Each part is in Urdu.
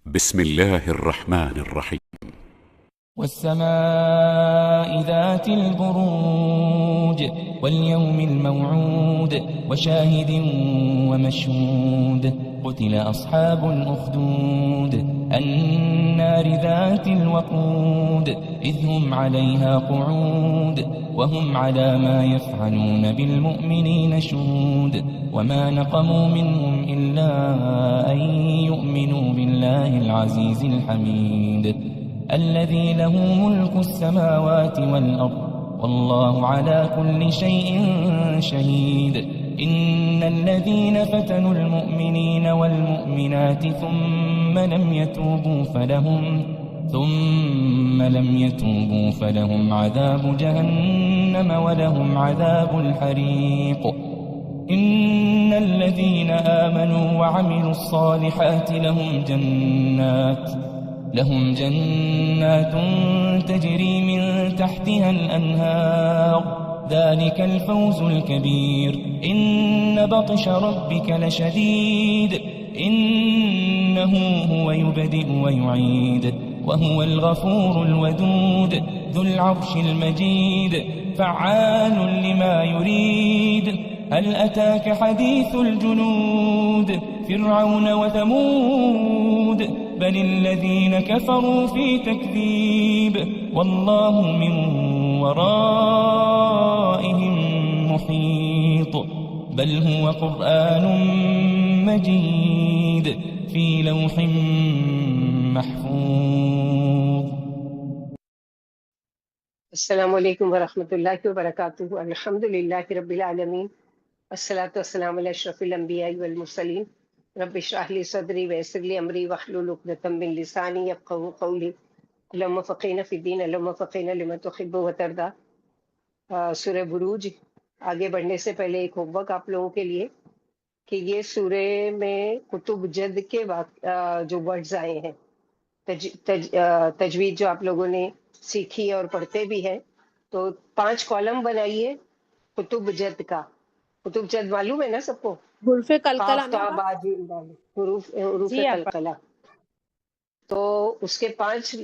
بسم الله الرحمن الرحيم. والسماء ذات البروج واليوم الموعود وشاهد ومشهود قتل أصحاب الأخدود النار ذات الوقود إذ هم عليها قعود وهم على ما يفعلون بالمؤمنين شهود وما نقموا منهم إلا أن يؤمنوا بالله العزيز الحميد الذي له ملك السماوات والأرض والله على كل شيء شهيد إن الذين فتنوا المؤمنين والمؤمنات ثم لم يتوبوا فلهم عذاب جهنم ولهم عذاب الحريق إن الذين آمنوا وعملوا الصالحات لهم جنات تجري من تحتها الأنهار ذلك الفوز الكبير إن بطش ربك لشديد إنه هو يبدئ ويعيد وهو الغفور الودود ذو العرش المجيد فعال لما يريد هل أتاك حديث الجنود فرعون وثمود بل الذين كفروا في تكذيب والله من ورائهم محيط بل هو قرآن مجيد في لوح محفوظ. السلام علیکم ورحمۃ اللہ وبرکاتہ. الحمد للہ رب العالمین والصلاة والسلام علی اشرف الانبیاء والمرسلین. رب اشرح لی صدری ویسر لی امری واحلل عقدۃ من لسانی یفقهوا قولی. اللهم فقہنا فی الدین اللهم فقہنا لما تحب وترضى. سورہ بروج آگے بڑھنے سے پہلے ایک ہوم ورک آپ لوگوں کے لیے کہ یہ سورہ میں کتب جد کے جو ورڈز آئے ہیں تجوید جو آپ لوگوں نے سیکھی اور پڑھتے بھی ہیں تو 5 کالم بنائیے کتب جد کا. کتب جد معلوم ہے نا سب کو؟ حروف قلقلہ قاف تا با جیم دال حروف قلقلہ. تو اس کے 5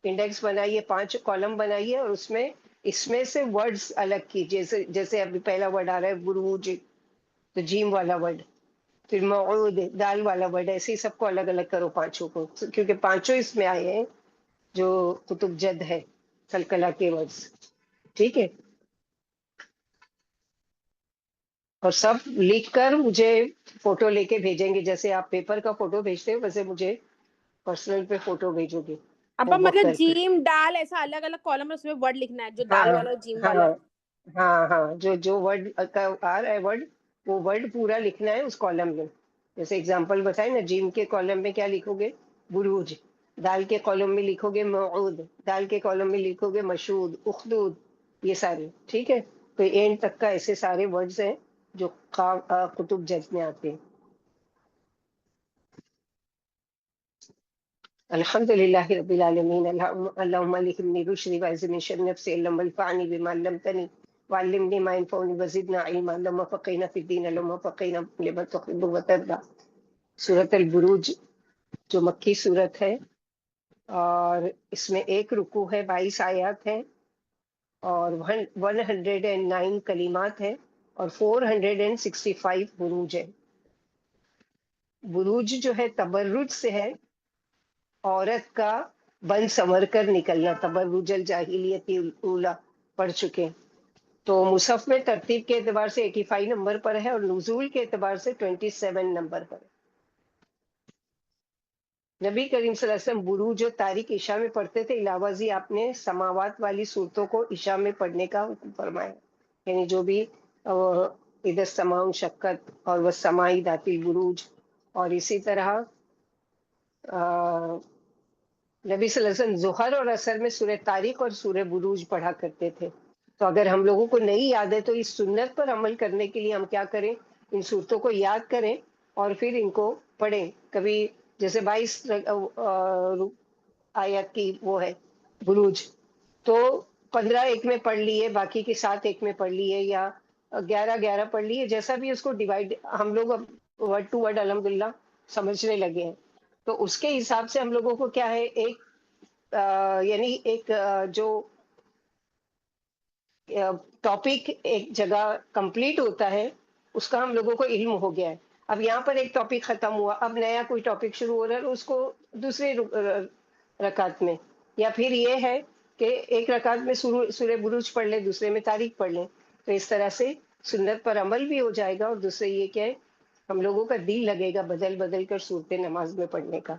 انڈیکس بنائیے، 5 کالم بنائیے اور اس میں سے ورڈز الگ کیجیے. جیسے ابھی پہلا ورڈ آ رہا ہے بروج تو جیم والا ورڈ، پھر موعود دال والا ورڈ، ایسے ہی سب کو الگ الگ کرو 5 کو، کیونکہ 5 اس میں آئے ہیں جو کتب جد ہے قلقلہ کے ورڈز. ٹھیک ہے؟ اور سب لکھ کر مجھے فوٹو لے کے بھیجیں گے. جیسے آپ پیپر کا فوٹو بھیجتے ہو ویسے مجھے پرسنل پہ فوٹو بھیجو گے. ابا مطلب جیم ڈال ایسا الگ الگ کالم اس میں ورڈ لکھنا ہے، جو دال والا جیم والا. ہاں جو ورڈ کا آ رہا ہے ورڈ، وہ ورڈ پورا لکھنا ہے اس کالم میں. جیسے اگزامپل بتائیں نا، جیم کے کالم میں کیا لکھو گے؟ بروج. دال کے کالم میں لکھو گے موعود. دال کے کالم میں لکھو گے مشہود، اخدود، یہ سارے. ٹھیک ہے؟ تو اینڈ تک کا ایسے سارے ورڈز ہیں جو کتب جد میں آتے ہیں. الحمد للہ رب العالمین. اللہم الہمنی رشدی واعذنی شر نفسی. اللہم انفعنی بما علمتنی وعلمنی ما ينفعنی وزدنا علما. اللہم فقہنا فی الدین اللہم فقہنا لما تحب وترضى. سورۃ البروج جو مکی سورت ہے اور اس میں 1 رکوع ہے، 22 آیات ہیں اور 109 کلمات ہیں اور 465 بروج ہے. بروج جو ہے تبرج سے ہے، عورت کا بن سنور کر نکلنا. تبرج الجاہلیت الاولی پڑھ چکے. تو مصحف میں ترتیب کے اعتبار سے 85 نمبر پر ہے اور نزول کے اعتبار سے 27 نمبر پر ہے. نبی کریم صلی اللہ علیہ وسلم بروج و تاریک عشاء میں پڑھتے تھے. علاوہ ازیں آپ نے سماوات والی صورتوں کو عشاء میں پڑھنے کا حکم فرمایا. یعنی جو بھی اذا السماء انشقت اور والسماء ذات البروج، اور اسی طرح نبی صلی اللہ علیہ وسلم ظہر اور عصر میں سورہ طارق اور سورہ بروج پڑھا کرتے تھے. تو اگر ہم لوگوں کو نہیں یاد ہے تو اس سنت پر عمل کرنے کے لیے ہم کیا کریں؟ ان صورتوں کو یاد کریں اور پھر ان کو پڑھیں. کبھی جیسے 22 آیت کی وہ ہے بروج، تو 15 ایک میں پڑھ لیے، باقی کے 7 ایک میں پڑھ لیے، یا 11 پڑھ لیے. جیسا بھی اس کو ڈیوائڈ، ہم لوگ اب ورڈ ٹو ورڈ الحمدللہ سمجھنے لگے ہیں. تو اس کے حساب سے ہم لوگوں کو کیا ہے، ایک یعنی ایک جو ٹاپک ایک جگہ کمپلیٹ ہوتا ہے، اس کا ہم لوگوں کو علم ہو گیا ہے. اب یہاں پر ایک ٹاپک ختم ہوا، اب نیا کوئی ٹاپک شروع ہو رہا ہے، اس کو دوسرے رکعت میں، یا پھر یہ ہے کہ ایک رکعت میں سورہ بروج پڑھ لیں، دوسرے میں تاریخ پڑھ لیں. تو اس طرح سے سنت پر عمل بھی ہو جائے گا، اور دوسرے یہ کہ ہم لوگوں کا دل لگے گا بدل بدل کر صورتیں نماز میں پڑھنے کا.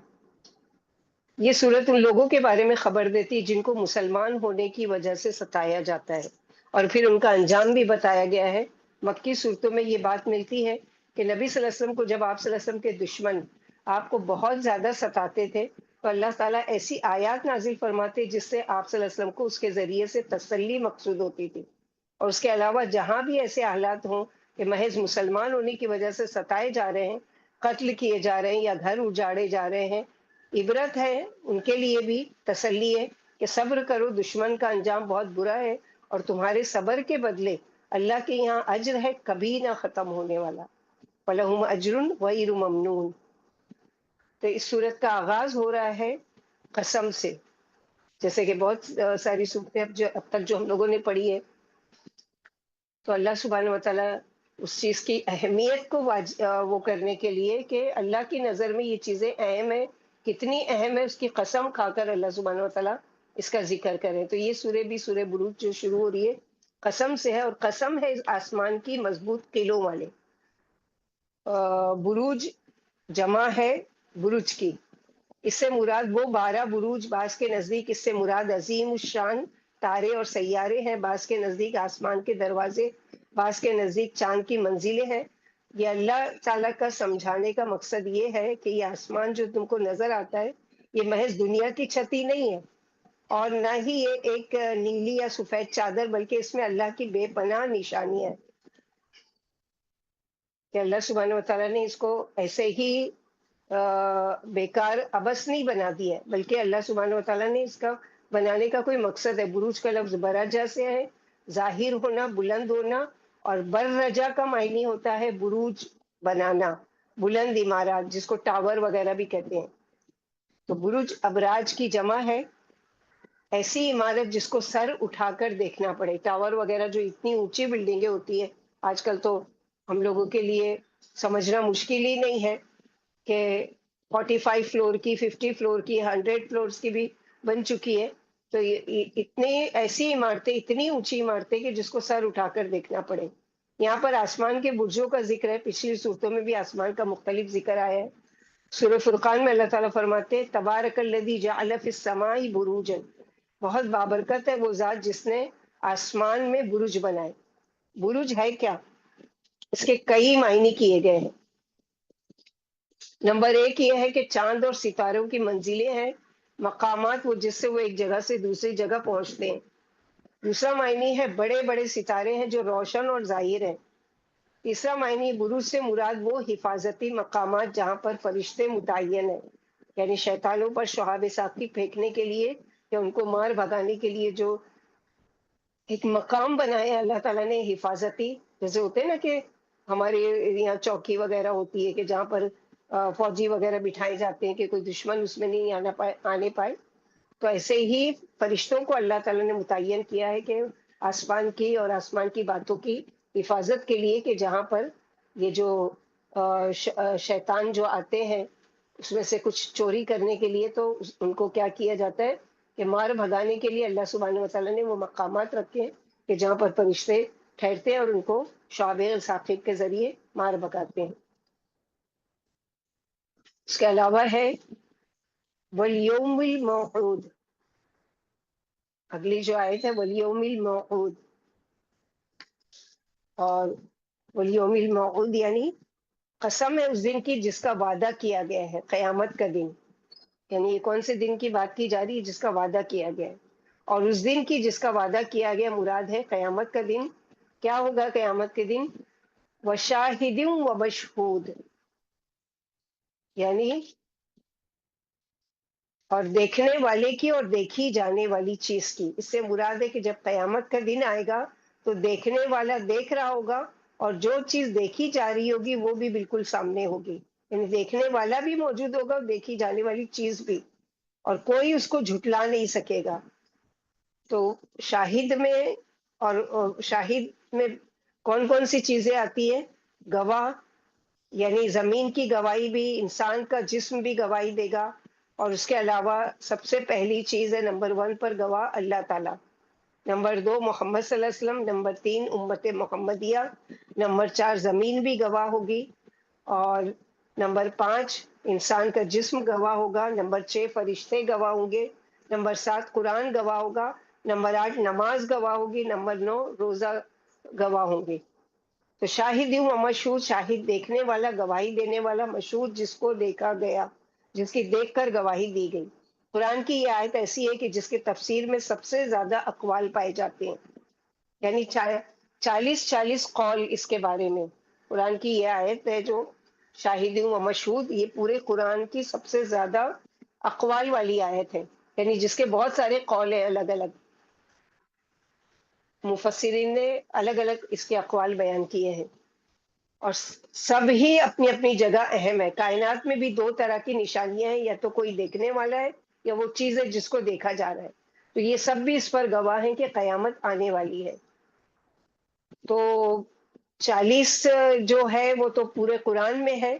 یہ صورت ان لوگوں کے بارے میں خبر دیتی جن کو مسلمان ہونے کی وجہ سے ستایا جاتا ہے، اور پھر ان کا انجام بھی بتایا گیا ہے. مکی صورتوں میں یہ بات ملتی ہے کہ نبی صلی اللہ علیہ وسلم کو جب آپ صلی اللہ علیہ وسلم کے دشمن آپ کو بہت زیادہ ستاتے تھے، تو اللہ تعالیٰ ایسی آیات نازل فرماتے جس سے آپ صلی اللہ علیہ وسلم کو اس کے ذریعے سے تسلی مقصود ہوتی تھی. اور اس کے علاوہ جہاں بھی ایسے حالات ہوں کہ محض مسلمان ہونے کی وجہ سے ستائے جا رہے ہیں، قتل کیے جا رہے ہیں، یا گھر اجاڑے جا رہے ہیں، عبرت ہے ان کے لیے بھی، تسلی ہے کہ صبر کرو، دشمن کا انجام بہت برا ہے، اور تمہارے صبر کے بدلے اللہ کے یہاں اجر ہے کبھی نہ ختم ہونے والا. فَلَهُمْ أَجْرٌ غَيْرُ مَمْنُونٍ. تو اس صورت کا آغاز ہو رہا ہے قسم سے، جیسے کہ بہت ساری صورتیں اب تک جو ہم لوگوں نے پڑھی ہے. تو اللہ سبحانہ و تعالیٰ اس چیز کی اہمیت کو وہ کرنے کے لیے کہ اللہ کی نظر میں یہ چیزیں اہم ہیں، کتنی اہم ہے اس کی قسم کھا کر اللہ سبحانہ و تعالیٰ اس کا ذکر کریں. تو یہ سورہ بھی سورہ بروج جو شروع ہو رہی ہے قسم سے ہے، اور قسم ہے آسمان کی مضبوط قلعوں والے. بروج جمع ہے برج کی، اس سے مراد وہ 12 بروج، بعض کے نزدیک اس سے مراد عظیم الشان تارے اور سیارے ہیں، بعض کے نزدیک آسمان کے دروازے، بعض کے نزدیک چاند کی منزلیں ہیں. یہ اللہ تعالیٰ کا سمجھانے کا مقصد یہ ہے کہ یہ آسمان جو تم کو نظر آتا ہے یہ محض دنیا کی چھتی نہیں ہے، اور نہ ہی یہ ایک نیلی یا سفید چادر، بلکہ اس میں اللہ کی بے پناہ نشانی ہے کہ اللہ سبحانہ و تعالیٰ نے اس کو ایسے ہی بیکار ابس نہیں بنا دی ہے، بلکہ اللہ سبحانہ و تعالیٰ نے اس کا بنانے کا کوئی مقصد ہے. بروج کا لفظ برجا سے ہے، ظاہر ہونا، بلند ہونا، اور برجا کا معنی ہوتا ہے بروج بنانا، بلند عمارات جس کو ٹاور وغیرہ بھی کہتے ہیں. تو بروج ابراج کی جمع ہے، ایسی عمارت جس کو سر اٹھا کر دیکھنا پڑے. ٹاور وغیرہ جو اتنی اونچی بلڈنگیں ہوتی ہے آج کل، تو ہم لوگوں کے لیے سمجھنا مشکل ہی نہیں ہے کہ 45 فلور کی، 50 فلور کی، 100 فلورز کی بھی بن چکی ہے. تو یہ اتنی ایسی عمارتیں، اتنی اونچی عمارتیں کہ جس کو سر اٹھا کر دیکھنا پڑے. یہاں پر آسمان کے برجوں کا ذکر ہے، پچھلی صورتوں میں بھی آسمان کا مختلف ذکر آیا ہے. سورہ فرقان میں اللہ تعالیٰ فرماتے ہیں تبارک الذی جعل فی السماء بروجا، بہت بابرکت ہے وہ ذات جس نے آسمان میں برج بنائے. برج ہے کیا؟ اس کے کئی معنی کیے گئے ہیں. نمبر 1 یہ ہے کہ چاند اور ستاروں کی منزلیں ہیں، مقامات وہ جس سے وہ ایک جگہ سے دوسری جگہ پہنچتے ہیں. دوسرا معنی ہے بڑے بڑے ستارے ہیں جو روشن اور ظاہر ہیں. تیسرا معنی بروج سے مراد وہ حفاظتی مقامات جہاں پر فرشتے متعین ہیں، یعنی شیطانوں پر شہاب ثاقب پھینکنے کے لیے یا ان کو مار بھگانے کے لیے جو ایک مقام بنایا اللہ تعالیٰ نے حفاظتی، جیسے ہوتے ہیں نا کہ ہمارے یہاں چوکی وغیرہ ہوتی ہے کہ جہاں پر فوجی وغیرہ بٹھائے جاتے ہیں کہ کوئی دشمن اس میں نہیں آنے پائے. تو ایسے ہی فرشتوں کو اللہ تعالیٰ نے متعین کیا ہے کہ آسمان کی اور آسمان کی باتوں کی حفاظت کے لیے، کہ جہاں پر یہ جو شیطان جو آتے ہیں اس میں سے کچھ چوری کرنے کے لیے، تو ان کو کیا کیا جاتا ہے کہ مار بھگانے کے لیے اللہ سبحانہ و تعالیٰ نے وہ مقامات رکھے ہیں کہ جہاں پر فرشتے ٹھہرتے ہیں اور ان کو شعاب ثاقب کے ذریعے مار بھگاتے ہیں. اس کے علاوہ ہے والیوم الموعود، اگلی جو آیت ہے والیوم الموعود، اور والیوم الموعود یعنی قسم ہے اس دن کی جس کا وعدہ کیا گیا ہے، قیامت کا دن. یعنی یہ کون سے دن کی بات کی جا رہی ہے؟ جس کا وعدہ کیا گیا ہے. اور اس دن کی جس کا وعدہ کیا گیا مراد ہے قیامت کا دن. کیا ہوگا قیامت کے دن؟ وشاہد و مشہود، یعنی اور دیکھنے والے کی اور دیکھی جانے والی چیز کی. اس سے مراد ہے کہ جب قیامت کا دن آئے گا تو دیکھنے والا دیکھ رہا ہوگا، اور جو چیز دیکھی جا رہی ہوگی وہ بھی بالکل سامنے ہوگی. یعنی دیکھنے والا بھی موجود ہوگا اور دیکھی جانے والی چیز بھی، اور کوئی اس کو جھٹلا نہیں سکے گا۔ تو شاہد میں اور شاہد میں کون کون سی چیزیں آتی ہیں؟ گواہ، یعنی زمین کی گواہی بھی، انسان کا جسم بھی گواہی دے گا، اور اس کے علاوہ سب سے پہلی چیز ہے نمبر 1 پر گواہ اللہ تعالیٰ، نمبر 2 محمد صلی اللہ علیہ وسلم، نمبر 3 امت محمدیہ، نمبر 4 زمین بھی گواہ ہوگی، اور نمبر 5 انسان کا جسم گواہ ہوگا، نمبر 6 فرشتے گواہ ہوں گے، نمبر 7 قرآن گواہ ہوگا، نمبر 8 نماز گواہ ہوگی، نمبر 9 روزہ گواہ ہوں گے۔ تو شاہد ہوں و مشہود، شاہد دیکھنے والا، گواہی دینے والا، مشہود جس کو دیکھا گیا، جس کی دیکھ کر گواہی دی گئی۔ قرآن کی یہ آیت ایسی ہے کہ جس کی تفسیر میں سب سے زیادہ اقوال پائے جاتے ہیں، یعنی 40 قول اس کے بارے میں۔ قرآن کی یہ آیت ہے جو شاہد و مشہود، یہ پورے قرآن کی سب سے زیادہ اقوال والی آیت ہے، یعنی جس کے بہت سارے قول ہیں، الگ الگ مفسرین نے الگ الگ اس کے اقوال بیان کیے ہیں، اور سب ہی اپنی اپنی جگہ اہم ہے۔ کائنات میں بھی 2 طرح کی نشانیاں ہیں، یا تو کوئی دیکھنے والا ہے یا وہ چیز ہے جس کو دیکھا جا رہا ہے، تو یہ سب بھی اس پر گواہ ہیں کہ قیامت آنے والی ہے۔ تو 40 جو ہے وہ تو پورے قرآن میں ہے،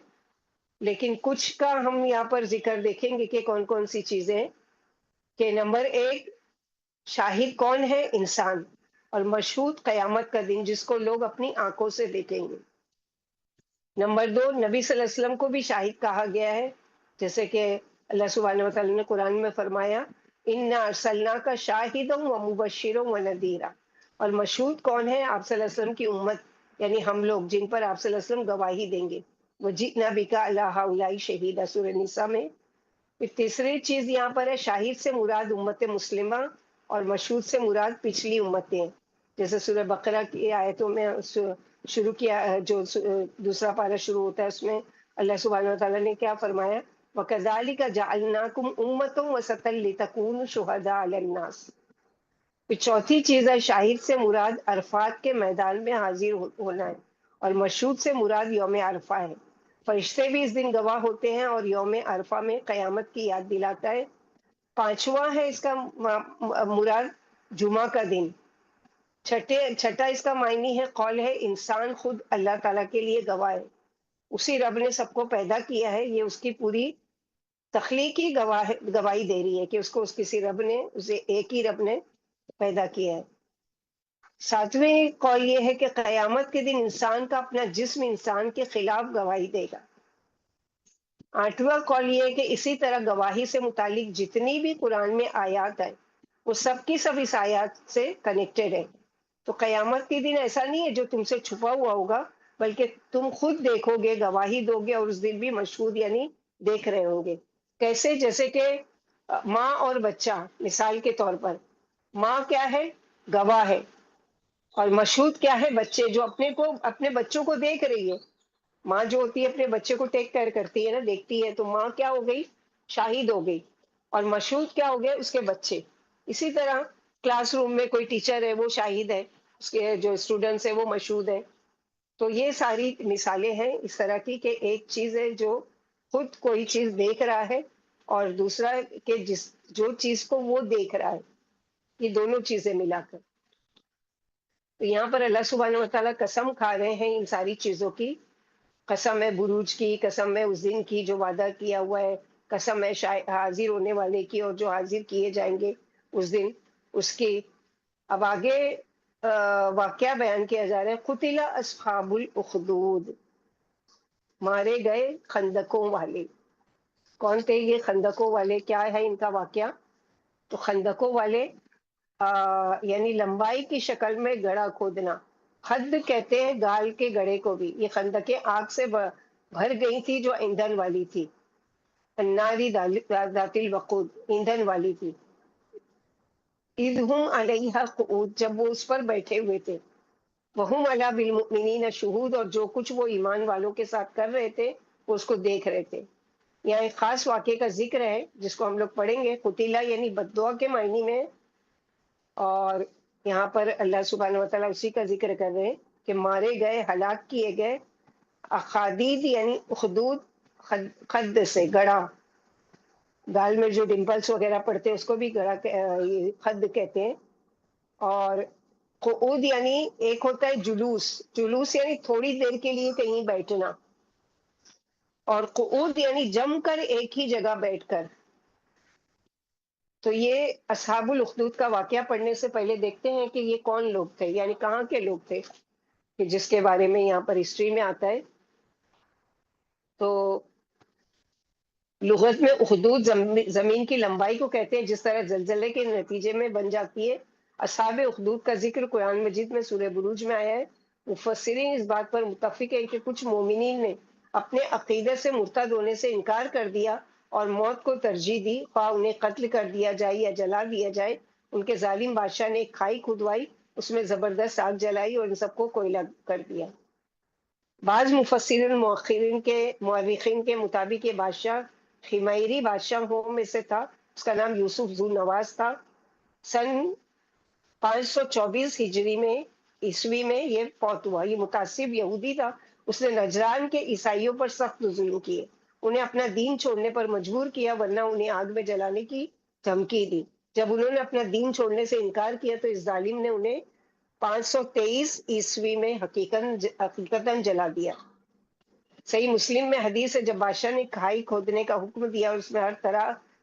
لیکن کچھ کا ہم یہاں پر ذکر دیکھیں گے کہ کون کون سی چیزیں ہیں۔ کہ نمبر 1 شاہد کون ہے؟ انسان، اور مشہود قیامت کا دن جس کو لوگ اپنی آنکھوں سے دیکھیں گے۔ نمبر 2 نبی صلی اللہ علیہ وسلم کو بھی شاہد کہا گیا ہے، جیسے کہ اللہ سبحانہ وتعالی نے قرآن میں فرمایا اِنَّا أَرْسَلْنَاكَ شَاهِدًا وَمُبَشِّرًا وَنَذِيرًا۔ اور مشہود کون ہے؟ آپ صلی اللہ علیہ وسلم کی امت، یعنی ہم لوگ جن پر آپ صلی اللہ علیہ وسلم گواہی دیں گے۔ وَجِئْنَا بِكَ عَلَىٰ هَٰؤُلَاءِ شَهِيدًا، سورہ نساء میں۔ پھر تیسری چیز یہاں پر ہے، شاہد سے مراد امت مسلمہ، اور مشہود سے مراد پچھلی امتیں، جیسے سورہ بقرہ کی آیتوں میں شروع کیا، جو دوسرا پارہ شروع ہوتا ہے، اس میں اللہ سبحانہ وتعالیٰ نے کیا فرمایا؟ وَكَذَلِكَ جَعَلْنَاكُمْ أُمَّةً وَسَطًا لِتَكُونُوا شُهَدَاءَ عَلَى النَّاسِ۔ پھر چوتھی چیز ہے، شاہد سے مراد عرفات کے میدان میں حاضر ہونا ہے، اور مشہود سے مراد یوم عرفہ ہے۔ فرشتے بھی اس دن گواہ ہوتے ہیں، اور یوم عرفہ میں قیامت کی یاد دلاتا ہے۔ پانچواں ہے اس کا مراد جمعہ کا دن۔ چھٹا اس کا معنی ہے، قول ہے انسان خود اللہ تعالیٰ کے لیے گواہ ہے، اسی رب نے سب کو پیدا کیا ہے، یہ اس کی پوری تخلیقی گواہی دے رہی ہے کہ اس کو کسی رب نے، اسے ایک ہی رب نے پیدا کیا ہے۔ ساتویں قول یہ ہے کہ قیامت کے دن انسان کا اپنا جسم انسان کے خلاف گواہی دے گا۔ آٹھواں قول یہ ہے کہ اسی طرح گواہی سے متعلق جتنی بھی قرآن میں آیات ہیں وہ سب کی سب اس آیات سے کنیکٹڈ ہے۔ تو قیامت کے دن ایسا نہیں ہے جو تم سے چھپا ہوا ہوگا، بلکہ تم خود دیکھو گے، گواہی دو گے، اور اس دن بھی مشہود یعنی دیکھ رہے ہوں گے۔ کیسے؟ جیسے کہ ماں اور بچہ، مثال کے طور پر ماں کیا ہے؟ گواہ ہے، اور مشہود کیا ہے؟ بچے، جو اپنے بچوں کو دیکھ رہی ہے۔ ماں جو ہوتی ہے اپنے بچے کو ٹیک کیئر کرتی ہے نا، دیکھتی ہے، تو ماں کیا ہو گئی؟ شاہد ہو گئی، اور مشہود کیا ہو گئے؟ اس کے بچے۔ اسی طرح کلاس روم میں کوئی ٹیچر ہے، وہ شاہد ہے، اس کے جو اسٹوڈنٹس ہیں وہ مشہود ہیں۔ تو یہ ساری مثالیں ہیں اس طرح کی کہ ایک چیز ہے جو خود کوئی چیز دیکھ رہا ہے، اور دوسرا کہ جو چیز کو وہ دیکھ رہا ہے، یہ دونوں چیزیں ملا کر۔ تو یہاں پر اللہ سبحانہ وتعالیٰ قسم کھا رہے ہیں ان ساری چیزوں کی۔ قسم ہے بروج کی، قسم ہے اس دن کی جو وعدہ کیا ہوا ہے، قسم ہے حاضر ہونے والے کی اور جو حاضر کیے جائیں گے اس دن، اس کی۔ اب آگے واقعہ بیان کیا جا رہا ہے، قتل اصحاب الاخدود، مارے گئے خندقوں والے۔ کون تھے یہ خندقوں والے؟ کیا ہے ان کا واقعہ؟ تو خندقوں والے یعنی لمبائی کی شکل میں گڑھا کھودنا، خد کہتے ہیں گال کے گڑھے کو بھی۔ یہ خندقیں آگ سے بھر گئی تھی جو ایندھن والی تھی، الناری ذات الوقود، ایندھن والی تھی۔ اذ ہم علیہا قعود، جب وہ اس پر بیٹھے ہوئے تھے، وہم علی بالمؤمنین شہود، اور جو کچھ وہ ایمان والوں کے ساتھ کر رہے تھے وہ اس کو دیکھ رہے تھے۔ یہاں ایک خاص واقعے کا ذکر ہے جس کو ہم لوگ پڑھیں گے۔ قتیلہ یعنی بددعا کے معنی میں، اور یہاں پر اللہ سبحانہ وتعالیٰ اسی کا ذکر کر رہے ہیں کہ مارے گئے، ہلاک کیے گئے۔ اخادید یعنی اخدود، خد سے گڑا، گال میں جو ڈمپلس وغیرہ پڑتے ہیں اس کو بھی گڑا یہ خد کہتے ہیں. اور قعود یعنی ایک ہوتا ہے جلوس، جلوس یعنی تھوڑی دیر کے لیے کہیں بیٹھنا، اور قعود یعنی جم کر ایک ہی جگہ بیٹھ کر. تو یہ اصحاب الاخدود کا واقعہ پڑھنے سے پہلے دیکھتے ہیں کہ یہ کون لوگ تھے، یعنی کہاں کے لوگ تھے، کہ جس کے بارے میں یہاں پر ہسٹری میں آتا ہے. تو لغت میں اخدود زمین کی لمبائی کو کہتے ہیں، جس طرح زلزلے کے نتیجے میں بن جاتی ہے. اصحاب اخدود کا ذکر قرآن مجید میں سورہ بروج میں آیا ہے. مفسرین اس بات پر متفق ہیں کہ کچھ مومنین نے اپنے عقیدے سے مرتد ہونے سے انکار کر دیا اور موت کو ترجیح دی، خواہ انہیں قتل کر دیا جائے یا جلا دیا جائے. ان کے ظالم بادشاہ نے ایک کھائی کھدوائی، اس میں زبردست آگ جلائی اور ان سب کو کوئلہ کر دیا. بعض مفسرین مورخین کے مطابق یہ بادشاہ خمیری بادشاہوں میں سے تھا. اس کا نام یوسف ذو نواز تھا. سن 524 ہجری میں عیسوی میں یہ فوت ہوا. یہ متعصب یہودی تھا. اس نے نجران کے عیسائیوں پر سخت ظلم کیے، انہیں اپنا دین چھوڑنے پر مجبور کیا، ورنہ انہیں آگ میں جلانے کی دھمکی دی. جب انہوں نے اپنا دین چھوڑنے سے انکار کیا تو اس ظالم نے انہیں 523 عیسوی میں حقیقتاً جلا دیا. صحیح مسلم میں حدیث ہے، جب بادشاہ نے کھائی کھودنے کا حکم دیا اور اس میں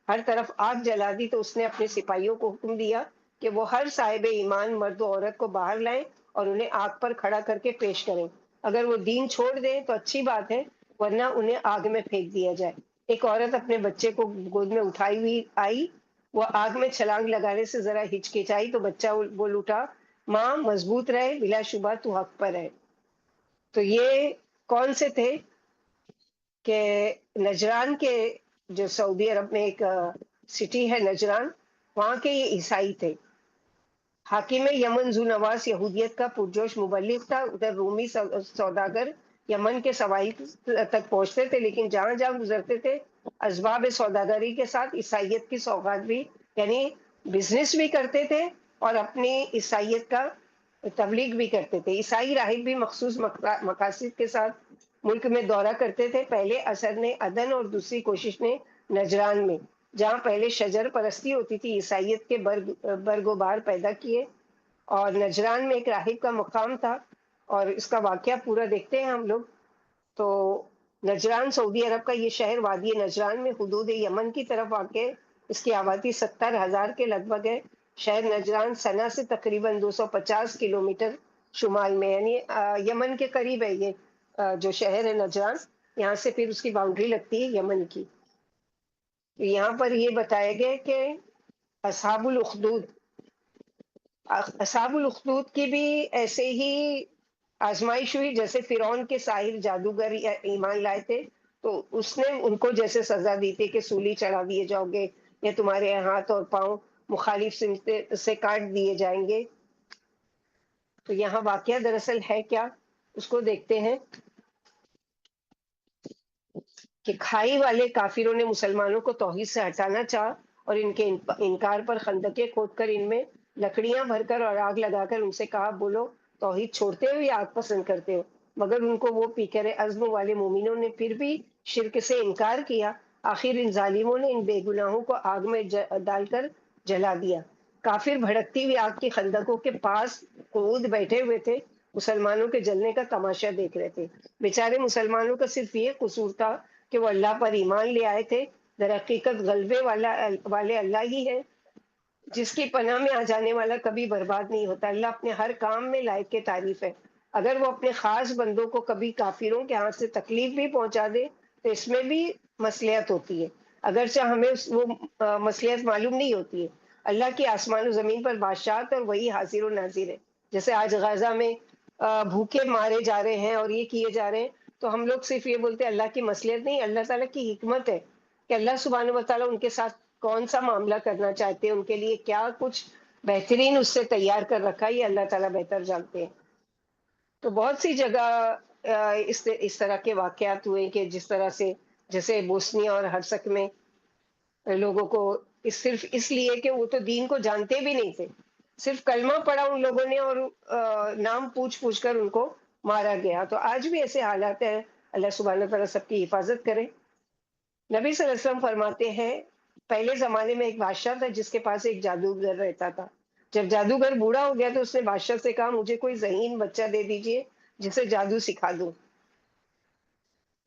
ہر طرف آگ جلا دی تو اس نے اپنے سپاہیوں کو حکم دیا کہ وہ ہر صاحب ایمان مرد و عورت کو باہر لائیں اور انہیں آگ پر کھڑا کر کے پیش کریں. اگر وہ دین چھوڑ دیں تو اچھی بات ہے، ورنہ انہیں آگ میں پھینک دیا جائے. ایک عورت اپنے بچے کو گود میں اٹھائی ہوئی آئی، وہ آگ میں چھلانگ لگانے سے ذرا ہچکچائی تو بچہ بول اٹھا، ماں مضبوط رہے، بلا شبہ تو حق پر ہے. تو یہ کون سے تھے کہ نجران کے، جو سعودی عرب میں ایک سٹی ہے نجران، وہاں کے یہ عیسائی تھے. حاکم یمن ذو نواس یہودیت کا پرجوش مبلغ تھا. ادھر رومی سوداگر یمن کے سواحل تک پہنچتے تھے، لیکن جہاں جہاں گزرتے تھے اسباب سوداگری کے ساتھ عیسائیت کی سوغات بھی، یعنی بزنس بھی کرتے تھے اور اپنی عیسائیت کا تبلیغ بھی کرتے تھے. عیسائی راہب بھی مخصوص مقاصد کے ساتھ ملک میں دورہ کرتے تھے. پہلے اثر نے عدن اور دوسری کوشش نے نجران میں، جہاں پہلے شجر پرستی ہوتی تھی، عیسائیت کے برگ و بار پیدا کیے. اور نجران میں ایک راہب کا مقام تھا، اور اس کا واقعہ پورا دیکھتے ہیں ہم لوگ. تو نجران سعودی عرب کا یہ شہر وادی نجران میں حدود یمن کی طرف واقع ہے. اس کی آبادی 70,000 کے لگ بھگ ہے. شہر نجران سنا سے تقریباً 250 کلومیٹر شمال میں، یعنی یمن کے قریب ہے یہ جو شہر ہے نجران. یہاں سے پھر اس کی باؤنڈری لگتی ہے یمن کی. یہاں پر یہ بتایا گیا کہ اصحاب الاخدود کی بھی ایسے ہی آزمائش ہوئی، جیسے فرعون کے ساحر جادوگر ایمان لائے تھے تو اس نے ان کو جیسے سزا دی تھی کہ سولی چڑھا دیے جاؤ گے یا تمہارے ہاتھ اور پاؤں مخالف سمت سے کاٹ دیے جائیں گے. تو یہاں واقعہ دراصل ہے کیا، اس کو دیکھتے ہیں. کہ کھائی والے کافروں نے مسلمانوں کو توحید سے ہٹانا چاہا اور ان کے انکار پر خندقیں کھود کر ان میں لکڑیاں بھر کر اور آگ لگا کر ان سے کہا، بولو توحید چھوڑتے ہو یا آگ پسند کرتے ہو؟ مگر ان کو وہ پیکر عزم والے مومنوں نے پھر بھی شرک سے انکار کیا. آخر ان ظالموں نے ان بے گناہوں کو آگ میں ڈال کر جلا دیا. کافر بھڑکتی ہوئی آگ کی خندقوں کے پاس قعود بیٹھے ہوئے تھے، مسلمانوں کے جلنے کا تماشا دیکھ رہے تھے. بیچارے مسلمانوں کا صرف یہ قصور تھا کہ وہ اللہ پر ایمان لے آئے تھے. در حقیقت غلبے والے اللہ ہی ہے، جس کی پناہ میں آ جانے والا کبھی برباد نہیں ہوتا. اللہ اپنے ہر کام میں لائق کے تعریف ہے. اگر وہ اپنے خاص بندوں کو کبھی کافروں کے ہاتھ سے تکلیف بھی پہنچا دے تو اس میں بھی مصلحت ہوتی ہے، اگرچہ ہمیں وہ مصلحت معلوم نہیں ہوتی ہے. اللہ کی آسمان و زمین پر بادشاہت اور وہی حاضر و ناظر ہے. جیسے آج غزہ میں بھوکے مارے جا رہے ہیں اور یہ کیے جا رہے ہیں، تو ہم لوگ صرف یہ بولتے ہیں اللہ کی مصلحت نہیں، اللہ تعالیٰ کی حکمت ہے کہ اللہ سبحانہ و تعالیٰ ان کے ساتھ کون سا معاملہ کرنا چاہتے ہیں، ان کے لیے کیا کچھ بہترین اس سے تیار کر رکھا ہے، یہ اللہ تعالیٰ بہتر جانتے ہیں. تو بہت سی جگہ اس طرح کے واقعات ہوئے کہ جس طرح سے، جیسے بوسنیا اور ہرسک میں لوگوں کو صرف اس لیے کہ وہ تو دین کو جانتے بھی نہیں تھے، صرف کلمہ پڑھا ان لوگوں نے اور نام پوچھ کر ان کو مارا گیا. تو آج بھی ایسے حالات ہیں. اللہ سبحانہ تعالیٰ سب کی حفاظت کرے. نبی صلی اللہ علیہ وسلم فرماتے ہیں پہلے زمانے میں ایک بادشاہ تھا جس کے پاس ایک جادوگر رہتا تھا. جب جادوگر بوڑھا ہو گیا تو اس نے بادشاہ سے کہا مجھے کوئی ذہین بچہ دے دیجئے جسے جادو سکھا دوں.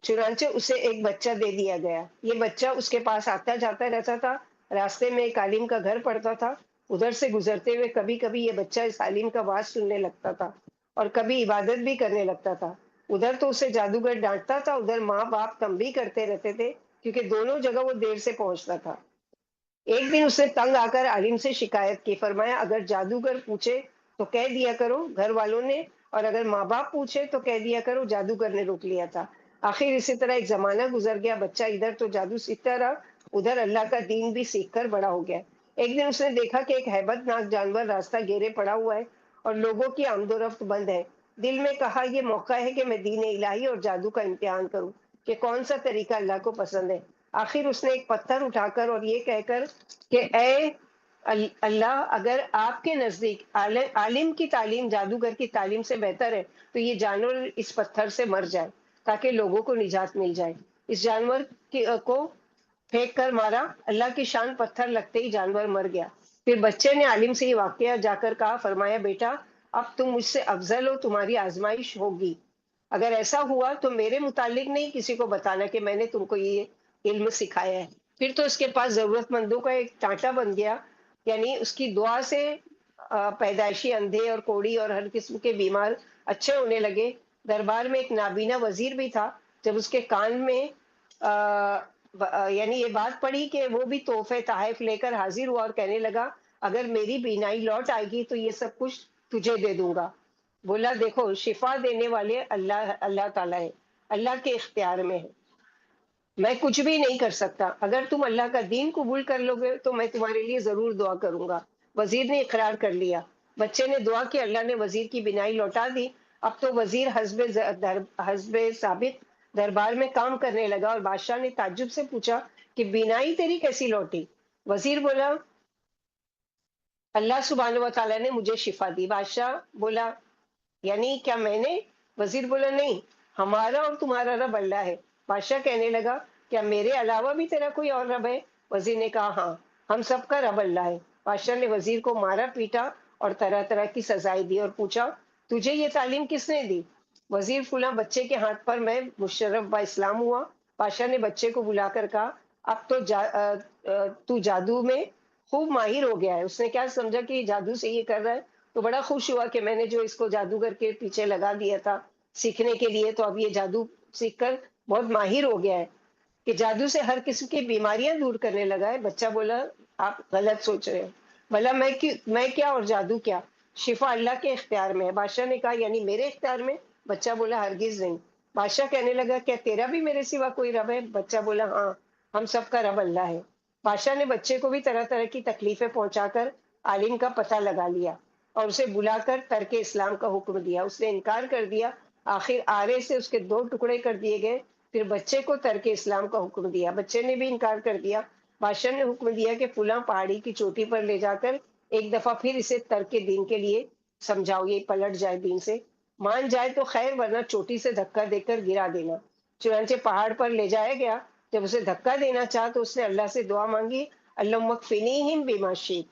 چنانچہ اسے ایک بچہ دے دیا گیا. یہ بچہ اس کے پاس آتا جاتا رہتا تھا. راستے میں ایک عالم کا گھر پڑتا تھا. ادھر سے گزرتے ہوئے کبھی کبھی یہ بچہ اس عالم کا واز سننے لگتا تھا اور کبھی عبادت بھی کرنے لگتا تھا. ادھر تو اسے جادوگر ڈانٹتا تھا، ادھر ماں باپ تنبیہ کرتے رہتے تھے کیونکہ دونوں جگہ وہ دیر سے پہنچتا تھا. ایک دن اس نے تنگ آ کر عالم سے شکایت کی. فرمایا اگر جادوگر پوچھے تو کہہ دیا کرو گھر والوں نے، اور اگر ماں باپ پوچھے تو کہہ دیا کرو جادوگر نے روک لیا تھا. آخر اسی طرح ایک زمانہ گزر گیا. بچہ ادھر تو جادو سیکھتا رہا، ادھر اللہ کا دین بھی سیکھ کر بڑا ہو گیا. ایک دن اس نے دیکھا کہ ایک ہیبت ناک جانور راستہ گھیرے پڑا ہوا ہے اور لوگوں کی آمد و رفت بند ہے. دل میں کہا یہ موقع ہے کہ میں دین الہی اور جادو کا امتحان کروں کہ کون سا طریقہ اللہ کو پسند ہے. آخر اس نے ایک پتھر اٹھا کر اور یہ کہہ کر کہ اے اللہ، اگر آپ کے نزدیک عالم کی تعلیم جادوگر کی تعلیم سے بہتر ہے تو یہ جانور اس پتھر سے مر جائے تاکہ لوگوں کو نجات مل جائے. اس جانور کو پھینک کر مارا. اللہ کی شان پتھر لگتے ہی جانور مر گیا. پھر بچے نے عالم سے یہ واقعہ جا کر کہا. فرمایا بیٹا اب تم مجھ سے افضل ہو، تمہاری آزمائش ہوگی. اگر ایسا ہوا تو میرے متعلق نہیں کسی کو بتانا کہ میں نے تم کو یہ علم سکھایا ہے. پھر تو اس کے پاس ضرورت مندوں کا ایک ٹانٹا بن گیا. یعنی اس کی دعا سے پیدائشی اندھے اور کوڑی اور ہر قسم کے بیمار اچھے ہونے لگے. دربار میں ایک نابینا وزیر بھی تھا. جب اس کے کان میں یعنی یہ بات پڑی کہ وہ بھی تحفے تحائف لے کر حاضر ہوا اور کہنے لگا اگر میری بینائی لوٹ آئے گی تو یہ سب کچھ تجھے دے دوں گا. بولا دیکھو شفا دینے والے اللہ تعالیٰ ہے، اللہ کے اختیار میں ہے، میں کچھ بھی نہیں کر سکتا. اگر تم اللہ کا دین قبول کر لو گے تو میں تمہارے لیے ضرور دعا کروں گا. وزیر نے اقرار کر لیا. بچے نے دعا کی، اللہ نے وزیر کی بینائی لوٹا دی. اب تو وزیر حسب ثابت دربار میں کام کرنے لگا اور بادشاہ نے تعجب سے پوچھا کہ بینائی تیری کیسی لوٹی؟ وزیر بولا اللہ سبحانہ و تعالیٰ نے مجھے شفا دی. بادشاہ بولا یعنی کیا میں نے؟ وزیر بولا نہیں، ہمارا اور تمہارا رب اللہ ہے. بادشاہ کہنے لگا کیا میرے علاوہ بھی تیرا کوئی اور رب ہے؟ وزیر نے کہا ہاں، ہم سب کا رب اللہ ہے. بادشاہ نے وزیر کو مارا پیٹا اور طرح طرح کی سزائیں دی اور پوچھا تجھے یہ تعلیم کس نے دی؟ وزیر فلاں بچے کے ہاتھ پر میں مشرف با اسلام ہوا. بادشاہ نے بچے کو بلا کر کہا اب تو تو جادو میں خوب ماہر ہو گیا ہے. اس نے کیا سمجھا کہ جادو سے یہ کر رہا ہے، تو بڑا خوش ہوا کہ میں نے جو اس کو جادوگر کے پیچھے لگا دیا تھا سیکھنے کے لیے، تو اب یہ جادو سیکھ کر بہت ماہر ہو گیا ہے کہ جادو سے ہر قسم کی بیماریاں دور کرنے لگا ہے. بچہ بولا آپ غلط سوچ رہے ہیں، بھلا میں کیا اور جادو کیا، شفا اللہ کے اختیار میں ہے. بادشاہ نے کہا یعنی میرے اختیار میں؟ بچہ بولا ہرگز نہیں. بادشاہ کہنے لگا کیا تیرا بھی میرے سوا کوئی رب ہے؟ بچہ بولا ہاں، ہم سب کا رب اللہ ہے. بادشاہ نے بچے کو بھی طرح طرح کی تکلیفیں پہنچا کر عالم کا پتہ لگا لیا اور اسے بلا کر ترک اسلام کا حکم دیا. اس نے انکار کر دیا. آخر آرے سے اس کے 2 ٹکڑے کر دیے گئے. پھر بچے کو ترک اسلام کا حکم دیا. بچے نے بھی انکار کر دیا. بادشاہ نے حکم دیا کہ فلاں پہاڑی کی چوٹی پر لے جا کر ایک دفعہ پھر اسے ترک دین کے لیے سمجھاؤ، یہ پلٹ جائے دین سے. مان جائے تو خیر، ورنہ چوٹی سے دھکا دے کر گرا دینا. چنانچہ پہاڑ پر لے جایا گیا. جب اسے دھکا دینا چاہا تو اس نے اللہ سے دعا مانگی اللہم اکفنیہم بما شئت.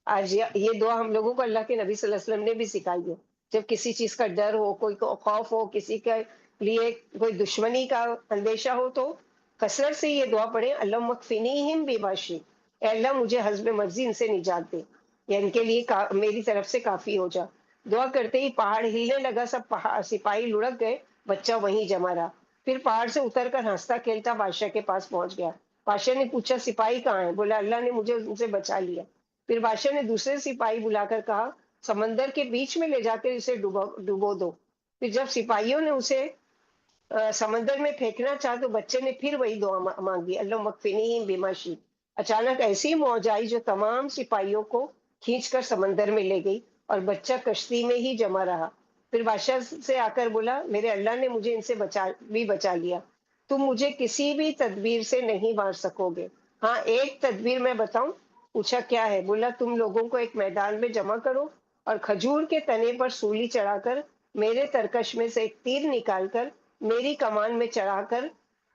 آج یہ دعا ہم لوگوں کو اللہ کے نبی صلی اللہ علیہ وسلم نے بھی سکھائی ہے. جب کسی چیز کا ڈر ہو، کوئی خوف ہو، کسی کے لیے کوئی دشمنی کا اندیشہ ہو تو کثرت سے یہ دعا پڑھیں اللہم اکفنیہم بما شئت. اے اللہ مجھے حسب مرضی ان سے نجات دے، یا ان کے لیے میری طرف سے کافی ہو جا. دعا کرتے ہی پہاڑ ہلنے لگا. سب سپاہی لڑک گئے. بچہ وہیں جمع رہا. پھر پہاڑ سے اتر کر ہنستا کھیلتا بادشاہ کے پاس پہنچ گیا. بادشاہ نے پوچھا سپاہی کہاں ہے؟ بولا اللہ نے مجھے ان سے بچا لیا. پھر بادشاہ نے دوسرے سپاہی بلا کر کہا سمندر کے بیچ میں لے جا کر اسے ڈبو دو. پھر جب سپاہیوں نے اسے سمندر میں پھینکنا چاہا تو بچے نے پھر وہی دعا مانگی اللہم اکفنیہم بما شئت. اچانک ایسی موج آئی جو تمام سپاہیوں کو کھینچ کر سمندر میں لے گئی اور بچہ کشتی میں ہی جمع رہا. پھر بادشاہ سے آ کر بولا میرے اللہ نے مجھے ان سے بچا لیا. تم مجھے کسی بھی تدبیر سے نہیں مار سکو گے. ہاں ایک تدبیر میں بتاؤں؟ پوچھا کیا ہے؟ بولا تم لوگوں کو ایک میدان میں جمع کرو اور کھجور کے تنے پر سولی چڑھا کر میرے ترکش میں سے ایک تیر نکال کر میری کمان میں چڑھا کر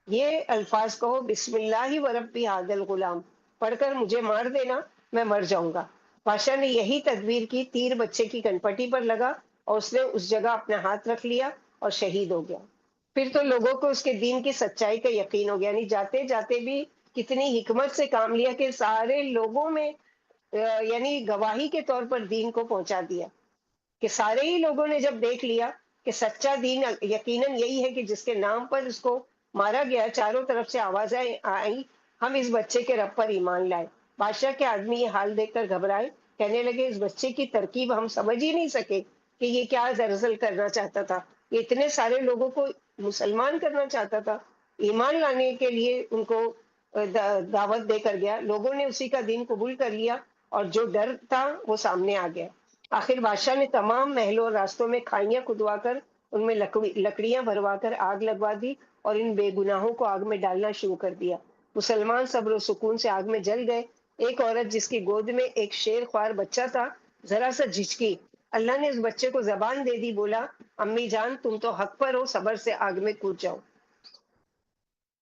یہ الفاظ کہو، بسم اللہ و ربی ہاد الغلام، پڑھ کر مجھے مار دینا، میں مر جاؤں گا۔ بادشاہ نے یہی تدبیر کی، تیر بچے کی کنپٹی پر لگا اور اس نے اس جگہ اپنا ہاتھ رکھ لیا اور شہید ہو گیا۔ پھر تو لوگوں کو اس کے دین کی سچائی کا یقین ہو گیا، یعنی جاتے جاتے بھی کتنی حکمت سے کام لیا کہ سارے لوگوں میں یعنی گواہی کے طور پر دین کو پہنچا دیا، کہ سارے ہی لوگوں نے جب دیکھ لیا کہ سچا دین یقیناً یہی ہے کہ جس کے نام پر اس کو مارا گیا، چاروں طرف سے آوازیں آئیں، ہم اس بچے کے رب پر ایمان لائے۔ بادشاہ کے آدمی یہ حال دیکھ کر گھبرائے، کہنے لگے اس بچے کی ترکیب ہم سمجھ ہی نہیں سکے کہ یہ کیا دراصل کرنا چاہتا تھا۔ یہ اتنے سارے لوگوں کو مسلمان کرنا چاہتا تھا، ایمان لانے کے لیے ان کو دعوت دے کر گیا۔ لوگوں نے اسی کا دین قبول کر لیا اور جو ڈر تھا وہ سامنے آ گیا۔ آخر بادشاہ نے تمام محلوں اور راستوں میں کھائیاں کھدوا کر ان میں لکڑیاں بھروا کر آگ لگوا دی اور ان بے گناہوں کو آگ میں ڈالنا شروع کر دیا۔ مسلمان صبر و سکون سے آگ میں جل گئے۔ ایک عورت جس کی گود میں ایک شیر خوار بچہ تھا ذرا سا جھجکی، اللہ نے اس بچے کو زبان دے دی، بولا امی جان تم تو حق پر ہو، صبر سے آگ میں کود جاؤ۔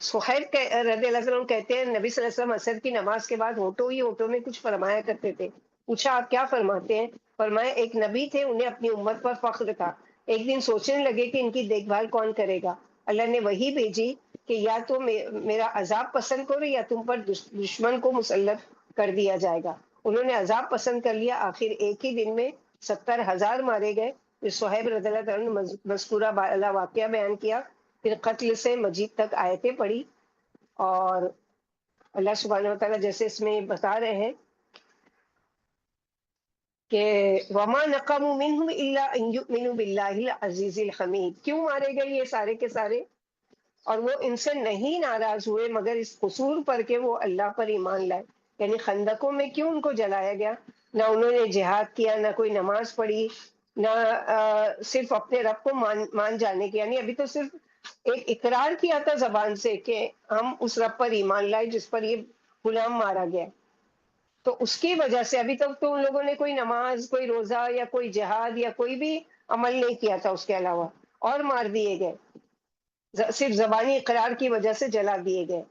سہیب رضی اللہ عنہ کہتے ہیں نبی صلی اللہ علیہ وسلم عصر کی نماز کے بعد ہونٹوں ہی ہونٹوں میں کچھ فرمایا کرتے تھے۔ پوچھا آپ کیا فرماتے ہیں؟ فرمایا ایک نبی تھے، انہیں اپنی امت پر فخر تھا، ایک دن سوچنے لگے کہ ان کی دیکھ بھال کون کرے گا، اللہ نے وہی بھیجی کہ یا تو میرا عذاب پسند کرو یا تم پر دشمن کو مسلط کر دیا جائے گا۔ انہوں نے عذاب پسند کر لیا، آخر ایک ہی دن میں 70,000 مارے گئے۔ پھر صہیب رضی اللہ عنہ نے مذکورہ واقعہ بیان کیا، پھر قتل سے مجید تک آیتیں پڑھی، اور اللہ سبحانہ و تعالیٰ جیسے اس میں بتا رہے ہیں کہ وما نقموا منهم الا ان يؤمنوا بالله العزیز الحمید، کیوں مارے گئے یہ سارے کے سارے؟ اور وہ ان سے نہیں ناراض ہوئے مگر اس قصور پر کہ وہ اللہ پر ایمان لائے۔ یعنی خندقوں میں کیوں ان کو جلایا گیا؟ نہ انہوں نے جہاد کیا، نہ کوئی نماز پڑھی، نہ صرف اپنے رب کو مان جانے کی، یعنی ابھی تو صرف ایک اقرار کیا تھا زبان سے کہ ہم اس رب پر ایمان لائے جس پر یہ غلام مارا گیا، تو اس کی وجہ سے ابھی تک تو ان لوگوں نے کوئی نماز، کوئی روزہ یا کوئی جہاد یا کوئی بھی عمل نہیں کیا تھا اس کے علاوہ، اور مار دیے گئے، صرف زبانی اقرار کی وجہ سے جلا دیے گئے۔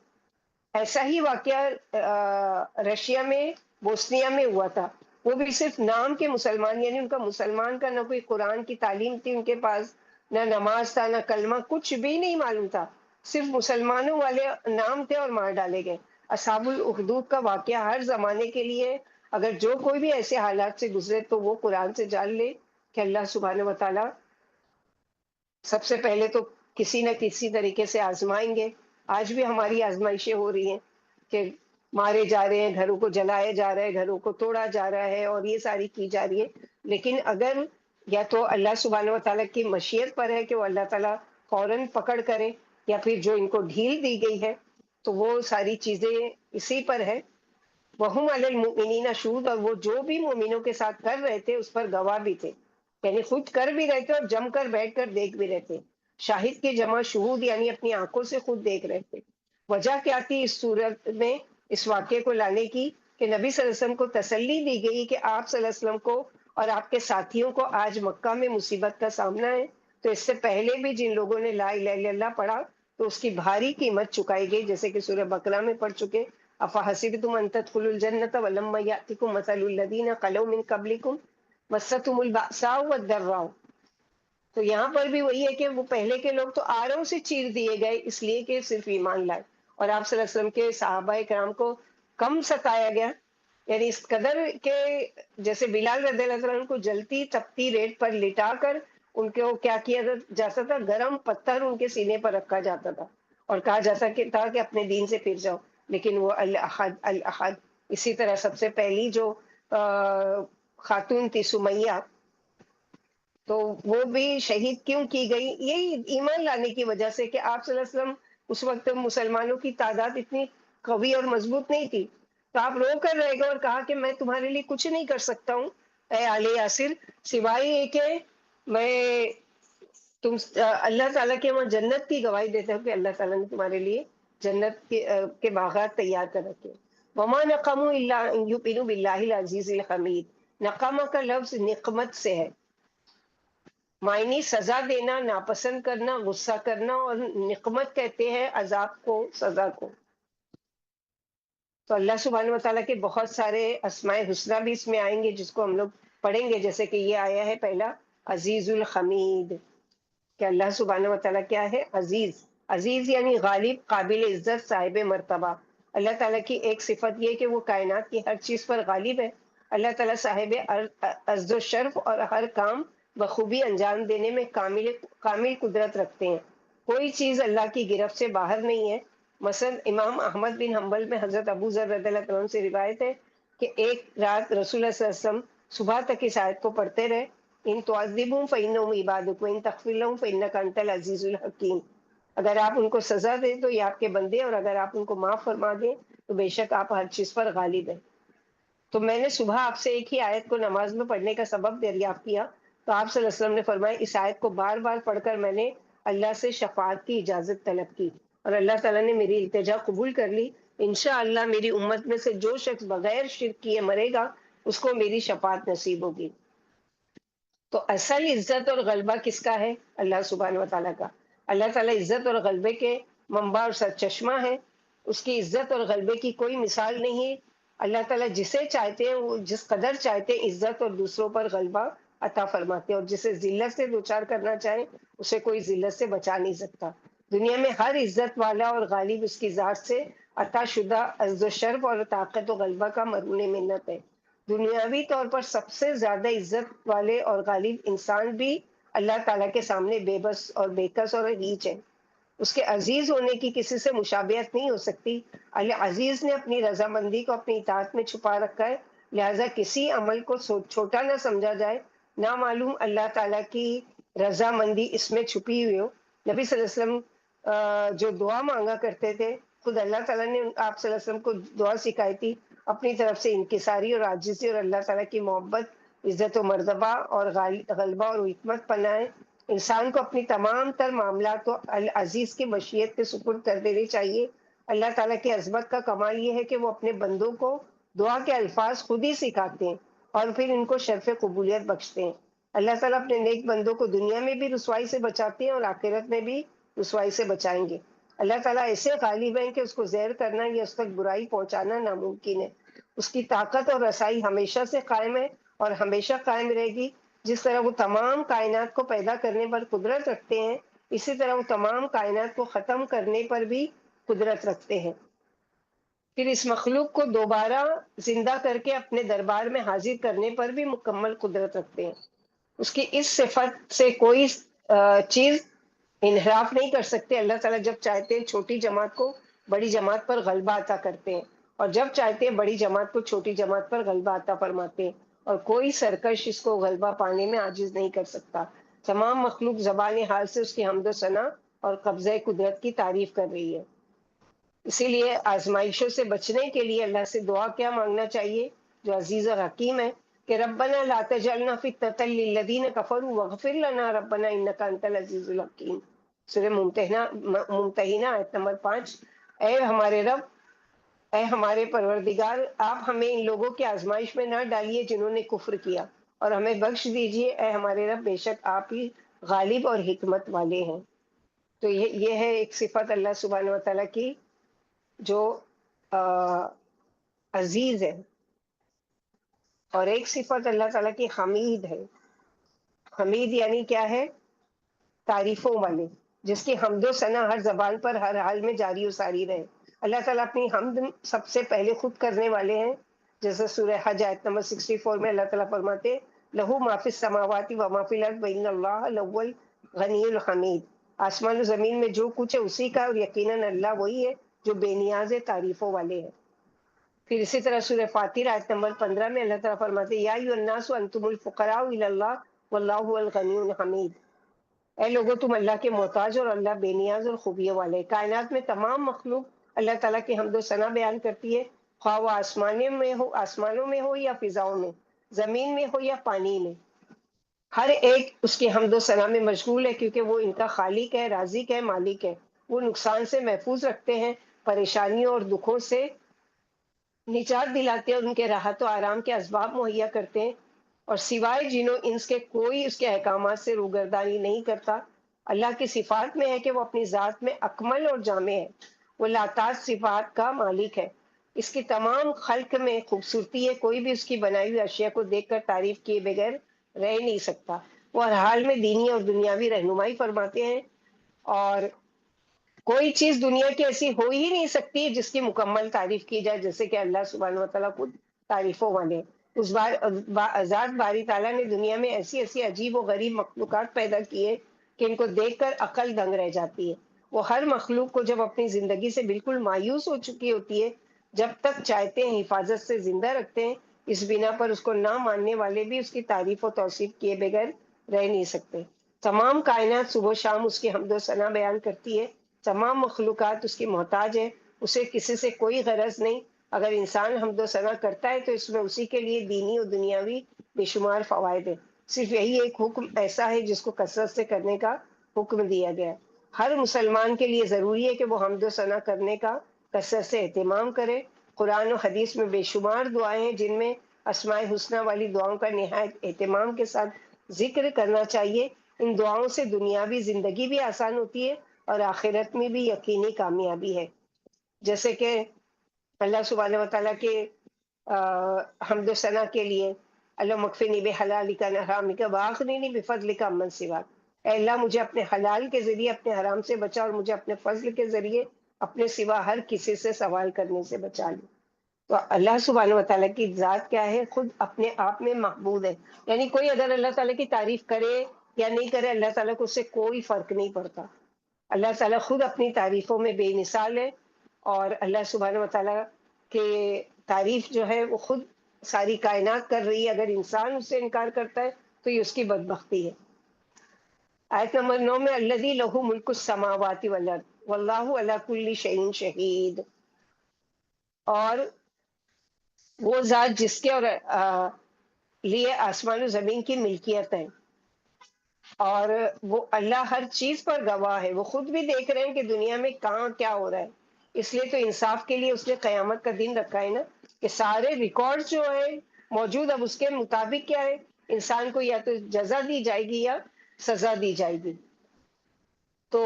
ایسا ہی واقعہ رشیا میں، بوسنیا میں ہوا تھا، وہ بھی صرف نام کے مسلمان، یعنی ان کا مسلمان کا نہ کوئی قرآن کی تعلیم تھی ان کے پاس، نہ نماز تھا، نہ کلمہ، کچھ بھی نہیں معلوم تھا، صرف مسلمانوں والے نام تھے اور مار ڈالے گئے۔ اصحاب الاخدود کا واقعہ ہر زمانے کے لیے، اگر جو کوئی بھی ایسے حالات سے گزرے تو وہ قرآن سے جان لے کہ اللہ سبحانہ و تعالیٰ سب سے پہلے تو کسی نہ کسی طریقے سے آزمائیں گے۔ آج بھی ہماری آزمائشیں ہو رہی ہیں کہ مارے جا رہے ہیں، گھروں کو جلایا جا رہا ہے، گھروں کو توڑا جا رہا ہے، اور یہ ساری کی جا رہی ہے، لیکن اگر یا تو اللہ سبحانہ و تعالیٰ کی مشیت پر ہے کہ وہ اللہ تعالیٰ فوراً پکڑ کرے، یا پھر جو ان کو ڈھیل دی گئی ہے تو وہ ساری چیزیں اسی پر ہے۔ وہم علی المؤمنین شہود، اور وہ جو بھی مومنوں کے ساتھ کر رہے تھے اس پر گواہ بھی تھے، یعنی خود کر بھی رہے تھے اور جم کر بیٹھ کر دیکھ بھی رہے تھے۔ شاہد کی جمع شہود، یعنی اپنی آنکھوں سے خود دیکھ رہے تھے۔ وجہ کیا تھی اس صورت میں اس واقعے کو لانے کی؟ کہ نبی صلی اللہ علیہ وسلم کو تسلی دی گئی کہ آپ صلی اللہ علیہ وسلم کو اور آپ کے ساتھیوں کو آج مکہ میں مصیبت کا سامنا ہے، تو اس سے پہلے بھی جن لوگوں نے لا الہ الا اللہ پڑھا تو اس کی بھاری قیمت چکائی گئی، جیسے کہ سورہ بقرہ میں پڑھ چکے، افحسبتم ان تدخلوا الجنۃ ولما یأتکم مثل الذین خلوا من قبلکم مستهم البأساء والضراء۔ تو یہاں پر بھی وہی ہے کہ وہ پہلے کے لوگ تو آڑوں سے چیر دیے گئے اس لیے کہ صرف ایمان لائے، اور آپ صلی اللہ علیہ وسلم کے صحابہ کرام کو کم ستایا گیا، یعنی اس قدر کہ جیسے بلال رضی اللہ عنہ کو جلتی تپتی ریت پر لٹا کر ان کو کیا کیا جاتا تھا، گرم پتھر ان کے سینے پر رکھا جاتا تھا اور کہا جاتا تھا کہ اپنے دین سے پھر جاؤ، لیکن وہ الاحد الاحد۔ اسی طرح سب سے پہلی جو خاتون تھی سمیہ، تو وہ بھی شہید کیوں کی گئی؟ یہی ایمان لانے کی وجہ سے کہ آپ صلی اللہ علیہ وسلم اس وقت مسلمانوں کی تعداد اتنی قوی اور مضبوط نہیں تھی، تو آپ رو کر رہ گئے اور کہا کہ میں تمہارے لیے کچھ نہیں کر سکتا ہوں اے آل یاسر، سوائے یہ کہ میں تم اللہ تعالیٰ کے وہاں جنت کی گواہی دیتا ہوں کہ اللہ تعالیٰ نے تمہارے لیے جنت کے باغات تیار کر رکھے۔ وما نقموا الا ان یؤمنوا باللہ العزیز الحمید، نقمہ کا لفظ نقمت سے ہے، معنی سزا دینا، ناپسند کرنا، غصہ کرنا، اور نقمت کہتے ہیں عذاب کو، سزا کو۔ تو اللہ سبحانہ وتعالیٰ کے بہت سارے اسماء حسنیٰ بھی اس میں آئیں گے جس کو ہم لوگ پڑھیں گے، جیسے کہ یہ آیا ہے پہلا عزیز الحمید، کہ اللہ سبحانہ وتعالیٰ کیا ہے؟ عزیز۔ عزیز یعنی غالب، قابل عزت، صاحب مرتبہ۔ اللہ تعالیٰ کی ایک صفت یہ کہ وہ کائنات کی ہر چیز پر غالب ہے۔ اللہ تعالیٰ صاحب عز و شرف اور ہر کام بخوبی انجام دینے میں کامل قدرت رکھتے ہیں۔ کوئی چیز اللہ کی گرفت سے باہر نہیں ہے۔ مثلا امام احمد بن حنبل میں حضرت ابو ذر رضی اللہ عنہ سے روایت ہے کہ ایک رات رسول اللہ صلی اللہ علیہ وسلم صبح تک اس آیت کو پڑھتے رہے، ان تعذبہم فإنہم عبادک وان تغفر لہم فإنک انت العزیز الحکیم۔ اگر آپ ان کو سزا دیں تو یہ آپ کے بندے، اور اگر آپ ان کو معاف فرما دیں تو بے شک آپ ہر چیز پر غالب ہیں۔ تو میں نے صبح آپ سے ایک ہی آیت کو نماز میں پڑھنے کا سبب دریافت کیا، تو آپ صلی اللہ علیہ وسلم نے فرمایا اس آیت کو بار بار پڑھ کر میں نے اللہ سے شفاعت کی اجازت طلب کی، اور اللہ تعالیٰ نے میری التجا قبول کر لی۔ انشاءاللہ میری امت میں سے جو شخص بغیر شرک کیے مرے گا اس کو میری شفاعت نصیب ہوگی۔ تو اصل عزت اور غلبہ کس کا ہے؟ اللہ سبحانہ وتعالیٰ کا۔ اللہ تعالیٰ عزت اور غلبے کے منبع اور سرچشمہ ہے۔ اس کی عزت اور غلبے کی کوئی مثال نہیں ہے۔ اللہ تعالیٰ جسے چاہتے ہیں، وہ جس قدر چاہتے ہیں عزت اور دوسروں پر غلبہ عطا فرماتے ہیں، اور جسے ذلت سے دوچار کرنا چاہیں اسے کوئی ذلت سے بچا نہیں سکتا۔ دنیا میں ہر عزت والا اور غالب اس کی ذات سے عطا شدہ عز و شرف اور طاقت و غلبہ کا مرہون منت ہے۔ دنیاوی طور پر سب سے زیادہ عزت والے اور غالب انسان بھی اللہ تعالیٰ کے سامنے بے بس اور بے کس اور ہیچ ہے۔ اس کے عزیز ہونے کی کسی سے مشابہت نہیں ہو سکتی۔ العزیز نے اپنی رضامندی کو اپنی اطاعت میں چھپا رکھا ہے، لہذا کسی عمل کو چھوٹا نہ سمجھا جائے، نہ معلوم اللہ تعالیٰ کی رضامندی اس میں چھپی ہوئی ہو۔ نبی صلی اللہ علیہ وسلم جو دعا مانگا کرتے تھے، خود اللہ تعالیٰ نے آپ صلی اللہ علیہ وسلم کو دعا سکھائی تھی، اپنی طرف سے انکساری اور عاجزی اور اللہ تعالیٰ کی محبت، عزت و مرتبہ اور غلبہ اور حکمت پناہ انسان کو اپنی تمام تر معاملات کو العزیز کی مشیت کے سپرد کر دینی چاہیے۔ اللہ تعالیٰ کی عظمت کا کمال یہ ہے کہ وہ اپنے بندوں کو دعا کے الفاظ خود ہی سکھاتے ہیں اور پھر ان کو شرف قبولیت بخشتے ہیں۔ اللہ تعالیٰ اپنے نیک بندوں کو دنیا میں بھی رسوائی سے بچاتے ہیں اور آخرت میں بھی رسوائی سے بچائیں گے۔ اللہ تعالیٰ ایسے غالب ہیں کہ اس کو زہر کرنا یا اس تک برائی پہنچانا ناممکن ہے۔ اس کی طاقت اور رسائی ہمیشہ سے قائم ہے اور ہمیشہ قائم رہے گی۔ جس طرح وہ تمام کائنات کو پیدا کرنے پر قدرت رکھتے ہیں، اسی طرح وہ تمام کائنات کو ختم کرنے پر بھی قدرت رکھتے ہیں۔ پھر اس مخلوق کو دوبارہ زندہ کر کے اپنے دربار میں حاضر کرنے پر بھی مکمل قدرت رکھتے ہیں۔ اس کی اس صفت سے کوئی چیز انحراف نہیں کر سکتے۔ اللہ تعالیٰ جب چاہتے ہیں چھوٹی جماعت کو بڑی جماعت پر غلبہ عطا کرتے ہیں، اور جب چاہتے ہیں بڑی جماعت کو چھوٹی جماعت پر غلبہ عطا فرماتے ہیں، اور کوئی سرکش اس کو غلبہ پانے میں عاجز نہیں کر سکتا۔ تمام مخلوق زبان حال سے اس کی حمد و ثنا اور قبضہ قدرت کی تعریف کر رہی ہے۔ اسی لیے آزمائشوں سے بچنے کے لیے اللہ سے دعا کیا مانگنا چاہیے جو عزیز اور حکیم ہے، کہ ربنا لا تجعلنا فتنة للذین کفروا واغفر لنا ربنا انک انت العزیز الحکیم۔ سورہ ممتحنہ آیت نمبر 5۔ اے ہمارے رب، اے ہمارے پروردگار، آپ ہمیں ان لوگوں کی آزمائش میں نہ ڈالیے جنہوں نے کفر کیا، اور ہمیں بخش دیجیے اے ہمارے رب، بے شک آپ ہی غالب اور حکمت والے ہیں۔ تو یہ ہے ایک صفت اللہ سبحانہ وتعالیٰ کی جو عزیز ہے، اور ایک صفت اللہ تعالیٰ کی حمید ہے۔ حمید یعنی کیا ہے؟ تعریفوں والے، جس کی حمد و ثنا ہر زبان پر ہر حال میں جاری و ساری رہے۔ اللہ تعالیٰ اپنی حمد سب سے پہلے خود کرنے والے ہیں، جیسے سورہ حج آیت نمبر 64 میں اللہ تعالیٰ فرماتے لہو ما فی السماوات و ما فی الارض وان اللہ لہو الغنی الحمید۔ آسمان و زمین میں جو کچھ ہے اسی کا، اور یقیناً اللہ وہی ہے جو بے نیاز تعریفوں والے ہیں۔ پھر اسی طرح سورہ فاتر آیت نمبر 15 میں اللہ تعالیٰ فرماتے یا ایھا الناس انتم الفقراء الی اللہ واللہ هو الغنی الحمید۔ اے لوگوں، تم اللہ کے محتاج اور اللہ بے نیاز اور خوبیوں والے۔ کائنات میں تمام مخلوق اللہ تعالیٰ کی حمد و ثنا بیان کرتی ہے، خواہ وہ آسمانوں میں ہو یا فضاؤں میں، زمین میں ہو یا پانی میں۔ ہر ایک اس کی حمد و ثنا میں مشغول ہے، کیونکہ وہ ان کا خالق ہے، رازق ہے، مالک ہے۔ وہ نقصان سے محفوظ رکھتے ہیں، پریشانیوں اور دکھوں سے نجات دلاتے ہیں، اور ان کے راحت و آرام کے اسباب مہیا کرتے ہیں، اور سوائے جنوں انس کے کوئی اس کے احکامات سے روگردانی نہیں کرتا۔ اللہ کی صفات میں ہے کہ وہ اپنی ذات میں اکمل اور جامع ہے، وہ لاتعداد صفات کا مالک ہے، اس کی تمام خلق میں خوبصورتی ہے، کوئی بھی اس کی بنائی ہوئی اشیاء کو دیکھ کر تعریف کیے بغیر رہ نہیں سکتا۔ وہ ہر حال میں دینی اور دنیاوی رہنمائی فرماتے ہیں، اور کوئی چیز دنیا کی ایسی ہو ہی نہیں سکتی جس کی مکمل تعریف کی جائے، جیسے کہ اللہ سبحانہ وتعالیٰ خود تعریفوں والے ہیں۔ اس بار ذات باری تعالیٰ نے دنیا میں ایسی ایسی عجیب و غریب مخلوقات پیدا کی ہے کہ ان کو دیکھ کر عقل دنگ رہ جاتی ہے۔ وہ ہر مخلوق کو جب اپنی زندگی سے بالکل مایوس ہو چکی ہوتی ہے، جب تک چاہتے ہیں حفاظت سے زندہ رکھتے ہیں، اس بنا پر اس کو نہ ماننے والے بھی اس کی تعریف و توصیف کیے بغیر رہ نہیں سکتے۔ تمام کائنات صبح و شام اس کی حمد و ثنا بیان کرتی ہے، تمام مخلوقات اس کی محتاج ہے، اسے کسی سے کوئی غرض نہیں۔ اگر انسان حمد و ثنا کرتا ہے تو اس میں اسی کے لیے دینی اور دنیاوی بے شمار فوائد ہیں۔ صرف یہی ایک حکم ایسا ہے جس کو کثرت سے کرنے کا حکم دیا گیا ہے۔ ہر مسلمان کے لیے ضروری ہے کہ وہ حمد و ثنا کرنے کا کثرت سے اہتمام کرے۔ قرآن و حدیث میں بے شمار دعائیں ہیں جن میں اسماء حسنہ والی دعاؤں کا نہایت اہتمام کے ساتھ ذکر کرنا چاہیے۔ ان دعاؤں سے دنیاوی زندگی بھی آسان ہوتی ہے اور آخرت میں بھی یقینی کامیابی ہے، جیسے کہ اللہ سبحانہ وتعالیٰ کے حمد و ثنا کے لیے اللہ مکفنی بحلالک عن حرامک واغننی بفضلک عمن سواک، اے اللہ مجھے اپنے حلال کے ذریعے اپنے حرام سے بچا اور مجھے اپنے فضل کے ذریعے اپنے سوا ہر کسی سے سوال کرنے سے بچا لے۔ تو اللہ سبحانہ وتعالیٰ کی ذات کیا ہے؟ خود اپنے آپ میں محمود ہے، یعنی کوئی اگر اللہ تعالیٰ کی تعریف کرے یا نہیں کرے، اللہ تعالیٰ کو اس سے کوئی فرق نہیں پڑتا۔ اللہ تعالیٰ خود اپنی تعریفوں میں بے مثال ہے، اور اللہ سبحانہ وتعالیٰ کے تعریف جو ہے وہ خود ساری کائنات کر رہی ہے۔ اگر انسان اس سے انکار کرتا ہے تو یہ اس کی بدبختی ہے۔ آیت نمبر 9 میں الذی لہ ملک السماوات والارض واللہ علی کل شیء شہید، اور وہ ذات جس کے اور لیے آسمان و زمین کی ملکیت ہے، اور وہ اللہ ہر چیز پر گواہ ہے، وہ خود بھی دیکھ رہے ہیں کہ دنیا میں کہاں کیا ہو رہا ہے۔ اس لیے تو انصاف کے لیے اس نے قیامت کا دن رکھا ہے نا، کہ سارے ریکارڈ جو ہے موجود، اب اس کے مطابق کیا ہے، انسان کو یا تو جزا دی جائے گی یا سزا دی جائے گی۔ تو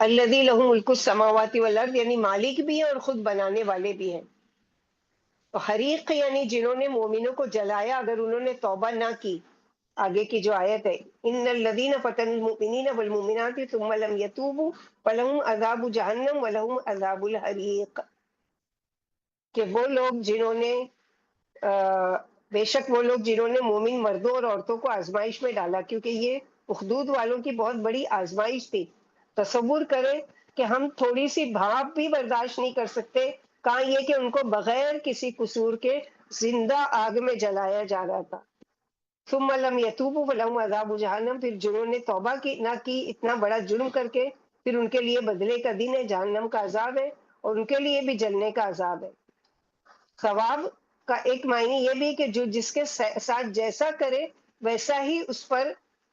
الذی لہ ملک السماوات والارض یعنی مالک بھی ہے اور خود بنانے والے بھی ہیں۔ تو حریق یعنی جنہوں نے مومنوں کو جلایا اگر انہوں نے توبہ نہ کی، آگے کی جو آیت ہے ان الذین فتنوا المؤمنین والمؤمنات ثم لم یتوبوا فلہم عذاب جہنم ولہم عذاب الحریق، کہ وہ لوگ جنہوں نے بے شک وہ لوگ جنہوں نے مومن مردوں اور عورتوں کو آزمائش میں ڈالا، کیونکہ یہ اخدود والوں کی بہت بڑی آزمائش تھی۔ تصور کریں کہ ہم تھوڑی سی بھاپ بھی برداشت نہیں کر سکتے، کہاں یہ کہ ان کو بغیر کسی قصور کے زندہ آگ میں جلایا جا رہا تھا۔ ثم لم یتوبوا فلہم عذاب جہنم، پھر جنہوں نے توبہ نہ کی اتنا بڑا جرم کر کے، پھر ان کے لیے بدلے کا دن ہے، جہنم کا عذاب ہے، اور ان کے لیے بھی جلنے کا عذاب ہے۔ ثواب کا ایک معنی یہ بھی کہ جو جس کے ساتھ جیسا کرے ویسا ہی اس پر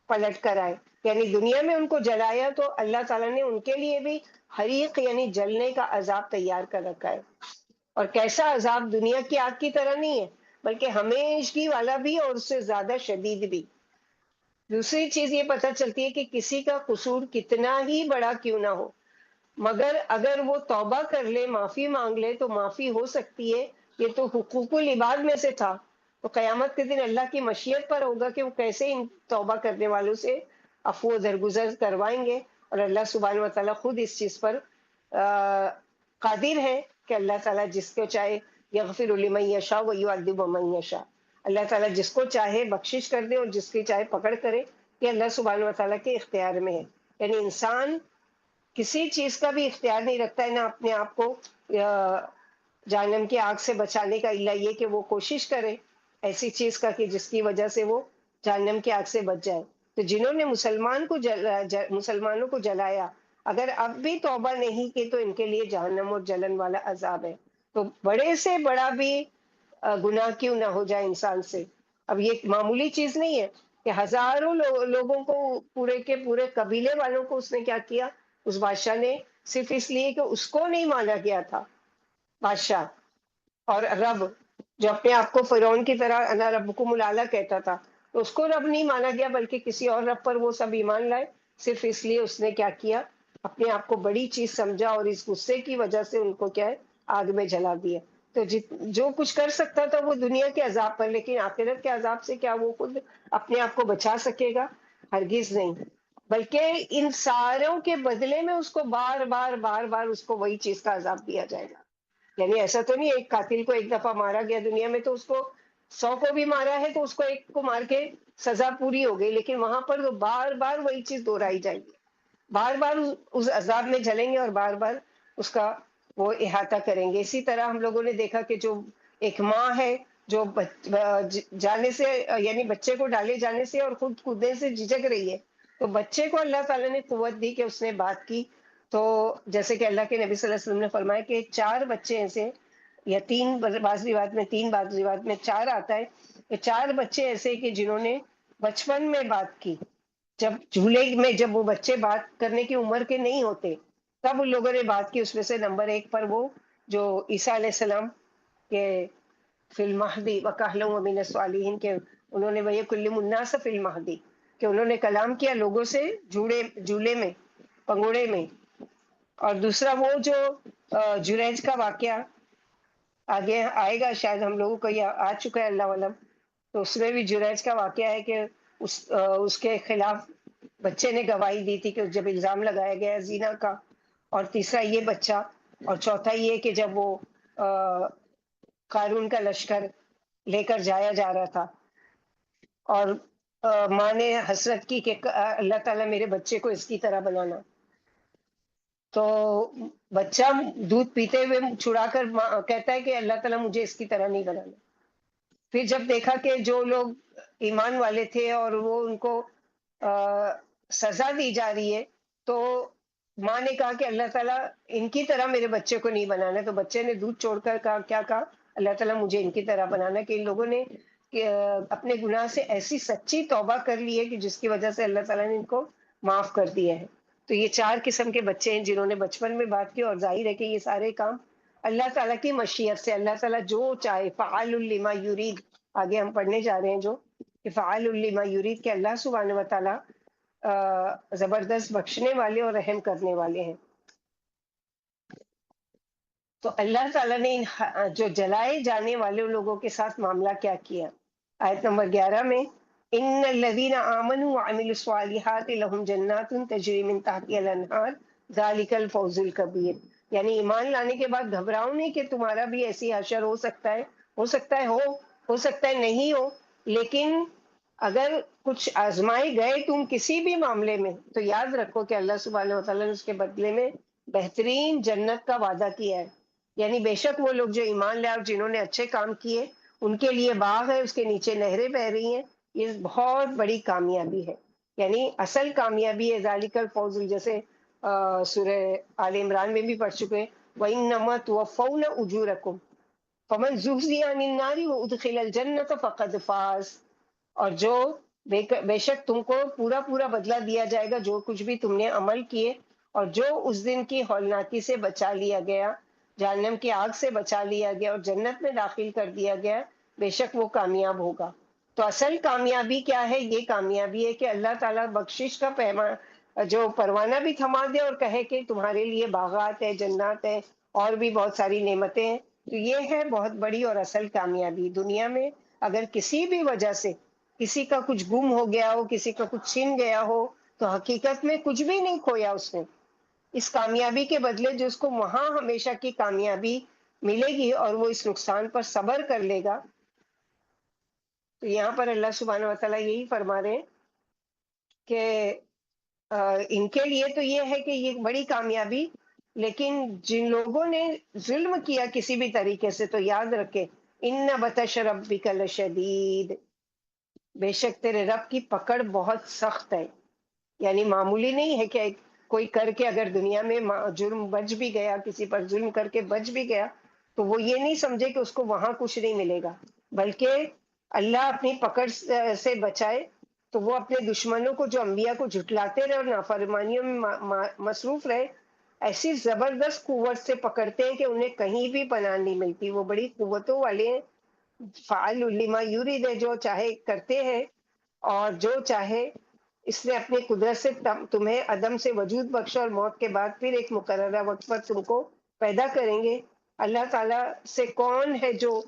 پلٹ کر آئے، یعنی دنیا میں ان کو جلایا تو اللہ تعالیٰ نے ان کے لیے بھی حریق یعنی جلنے کا عذاب تیار کر رکھا ہے، اور کیسا عذاب، دنیا کی آگ کی طرح نہیں ہے بلکہ ہمیشگی والا بھی اور اس سے زیادہ شدید بھی۔ دوسری چیز یہ پتہ چلتی ہے کہ کسی کا قصور کتنا ہی بڑا کیوں نہ ہو، مگر اگر وہ توبہ کر لے، معافی مانگ لے تو معافی ہو سکتی ہے۔ یہ تو حقوق العباد میں سے تھا، تو قیامت کے دن اللہ کی مشیت پر ہوگا کہ وہ کیسے ان توبہ کرنے والوں سے عفو و درگزر کروائیں گے، اور اللہ سبحانہ و تعالیٰ خود اس چیز پر قادر ہے کہ اللہ تعالیٰ جس کو چاہے یغفر لمن یشاء ویعذب من یشاء، اللہ تعالیٰ جس کو چاہے بخشش کر دے اور جس کی چاہے پکڑ کرے، یہ اللہ سبحانہ و تعالیٰ کے اختیار میں ہے۔ یعنی انسان کسی چیز کا بھی اختیار نہیں رکھتا ہے، نہ اپنے آپ کو جہنم کی آگ سے بچانے کا، الا یہ کہ وہ کوشش کرے ایسی چیز کا کہ جس کی وجہ سے وہ جہنم کی آگ سے بچ جائے۔ تو جنہوں نے مسلمانوں کو جلایا اگر اب بھی توبہ نہیں کی تو ان کے لیے جہنم اور جلن والا عذاب ہے۔ تو بڑے سے بڑا بھی گناہ کیوں نہ ہو جائے انسان سے، اب یہ معمولی چیز نہیں ہے کہ ہزاروں لوگوں کو، پورے کے پورے قبیلے والوں کو اس نے کیا کیا، اس بادشاہ نے، صرف اس لیے کہ اس کو نہیں مانا گیا تھا بادشاہ اور رب، جو اپنے آپ کو فرعون کی طرح انا ربکم الاعلی کہتا تھا، تو اس کو رب نہیں مانا گیا بلکہ کسی اور رب پر وہ سب ایمان لائے، صرف اس لیے اس نے کیا کیا، اپنے آپ کو بڑی چیز سمجھا اور اس غصے کی وجہ سے ان کو کیا ہے، آگ میں جلا دیا۔ تو جو کچھ کر سکتا تھا وہ دنیا کے عذاب پر، لیکن آخرت کے عذاب سے کیا وہ خود اپنے آپ کو بچا سکے گا؟ ہرگز نہیں، بلکہ ان ساروں کے بدلے میں اس کو بار بار بار بار اس کو وہی چیز کا عذاب دیا جائے گا۔ یعنی ایسا تو نہیں ایک قاتل کو ایک دفعہ مارا گیا دنیا میں تو اس کو 100 کو بھی مارا ہے تو اس کو ایک کو مار کے سزا پوری ہو گئی، لیکن وہاں پر تو بار بار وہی چیز دہرائی جائے گی، بار بار اس عذاب میں جلیں گے اور بار بار اس کا وہ احاطہ کریں گے۔ اسی طرح ہم لوگوں نے دیکھا کہ جو ایک ماں ہے جو جانے سے یعنی بچے کو ڈالے جانے سے اور خود کودنے سے جھجک رہی ہے، تو بچے کو اللہ تعالیٰ نے قوت دی کہ اس نے بات کی۔ تو جیسے کہ اللہ کے نبی صلی اللہ علیہ وسلم نے فرمایا کہ 4 بچے ایسے، یا 3 بعض روایت میں 3 بعض روایت میں 4 آتا ہے کہ 4 بچے ایسے کہ جنہوں نے بچپن میں بات کی، جب جھولے میں جب وہ بچے بات کرنے کی عمر کے نہیں ہوتے تب ان لوگوں نے بات کی۔ اس میں سے نمبر 1 پر وہ جو عیسیٰ علیہ السلام کے فی المہدی وکہلا ومن الصالحین کے انہوں نے وَيَكُلِّمُ النَّاسَ فی المہدی کہ انہوں نے کلام کیا لوگوں سے جھولے میں، پنگوڑے میں۔ اور دوسرا وہ جو جریج کا واقعہ آگے آئے گا، شاید ہم لوگوں کو یہ آ چکا ہے اللہ علم، تو اس میں بھی جریج کا واقعہ ہے کہ اس کے خلاف بچے نے گواہی دی تھی کہ جب الزام لگایا گیا زنا کا، اور تیسرا یہ بچہ، اور چوتھا یہ کہ جب وہ قارون کا لشکر لے کر جایا جا رہا تھا اور ماں نے حسرت کی کہ اللہ تعالیٰ میرے بچے کو اس کی طرح بنانا، تو بچہ دودھ پیتے ہوئے چھڑا کر کہتا ہے کہ اللہ تعالیٰ مجھے اس کی طرح نہیں بنانا۔ پھر جب دیکھا کہ جو لوگ ایمان والے تھے اور وہ ان کو سزا دی جا رہی ہے، تو ماں نے کہا کہ اللہ تعالیٰ ان کی طرح میرے بچے کو نہیں بنانا، تو بچے نے دودھ چھوڑ کر کہا کیا کہا، اللہ تعالیٰ مجھے ان کی طرح بنانا، کہ ان لوگوں نے اپنے گناہ سے ایسی سچی توبہ کر لی ہے کہ جس کی وجہ سے اللہ تعالیٰ نے ان کو معاف کر دیا ہے۔ تو یہ 4 قسم کے بچے ہیں جنہوں نے بچپن میں بات کی، اور ظاہر ہے کہ یہ سارے کام اللہ تعالیٰ کی مشیت سے، اللہ تعالیٰ جو چاہے، فعال لما یرید، آگے ہم پڑھنے جا رہے ہیں جو کہ فعال لما یرید، کہ اللہ سبحانہ و تعالیٰ زبردست بخشنے والے اور رحم کرنے والے ہیں۔ تو اللہ تعالیٰ نے جو جلائے جانے والے لوگوں کے ساتھ معاملہ کیا کیا، آیت نمبر 11 میں ان الذین آمنوا وعملوا الصالحات لهم جنات تجری من تحتها الانہار ذالک الفوز الکبیر، یعنی ایمان لانے کے بعد گھبراؤ نہیں کہ تمہارا بھی ایسی حشر ہو سکتا ہے، ہو سکتا ہے نہیں ہو، لیکن اگر کچھ آزمائے گئے تم کسی بھی معاملے میں تو یاد رکھو کہ اللہ سبحانہ وتعالیٰ نے اس کے بدلے میں بہترین جنت کا وعدہ کیا ہے۔ یعنی بے شک وہ لوگ جو ایمان لے اور جنہوں نے اچھے کام کیے ان کے لیے باغ ہے، اس کے نیچے نہریں بہ رہی ہیں، یہ بہت بڑی کامیابی ہے، یعنی اصل کامیابی ہے ذالک الفوز، جیسے سورہ آل عمران میں بھی پڑھ چکے ہیں وَإِنَّمَا تُوَفَّوْنَ أُجُورَكُمْ فَمَنْ زُحْزِحَ عَنِ النَّارِ وَأُدْخِلَ الْجَنَّةَ فَقَدْ فَازَ، اور جو بے شک تم کو پورا پورا بدلہ دیا جائے گا جو کچھ بھی تم نے عمل کیے، اور جو اس دن کی ہولناکی سے بچا لیا گیا، جہنم کی آگ سے بچا لیا گیا اور جنت میں داخل کر دیا گیا، بے شک وہ کامیاب ہوگا۔ تو اصل کامیابی کیا ہے؟ یہ کامیابی ہے کہ اللہ تعالیٰ بخشش کا جو پروانہ بھی تھما دے اور کہے کہ تمہارے لیے باغات ہے، جنات ہے، اور بھی بہت ساری نعمتیں ہیں۔ تو یہ ہے بہت بڑی اور اصل کامیابی دنیا میں۔ اگر کسی بھی وجہ سے کسی کا کچھ گم ہو گیا ہو، کسی کا کچھ چھن گیا ہو، تو حقیقت میں کچھ بھی نہیں کھویا اس نے، اس کامیابی کے بدلے جو اس کو وہاں ہمیشہ کی کامیابی ملے گی اور وہ اس نقصان پر صبر کر لے گا۔ تو یہاں پر اللہ سبحانہ وتعالیٰ یہی فرما رہے ہیں کہ ان کے لیے تو یہ ہے کہ یہ بڑی کامیابی، لیکن جن لوگوں نے ظلم کیا کسی بھی طریقے سے تو یاد رکھے ان بطش ربک لشدید، بے شک تیرے رب کی پکڑ بہت سخت ہے، یعنی معمولی نہیں ہے کہ کوئی کر کے اگر دنیا میں جرم بچ بھی گیا، کسی پر ظلم کر کے بچ بھی گیا، تو وہ یہ نہیں سمجھے کہ اس کو وہاں کچھ نہیں ملے گا، بلکہ اللہ اپنی پکڑ سے بچائے تو وہ اپنے دشمنوں کو جو انبیاء کو جھٹلاتے رہے اور نافرمانیوں میں مصروف رہے، ایسی زبردست قوت سے پکڑتے ہیں کہ انہیں کہیں بھی پناہ نہیں ملتی، وہ بڑی قوتوں والے ہیں فعال لما یرید ہے، جو چاہے کرتے ہیں، اور جو چاہے اس نے اپنی قدرت سے تمہیں عدم سے وجود بخشا، اور موت کے بعد پھر ایک مقررہ وقت پر تم کو پیدا کریں گے۔ اللہ تعالیٰ سے کون ہے جو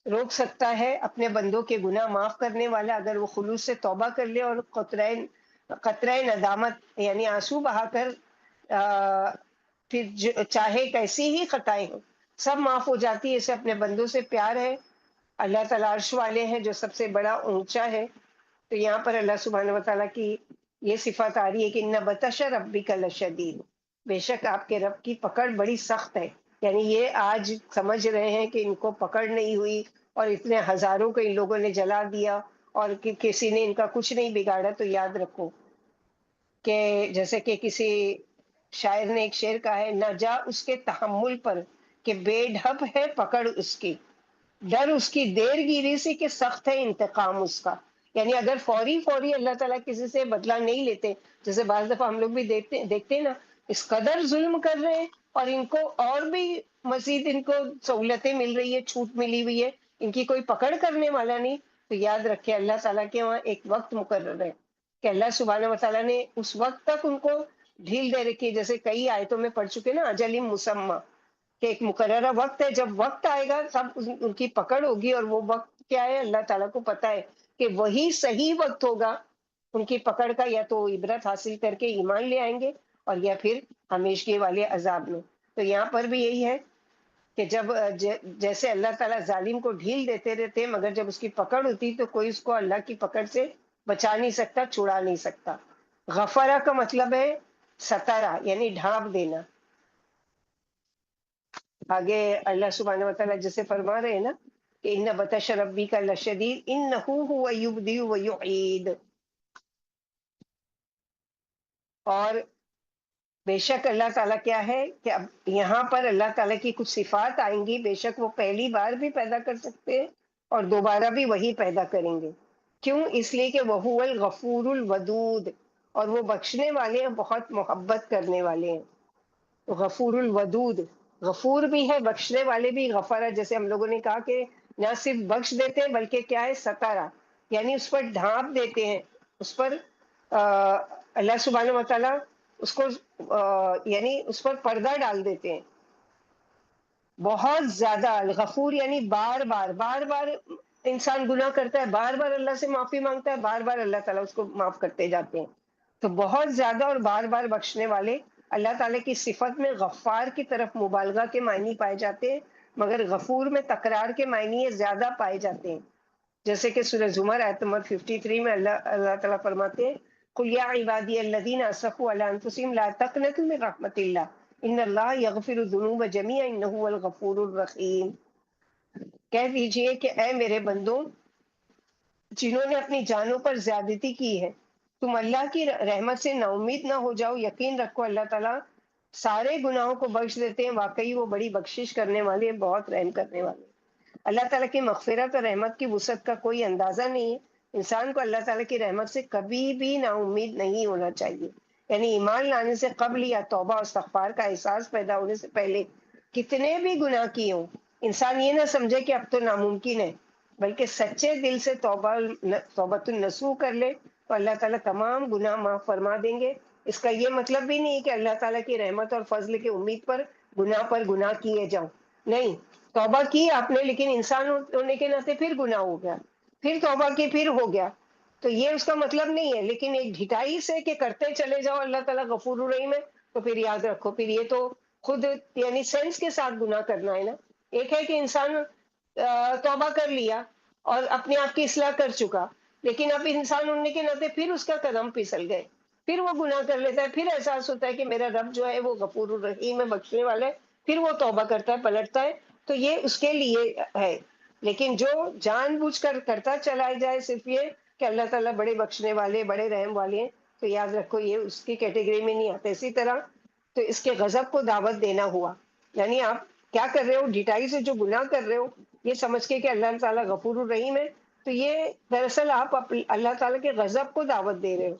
روک سکتا ہے؟ اپنے بندوں کے گناہ معاف کرنے والا، اگر وہ خلوص سے توبہ کر لے اور قطرہ ندامت یعنی آنسو بہا کر پھر چاہے کیسی ہی خطائیں ہوں سب معاف ہو جاتی ہے۔ اسے اپنے بندوں سے پیار ہے۔ اللہ تعالیٰ عرش والے ہیں جو سب سے بڑا اونچا ہے۔ تو یہاں پر اللہ سبحانہ وتعالیٰ کی یہ صفات آ رہی ہے کہ ان بطش ربک لشدید، بے شک آپ کے رب کی پکڑ بڑی سخت ہے۔ یعنی یہ آج سمجھ رہے ہیں کہ ان کو پکڑ نہیں ہوئی اور اتنے ہزاروں کو ان لوگوں نے جلا دیا اور کسی نے ان کا کچھ نہیں بگاڑا، تو یاد رکھو کہ جیسے کہ کسی شاعر نے ایک شعر کہا ہے، نہ جا اس کے تحمل پر کہ بے ڈھب ہے پکڑ اس کی، ڈر اس کی دیر گیری سے کہ سخت ہے انتقام اس کا۔ یعنی اگر فوری اللہ تعالیٰ کسی سے بدلہ نہیں لیتے، جیسے بعض دفعہ ہم لوگ بھی دیکھتے ہیں نا، اس قدر ظلم کر رہے ہیں اور ان کو اور بھی مزید ان کو سہولتیں مل رہی ہے، چھوٹ ملی ہوئی ہے، ان کی کوئی پکڑ کرنے والا نہیں۔ تو یاد رکھے اللہ تعالیٰ کے وہاں ایک وقت مقرر ہے کہ اللہ سبحانہ وتعالیٰ نے اس وقت تک ان کو ڈھیل دے رکھی ہے، جیسے کئی آیتوں میں پڑھ چکے نا، اجل مسمى، کہ ایک مقررہ وقت ہے، جب وقت آئے گا تب ان کی پکڑ ہوگی، اور وہ وقت کیا ہے اللہ تعالیٰ کو پتا ہے کہ وہی صحیح وقت ہوگا ان کی پکڑ کا، یا تو عبرت حاصل کر کے ایمان لے آئیں گے اور یا پھر ہمیشگی والے عذاب میں۔ تو یہاں پر بھی یہی ہے کہ جب جیسے اللہ تعالیٰ ظالم کو ڈھیل دیتے رہتے، مگر جب اس کی پکڑ ہوتی تو کوئی اس کو اللہ کی پکڑ سے بچا نہیں سکتا، چھڑا نہیں سکتا۔ غفرہ کا مطلب ہے ستارہ، یعنی ڈھانپ دینا۔ آگے اللہ سبحانہ وتعالیٰ جیسے فرما رہے ہیں نا کہ ان بطش ربک لشدید انہ هو یبدئ ویعید، اور بے شک اللہ تعالیٰ کیا ہے کہ اب یہاں پر اللہ تعالیٰ کی کچھ صفات آئیں گی، بے شک وہ پہلی بار بھی پیدا کر سکتے ہیں اور دوبارہ بھی وہی پیدا کریں گے۔ کیوں؟ اس لیے کہ وہ الغفور الودود، اور وہ بخشنے والے ہیں، بہت محبت کرنے والے ہیں۔ غفور الودود، غفور بھی ہے، بخشنے والے بھی۔ غفارہ جیسے ہم لوگوں نے کہا کہ نہ صرف بخش دیتے ہیں بلکہ کیا ہے ستارہ، یعنی اس پر ڈھانپ دیتے ہیں، اس پر اللہ سبحانہ وتعالیٰ اس کو یعنی اس پر پردہ ڈال دیتے ہیں بہت زیادہ۔ الغفور یعنی بار بار انسان گناہ کرتا ہے، بار بار اللہ سے معافی مانگتا ہے، بار بار اللہ تعالیٰ اس کو معاف کرتے جاتے ہیں۔ تو بہت زیادہ اور بار بار بخشنے والے اللہ تعالیٰ کی صفت میں غفار کی طرف مبالغہ کے معنی پائے جاتے ہیں، مگر غفور میں تکرار کے معنی زیادہ پائے جاتے ہیں۔ جیسے کہ سورہ زمر آیت نمبر 53 میں اللہ تعالیٰ فرماتے ہیں، قل یا عبادی الذین اسرفوا علی انفسہم لا تقنطوا من رحمت اللہ ان اللہ یغفر الذنوب جميعا انہ هو الغفور الرحیم۔ کہہ دیجئے کہ اے میرے بندوں جنہوں نے اپنی جانوں پر زیادتی کی ہے، تم اللہ کی رحمت سے نا امید نہ ہو جاؤ، یقین رکھو اللہ تعالیٰ سارے گناہوں کو بخش دیتے ہیں، واقعی وہ بڑی بخشش کرنے والے ہیں، بہت رحم کرنے والے ہیں۔ اللہ تعالیٰ کی مغفرت اور رحمت کی وسعت کا کوئی اندازہ نہیں ہے۔ انسان کو اللہ تعالیٰ کی رحمت سے کبھی بھی نا امید نہیں ہونا چاہیے۔ یعنی ایمان لانے سے قبل یا توبہ اور استغفار کا احساس پیدا ہونے سے پہلے کتنے بھی گناہ کیے ہوں، انسان یہ نہ سمجھے کہ اب تو ناممکن ہے، بلکہ سچے دل سے توبۃ النصوح کر لے تو اللہ تعالیٰ تمام گناہ معاف فرما دیں گے۔ اس کا یہ مطلب بھی نہیں کہ اللہ تعالیٰ کی رحمت اور فضل کی امید پر گناہ کیے جاؤ، نہیں۔ توبہ کی آپ نے، لیکن انسان ہونے کے ناطے پھر گناہ ہو گیا، پھر توبہ کی پھر ہو گیا، تو یہ اس کا مطلب نہیں ہے۔ لیکن ایک ڈھٹائی سے کہ کرتے چلے جاؤ اللہ تعالیٰ غفور الرحیم ہے، تو پھر یاد رکھو پھر یہ تو خود یعنی سینس کے ساتھ گناہ کرنا ہے نا۔ ایک ہے کہ انسان توبہ کر لیا اور اپنے آپ کی اصلاح کر چکا، لیکن اب انسان ہونے کے ناطے پھر اس کا قدم پھسل گئے، پھر وہ گناہ کر لیتا ہے، پھر احساس ہوتا ہے کہ میرا رب جو ہے وہ غفور الرحیم ہے، بخشنے والا ہے، پھر وہ توبہ کرتا ہے، پلٹتا ہے، تو یہ اس کے لیے ہے۔ لیکن جو جان بوجھ کر کرتا چلا جائے صرف یہ کہ اللہ تعالیٰ بڑے بخشنے والے بڑے رحم والے ہیں، تو یاد رکھو یہ اس کی کیٹیگری میں نہیں آتا۔ اسی طرح تو اس کے غضب کو دعوت دینا ہوا، یعنی آپ کیا کر رہے ہو، ڈھٹائی سے جو گناہ کر رہے ہو یہ سمجھ کے کہ اللہ تعالیٰ غفور الرحیم ہے، تو یہ دراصل آپ اللہ تعالیٰ کے غضب کو دعوت دے رہے ہو۔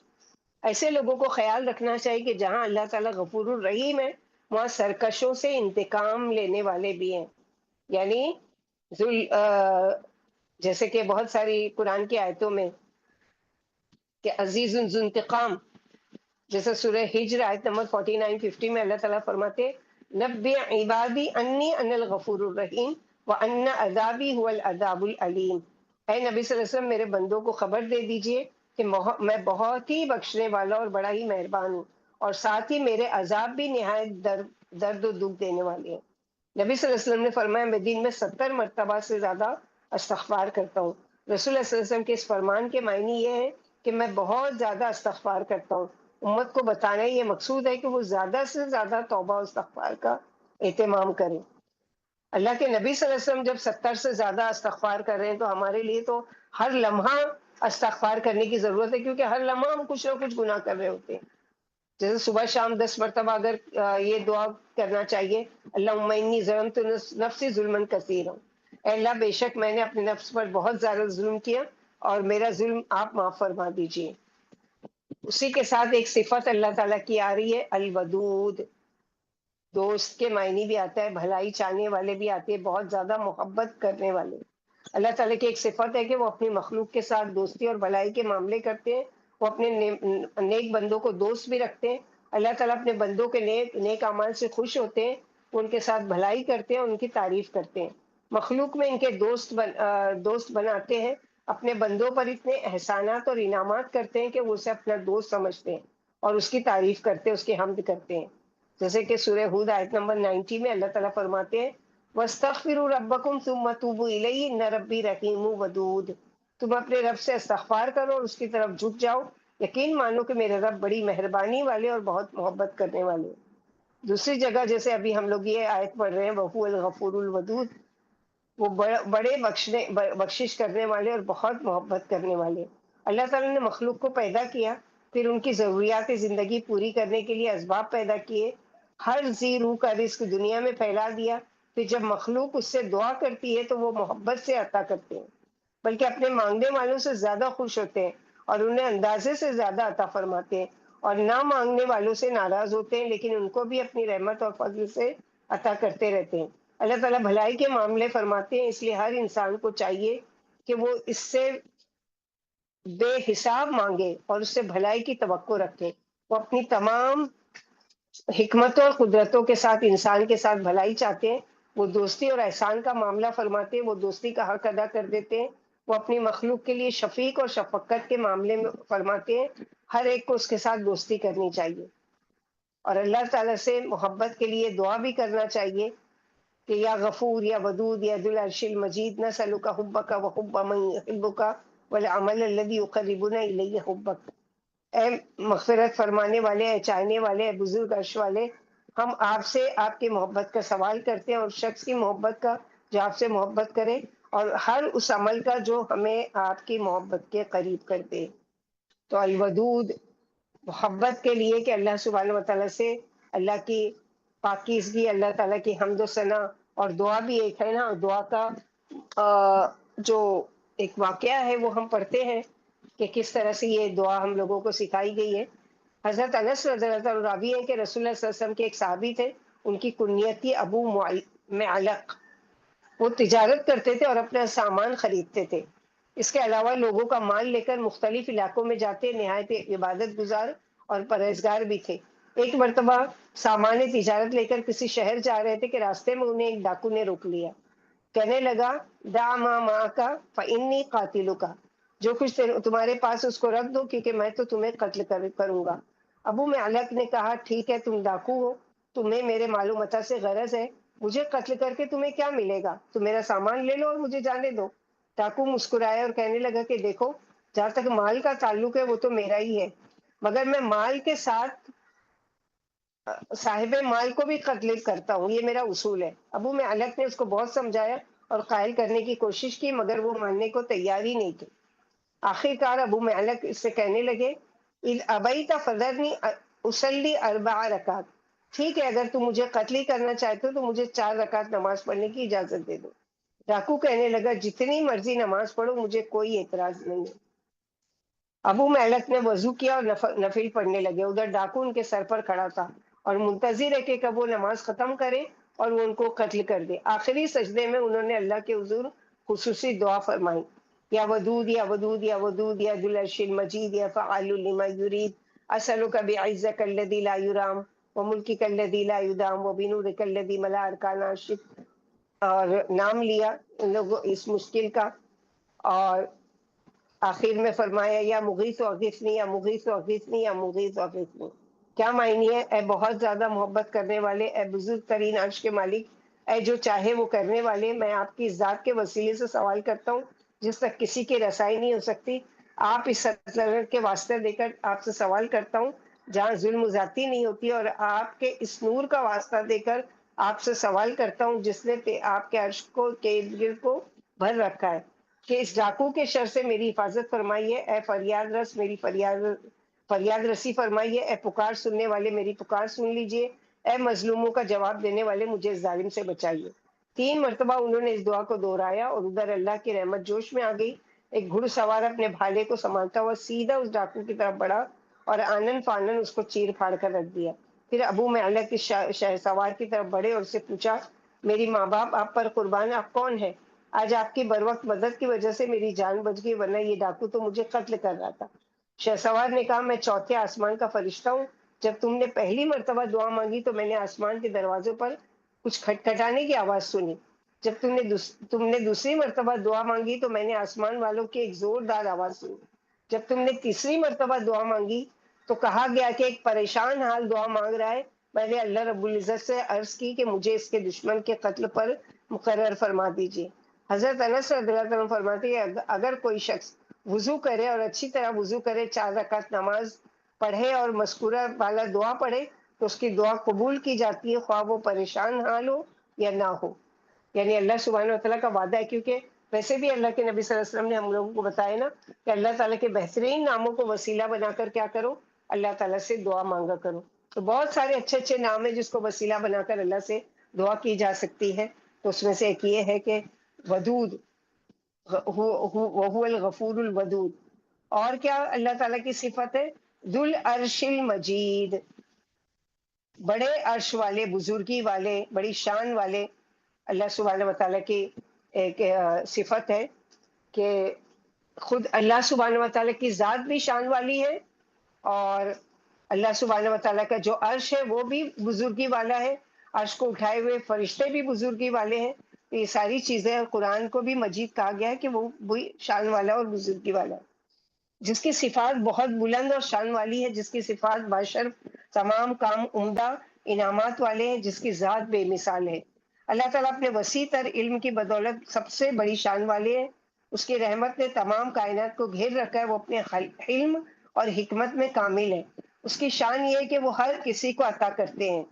ایسے لوگوں کو خیال رکھنا چاہیے کہ جہاں اللہ تعالیٰ غفور الرحیم ہے وہاں سرکشوں سے انتقام لینے والے بھی ہیں، یعنی جیسے کہ بہت ساری قرآن کی آیتوں میں کہ عزیز ذو انتقام، جیسے سورہ ہجر آیت نمبر 49 50 میں اللہ تعالیٰ فرماتے نبئ عبادی انی ان الغفور الرحیم وان عذابی هو العذاب العلیم۔ اے نبی صلی اللہ علیہ وسلم میرے بندوں کو خبر دے دیجئے کہ میں بہت ہی بخشنے والا اور بڑا ہی مہربان ہوں، اور ساتھ ہی میرے عذاب بھی نہایت درد و دکھ دینے والے ہیں۔ نبی صلی اللہ علیہ وسلم نے فرمایا میں دن میں 70 مرتبہ سے زیادہ استغفار کرتا ہوں۔ رسول اللہ صلی اللہ علیہ وسلم کے اس فرمان کے معنی یہ ہے کہ میں بہت زیادہ استغفار کرتا ہوں۔ امت کو بتانا یہ مقصود ہے کہ وہ زیادہ سے زیادہ توبہ و استغفار کا اہتمام کریں۔ اللہ کے نبی صلی اللہ علیہ وسلم جب 70 سے زیادہ استغفار کر رہے ہیں تو ہمارے لیے تو ہر لمحہ استغفار کرنے کی ضرورت ہے، کیونکہ ہر لمحہ ہم کچھ نہ کچھ گناہ کر رہے ہوتے ہیں۔ جیسے صبح شام 10 مرتبہ اگر یہ دعا کرنا چاہیے اللہم انی ظلمت نفسی ظلما کثیرا، اے اللہ بے شک میں نے اپنے نفس پر بہت زیادہ ظلم کیا اور میرا ظلم آپ معاف فرما دیجیے۔ اسی کے ساتھ ایک صفت اللہ تعالیٰ کی آ رہی ہے الودود، دوست کے معنی بھی آتا ہے، بھلائی چاہنے والے بھی آتے ہیں، بہت زیادہ محبت کرنے والے۔ اللہ تعالیٰ کی ایک صفت ہے کہ وہ اپنی مخلوق کے ساتھ دوستی اور بھلائی کے معاملے کرتے ہیں، وہ اپنے نیک بندوں کو دوست بھی رکھتے ہیں۔ اللہ تعالیٰ اپنے بندوں کے نیک اعمال سے خوش ہوتے ہیں، وہ ان کے ساتھ بھلائی کرتے ہیں، ان کی تعریف کرتے ہیں، مخلوق میں ان کے دوست بناتے ہیں، اپنے بندوں پر اتنے احسانات اور انعامات کرتے ہیں کہ وہ اسے اپنا دوست سمجھتے ہیں اور اس کی تعریف کرتے ہیں، اس کی حمد کرتے ہیں۔ جیسے کہ سورہ ہود آیت نمبر 90 میں اللہ تعالیٰ فرماتے ہیں وَاسْتَغْفِرُوا رَبَّكُمْ ثُمَّ تُوبُوا إِلَيْهِ إِنَّ رَبِّي رَحِيمٌ وَدُودٌ، تم اپنے رب سے استغفار کرو اور اس کی طرف جھک جاؤ، یقین مانو کہ میرے رب بڑی مہربانی والے اور بہت محبت کرنے والے ہیں۔ دوسری جگہ جیسے ابھی ہم لوگ یہ آیت پڑھ رہے ہیں وَهُوَ الْغَفُورُ الْوَدُودُ، وہ بڑے بخشش کرنے والے اور بہت محبت کرنے والے۔ اللہ تعالیٰ نے مخلوق کو پیدا کیا، پھر ان کی ضروریات زندگی پوری کرنے کے لیے اسباب پیدا کیے، ہر ذی روح کا رزق دنیا میں پھیلا دیا، پھر جب مخلوق اس سے دعا کرتی ہے تو وہ محبت سے عطا کرتے ہیں، بلکہ اپنے مانگنے والوں سے زیادہ خوش ہوتے ہیں اور انہیں اندازے سے زیادہ عطا فرماتے ہیں، اور نہ مانگنے والوں سے ناراض ہوتے ہیں لیکن ان کو بھی اپنی رحمت اور فضل سے عطا کرتے رہتے ہیں۔ اللہ تعالیٰ بھلائی کے معاملے فرماتے ہیں، اس لیے ہر انسان کو چاہیے کہ وہ اس سے بے حساب مانگے اور اس سے بھلائی کی توقع رکھے، وہ اپنی تمام حکمتوں اور قدرتوں کے ساتھ انسان کے ساتھ بھلائی چاہتے ہیں، وہ دوستی اور احسان کا معاملہ فرماتے ہیں، وہ دوستی کا حق ادا کر دیتے ہیں، وہ اپنی مخلوق کے لیے شفیق اور شفقت کے معاملے میں فرماتے ہیں ہر ایک کو اس کے ساتھ دوستی کرنی چاہیے، اور اللہ تعالیٰ سے محبت کے لیے دعا بھی کرنا چاہیے کہ یا غفور یا ودود یا ذو العرش المجید نسألک حبک وحب من یحبک والعمل الذی یقربنا الیہ حبک، اے مغفرت فرمانے والے، اے چاہنے والے، اے بزرگ عرش والے، ہم آپ سے آپ کی محبت کا سوال کرتے ہیں اور شخص کی محبت کا جو آپ سے محبت کرے، اور ہر اس عمل کا جو ہمیں آپ کی محبت کے قریب کر دے۔ تو الودود محبت کے لیے کہ اللہ سبحانہ وتعالیٰ سے اللہ کی پاکیزگی، اللہ تعالیٰ کی حمد و ثنا، اور دعا بھی ایک ہے نا، دعا کا جو ایک واقعہ ہے وہ ہم پڑھتے ہیں کہ کس طرح سے یہ دعا ہم لوگوں کو سکھائی گئی ہے۔ حضرت انس رضی اللہ عنہ راوی ہے کہ رسول اللہ صلی اللہ علیہ وسلم کے ایک صحابی تھے، ان کی کنیت تھی ابو معلق، وہ تجارت کرتے تھے اور اپنا سامان خریدتے تھے، اس کے علاوہ لوگوں کا مال لے کر مختلف علاقوں میں جاتے، نہایت عبادت گزار اور پرہیزگار بھی تھے۔ ایک مرتبہ سامان تجارت لے کر کسی شہر جا رہے تھے کہ راستے میں انہیں ایک ڈاکو نے روک لیا، کہنے لگا دع ما معک فانی قاتلک، جو کچھ تمہارے پاس اس کو رکھ دو کیونکہ میں تو تمہیں قتل کروں گا۔ ابو معلق نے کہا ٹھیک ہے، تم ڈاکو ہو، تمہیں میرے مال و متاع سے غرض ہے، مجھے قتل کر کے تمہیں کیا ملے گا، تم میرا سامان لے لو اور مجھے جانے دو۔ ڈاکو مسکرایا اور کہنے لگا کہ دیکھو، جہاں تک مال کا تعلق ہے وہ تو میرا ہی ہے، مگر میں مال کے ساتھ صاحب مال کو بھی قتل کرتا ہوں، یہ میرا اصول ہے۔ ابو معلق نے اس کو بہت سمجھایا اور قائل کرنے کی کوشش کی، مگر وہ ماننے کو تیار ہی نہیں تھے۔ آخر کار ابو معلق اس سے کہنے لگے اذ ابیت فذرنی اصلی 4 رکعات، ٹھیک ہے اگر تم مجھے قتل ہی کرنا چاہتے ہو تو مجھے 4 رکعت نماز پڑھنے کی اجازت دے دو۔ ڈاکو کہنے لگا جتنی مرضی نماز پڑھو، مجھے کوئی اعتراض نہیں ہے۔ ابو معلق نے وضو کیا اور نفل پڑھنے لگے، ادھر ڈاکو ان کے سر پر کھڑا تھا اور منتظر ہے کہ کب وہ نماز ختم کرے اور وہ ان کو قتل کر دے۔ آخری سجدے میں انہوں نے اللہ کے حضور خصوصی دعا فرمائی، یا ودود یا ودود یا ودود یا ذو العرش المجید یا فعال لما یرید اسألک بعزک الذی لا یرام وملکک الذی لا یدام وبنورک الذی ملا ارکان عرشک، اور نام لیا ان لوگوں اس مشکل کا، اور آخر میں فرمایا یا مغیث اغثنی یا مغیث اغثنی یا مغیث اغثنی۔ کیا معنی ہے؟ اے بہت زیادہ محبت کرنے والے، اے بزرگ ترین عرش کے مالک، اے جو چاہے وہ کرنے والے، میں آپ کی ذات کے وسیلے سے سوال کرتا ہوں جس تک کسی کی رسائی نہیں ہو سکتی۔ آپ اس سلطنت کے واسطے دے کر آپ سے سوال کرتا ہوں جہاں ظلم و زیادتی نہیں ہوتی، اور آپ کے اس نور کا واسطہ دے کر آپ سے سوال کرتا ہوں جس نے آپ کے عرش کو کے ارد گرد کو بھر رکھا ہے، کہ اس ڈاکو کے شر سے میری حفاظت فرمائیے۔ اے فریاد رس میری فریاد رسی فرمائیے۔ اے پکار سننے والے میری پکار سن لیجئے۔ اے مظلوموں کا جواب دینے والے مجھے اس ظالم سے بچائیے۔ 3 مرتبہ انہوں نے اس دعا کو دہرایا، اور ادھر اللہ کی رحمت جوش میں آ گئی۔ ایک گھڑ سوار اپنے بھالے کو سنبھالتا ہوا سیدھا اس ڈاکو کی طرف بڑھا اور آنن فانن اس کو چیر پھاڑ کر رکھ دیا۔ پھر ابو معلق کے شہ سوار کی طرف بڑھے اور اس سے پوچھا، میری ماں باپ آپ پر قربان، آپ کون ہیں؟ آج آپ کی بروقت مدد کی وجہ سے میری جان بچ گئی، ورنہ یہ ڈاکو تو مجھے قتل کر رہا تھا۔ شہسوار نے کہا، میں چوتھے آسمان کا فرشتہ ہوں۔ جب تم نے پہلی مرتبہ دعا مانگی تو میں نے آسمان کے دروازوں پر کچھ کھٹکھٹانے کی آواز سنی۔ جب تم نے دوسری مرتبہ دعا مانگی تو میں نے آسمان والوں کی ایک زوردار آواز سنی۔ جب تم نے تیسری مرتبہ دعا مانگی تو کہا گیا کہ ایک پریشان حال دعا مانگ رہا ہے۔ میں نے اللہ رب العزت سے عرض کی کہ مجھے اس کے دشمن کے قتل پر مقرر فرما دیجیے۔ حضرت انس رضی اللہ عنہ فرماتے ہیں اگر کوئی شخص وضو کرے اور اچھی طرح وضو کرے، 4 رکعت نماز پڑھے اور مذکورہ والا دعا پڑھے تو اس کی دعا قبول کی جاتی ہے، خواہ وہ پریشان حال ہو یا نہ ہو۔ یعنی اللہ سبحانہ وتعالیٰ کا وعدہ ہے، کیونکہ ویسے بھی اللہ کے نبی صلی اللہ علیہ وسلم نے ہم لوگوں کو بتایا نا کہ اللہ تعالیٰ کے بہترین ناموں کو وسیلہ بنا کر کیا کرو، اللہ تعالیٰ سے دعا مانگا کرو۔ تو بہت سارے اچھے اچھے نام ہیں جس کو وسیلہ بنا کر اللہ سے دعا کی جا سکتی ہے۔ تو اس میں سے ایک یہ ہے کہ ودود، وہو الغفور الودود۔ اور کیا اللہ تعالیٰ کی صفت ہے؟ ذو العرش المجید، بڑے عرش والے، بزرگی والے، بڑی شان والے۔ اللہ سبحانہ وتعالیٰ کی ایک صفت ہے کہ خود اللہ سبحانہ وتعالیٰ کی ذات بھی شان والی ہے، اور اللہ سبحانہ وتعالیٰ کا جو عرش ہے وہ بھی بزرگی والا ہے، عرش کو اٹھائے ہوئے فرشتے بھی بزرگی والے ہیں۔ یہ ساری چیزیں قرآن کو بھی مجید کہا گیا ہے کہ وہ بھی شان والا اور بزرگی والا ہے، جس کی صفات بہت بلند اور شان والی ہے، جس کی صفات باشرف، تمام کام عمدہ انعامات والے ہیں، جس کی ذات بے مثال ہے۔ اللہ تعالیٰ اپنے وسیع تر علم کی بدولت سب سے بڑی شان والے ہیں۔ اس کی رحمت نے تمام کائنات کو گھیر رکھا ہے، وہ اپنے علم اور حکمت میں کامل ہے۔ اس کی شان یہ ہے کہ وہ ہر کسی کو عطا کرتے ہیں،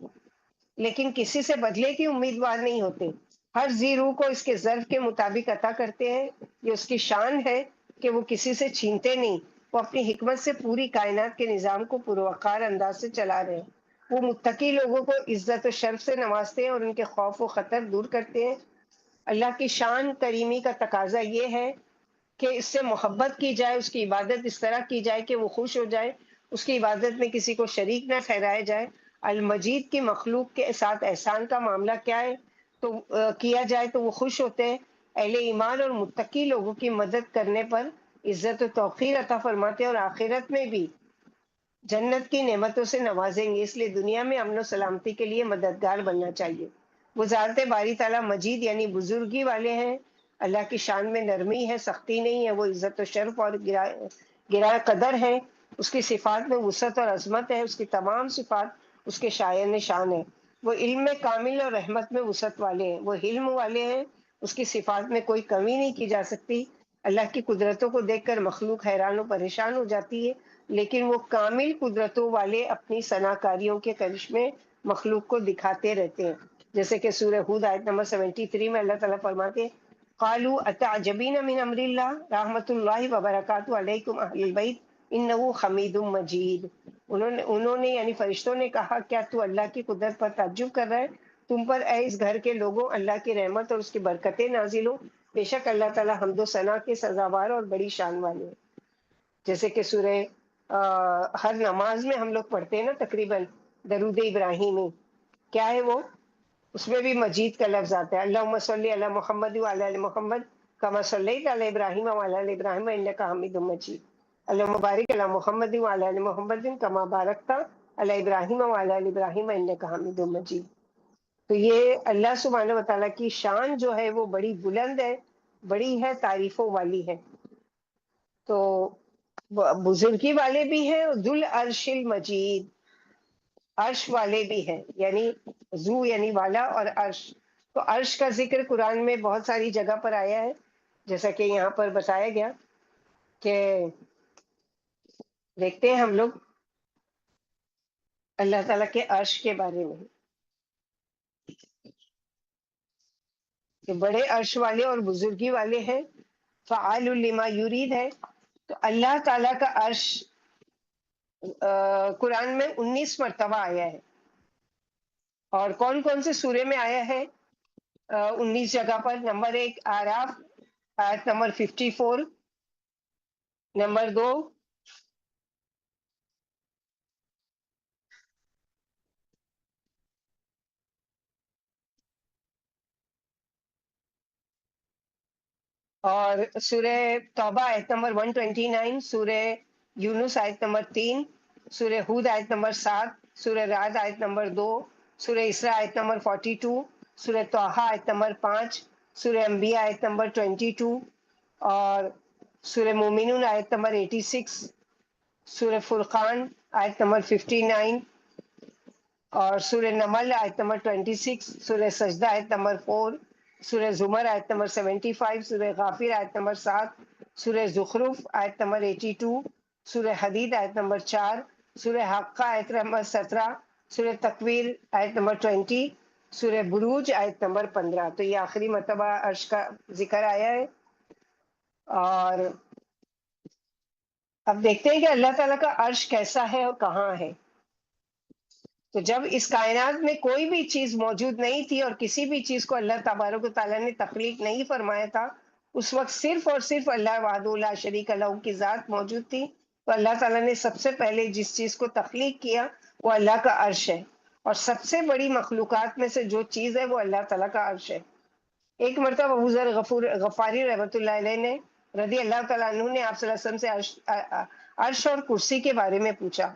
لیکن کسی سے بدلے کی امیدوار نہیں ہوتے۔ ہر ذی روح کو اس کے ظرف کے مطابق عطا کرتے ہیں۔ یہ اس کی شان ہے کہ وہ کسی سے چھینتے نہیں، وہ اپنی حکمت سے پوری کائنات کے نظام کو پروقار انداز سے چلا رہے ہیں۔ وہ متقی لوگوں کو عزت و شرف سے نوازتے ہیں اور ان کے خوف و خطر دور کرتے ہیں۔ اللہ کی شان کریمی کا تقاضا یہ ہے کہ اس سے محبت کی جائے، اس کی عبادت اس طرح کی جائے کہ وہ خوش ہو جائے، اس کی عبادت میں کسی کو شریک نہ ٹھہرایا جائے۔ المجید کی مخلوق کے ساتھ احسان کا معاملہ کیا ہے تو کیا جائے تو وہ خوش ہوتے ہیں۔ اہل ایمان اور متقی لوگوں کی مدد کرنے پر عزت و توقیر عطا فرماتے ہیں، اور آخرت میں بھی جنت کی نعمتوں سے نوازیں گے۔ اس لیے دنیا میں امن و سلامتی کے لیے مددگار بننا چاہیے۔ وہ ذات باری تعالیٰ مجید یعنی بزرگی والے ہیں۔ اللہ کی شان میں نرمی ہے، سختی نہیں ہے۔ وہ عزت و شرف اور گرا قدر ہے۔ اس کی صفات میں وسعت اور عظمت ہے۔ اس کی تمام صفات اس کے شایان شان ہے۔ وہ علم میں کامل اور رحمت میں وسعت والے ہیں۔ وہ علم والے ہیں، اس کی صفات میں کوئی کمی نہیں کی جا سکتی۔ اللہ کی قدرتوں کو دیکھ کر مخلوق حیران و پریشان ہو جاتی ہے، لیکن وہ کامل قدرتوں والے اپنی ثناکاریوں کے کرشمے مخلوق کو دکھاتے رہتے ہیں۔ جیسے کہ سورہ ہود آیت نمبر 73 میں اللہ تعالیٰ فرماتے ہیں قالوا اتعجبین من امر اللہ رحمۃ اللہ وبرکاتہ علیکم اہل البیت انہ حمید مجید۔ انہوں نے یعنی فرشتوں نے کہا، کیا تو اللہ کی قدرت پر تعجب کر رہا ہے؟ تم پر اے اس گھر کے لوگوں اللہ کی رحمت اور اس کی برکتیں نازل ہو۔ بے شک اللہ تعالیٰ حمد و ثنا کے سزاوار اور بڑی شان والے ہیں۔ جیسے کہ سورہ ہر نماز میں ہم لوگ پڑھتے ہیں نا تقریباً درود ابراہیمی، کیا ہے وہ؟ اس میں بھی مجید کا لفظ آتا ہے، اللہم صلی علی محمد وعلی آل محمد کما صلیت علی ابراہیم وعلی آل ابراہیم انک حمید مجید، اللہم بارک علی محمد وعلی آل محمد کما بارکت علی ابراہیم وعلی آل ابراہیم انک حمید مجید۔ تو یہ اللہ سبحانہ و تعالیٰ کی شان جو ہے وہ بڑی بلند ہے، بڑی ہے، تعریفوں والی ہے۔ تو بزرگی والے بھی ہیں، ذو العرش المجید، عرش والے بھی ہیں، یعنی ذو یعنی والا اور عرش۔ تو عرش کا ذکر قرآن میں بہت ساری جگہ پر آیا ہے، جیسا کہ یہاں پر بتایا گیا کہ دیکھتے ہیں ہم لوگ اللہ تعالیٰ کے عرش کے بارے میں کہ بڑے عرش والے اور بزرگی والے ہیں، فعال لما یرید ہے۔ تو اللہ تعالیٰ کا عرش قرآن میں 19 مرتبہ آیا ہے، اور کون کون سے سورے میں آیا ہے؟ 19 جگہ پر۔ نمبر 1 آراف آیت نمبر 54، نمبر 2 اور سورہ توبہ آیت نمبر 129، سورہ یونس آیت نمبر 3، سورہ ہود آیت نمبر 7، سورہ رعد آیت نمبر 2، سورہ اسراء آیت نمبر 42، سورہ طٰہٰ آیت نمبر 5، سورہ انبیاء آیت نمبر 22، اور سورہ مومنون آیت نمبر 86، سورہ فرقان آیت نمبر 59، اور سورہ نمل آیت نمبر 26، سورہ سجدہ آیت نمبر 4، سورہ زمر آیت نمبر 75، سورہ غافر آیت نمبر 7، سورہ زخرف آیت نمبر 82، سورہ حدید آیت نمبر 4، سورہ حقہ آیت نمبر 17، سورہ تکویر آیت نمبر 20، سورہ بروج آیت نمبر 15۔ تو یہ آخری مرتبہ عرش کا ذکر آیا ہے۔ اور اب دیکھتے ہیں کہ اللہ تعالیٰ کا عرش کیسا ہے اور کہاں ہے۔ تو جب اس کائنات میں کوئی بھی چیز موجود نہیں تھی اور کسی بھی چیز کو اللہ تبارک و تعالیٰ نے تخلیق نہیں فرمایا تھا، اس وقت صرف اور صرف اللہ وحدہ لا شریک لہ کی ذات موجود تھی، تو اللہ تعالیٰ نے سب سے پہلے جس چیز کو تخلیق کیا وہ اللہ کا عرش ہے، اور سب سے بڑی مخلوقات میں سے جو چیز ہے وہ اللہ تعالیٰ کا عرش ہے۔ ایک مرتبہ ابو ذر غفاری رحمۃ اللہ علیہ نے رضی اللہ تعالیٰ عنہ نے آپ صلی اللہ علیہ وسلم سے عرش اور کرسی کے بارے میں پوچھا،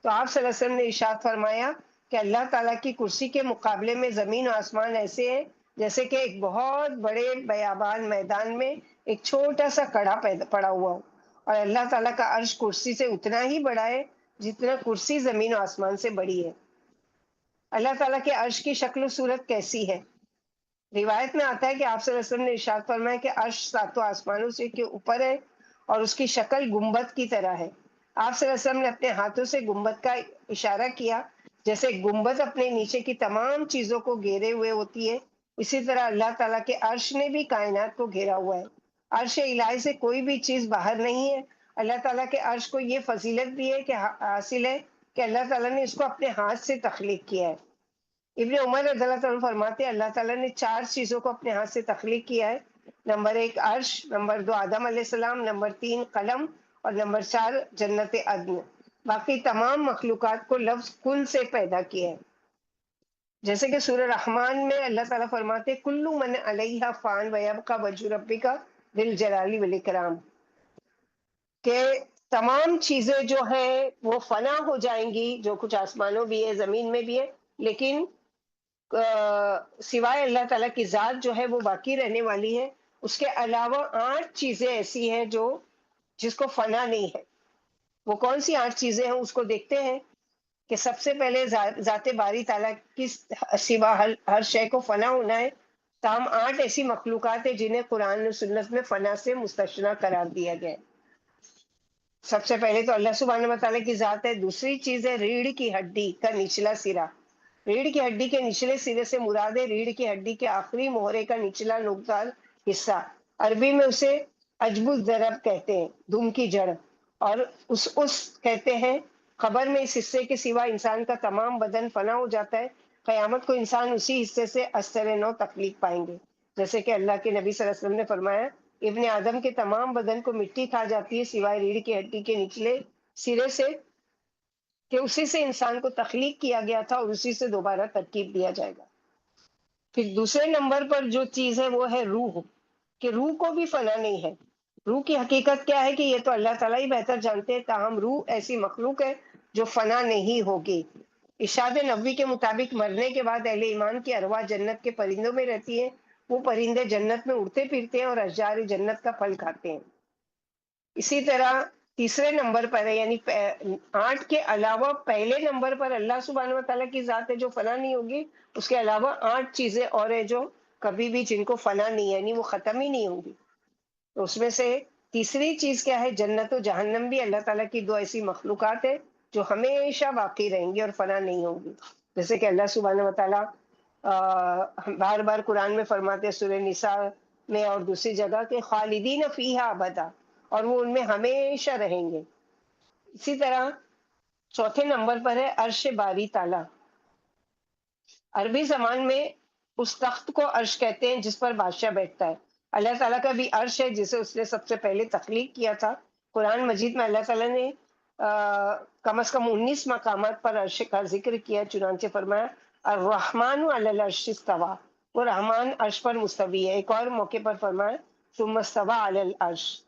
تو آپ صلی اللہ علیہ وسلم نے ارشاد فرمایا کہ اللہ تعالیٰ کی کرسی کے مقابلے میں زمین و آسمان ایسے ہیں جیسے کہ ایک بہت بڑے بیابان میدان میں ایک چھوٹا سا کڑا پڑا ہوا ہو، اور اللہ تعالیٰ کا عرش کرسی سے اتنا ہی بڑا ہے جتنا کرسی زمین و آسمان سے بڑی ہے۔ اللہ تعالیٰ کے عرش کی شکل و صورت کیسی ہے؟ روایت میں آتا ہے کہ آپ صلی اللہ علیہ وسلم نے ارشاد فرمایا کہ عرش ساتوں آسمانوں سے کے اوپر ہے اور اس کی شکل گنبد کی طرح ہے۔ آپ صلی اللہ علیہ وسلم نے اپنے ہاتھوں سے گنبد کا اشارہ کیا، جیسے گنبد اپنے نیچے کی تمام چیزوں کو گھیرے ہوئے ہوتی ہے، اسی طرح اللہ تعالیٰ کے عرش نے بھی کائنات کو گھیرا ہوا ہے۔ عرش الہی سے کوئی بھی چیز باہر نہیں ہے۔ اللہ تعالیٰ کے عرش کو یہ فضیلت بھی ہے کہ حاصل ہے کہ اللہ تعالیٰ نے اس کو اپنے ہاتھ سے تخلیق کیا ہے۔ ابن عمر رضی اللہ تعالیٰ فرماتے ہیں اللہ تعالیٰ نے 4 چیزوں کو اپنے ہاتھ سے تخلیق کیا ہے۔ نمبر 1 عرش، نمبر 2 آدم علیہ السلام، نمبر 3 قلم، اور نمبر 4 جنت عدن۔ باقی تمام مخلوقات کو لفظ کن سے پیدا کیا ہے، جیسے کہ سورہ رحمان میں اللہ تعالیٰ فرماتے کل من علیہا فان ویبقی وجہ ربک ذی الجلال والاکرام، کہ تمام چیزیں جو ہیں وہ فنا ہو جائیں گی، جو کچھ آسمانوں بھی ہے زمین میں بھی ہے، لیکن سوائے اللہ تعالیٰ کی ذات جو ہے وہ باقی رہنے والی ہے۔ اس کے علاوہ 8 چیزیں ایسی ہیں جو جس کو فنا نہیں ہے۔ وہ کون سی 8 چیزیں ہیں اس کو دیکھتے ہیں کہ سب سے پہلے ذات باری تعالیٰ کی سوا ہر شے کو فنا ہونا ہے۔ تاہم 8 ایسی مخلوقات ہیں جنہیں قرآن و سنت میں فنا سے مستثنیٰ قرار دیا گیا ہے۔ سب سے پہلے تو اللہ سبحانہ وتعالیٰ کی ذات ہے، دوسری چیز ہے ریڑھ کی ہڈی کا نچلا سرا۔ ریڑھ کی ہڈی کے نچلے سرے سے مراد ہے ریڑھ کی ہڈی کے آخری مہرے کا نچلا نوکدار حصہ، عربی میں اسے عجب الضرب کہتے ہیں، دم کی جڑ، اور اس کہتے ہیں۔ قبر میں اس حصے کے سوا انسان کا تمام بدن فنا ہو جاتا ہے، قیامت کو انسان اسی حصے سے ازسر نو تخلیق پائیں گے، جیسے کہ اللہ کے نبی صلی اللہ علیہ وسلم نے فرمایا ابن آدم کے تمام بدن کو مٹی کھا جاتی ہے سوائے ریڑھ کی ہڈی کے نچلے سرے سے، کہ اسی سے انسان کو تخلیق کیا گیا تھا اور اسی سے دوبارہ ترکیب دیا جائے گا۔ پھر دوسرے نمبر پر جو چیز ہے وہ ہے روح، کہ روح کو بھی فنا نہیں ہے۔ روح کی حقیقت کیا ہے کہ یہ تو اللہ تعالیٰ ہی بہتر جانتے ہیں، تاہم روح ایسی مخلوق ہے جو فنا نہیں ہوگی۔ ارشاد نبوی کے مطابق مرنے کے بعد اہل ایمان کی ارواح جنت کے پرندوں میں رہتی ہے، وہ پرندے جنت میں اڑتے پھرتے ہیں اور اشجار جنت کا پھل کھاتے ہیں۔ اسی طرح تیسرے نمبر پر ہے، یعنی 8 کے علاوہ پہلے نمبر پر اللہ سبحانہ و تعالیٰ کی ذات ہے جو فنا نہیں ہوگی، اس کے علاوہ 8 چیزیں اور ہیں جو کبھی بھی جن کو فنا نہیں ہے، یعنی وہ ختم ہی نہیں ہوں گی۔ تو اس میں سے تیسری چیز کیا ہے؟ جنت و جہنم بھی اللہ تعالیٰ کی 2 ایسی مخلوقات ہے جو ہمیشہ باقی رہیں گی اور فنا نہیں ہوں گی، جیسے کہ اللہ سبحانہ و تعالیٰ بار بار قرآن میں فرماتے ہیں سورہ نساء میں اور دوسری جگہ کہ خالدین فیہا ابدا، اور وہ ان میں ہمیشہ رہیں گے۔ اسی طرح چوتھے نمبر پر ہے عرش باری تعالیٰ۔ عربی زبان میں اس تخت کو عرش کہتے ہیں جس پر بادشاہ بیٹھتا ہے۔ اللہ تعالیٰ کا بھی عرش ہے جسے اس نے سب سے پہلے تخلیق کیا تھا۔ قرآن مجید میں اللہ تعالیٰ نے کم از کم 19 مقامات پر عرش کا ذکر کیا، چنانچہ فرمایا الرحمن علی العرش استویٰ، وہ رحمان عرش پر مستوی ہے۔ ایک اور موقع پر فرمایا ثم استویٰ علی العرش،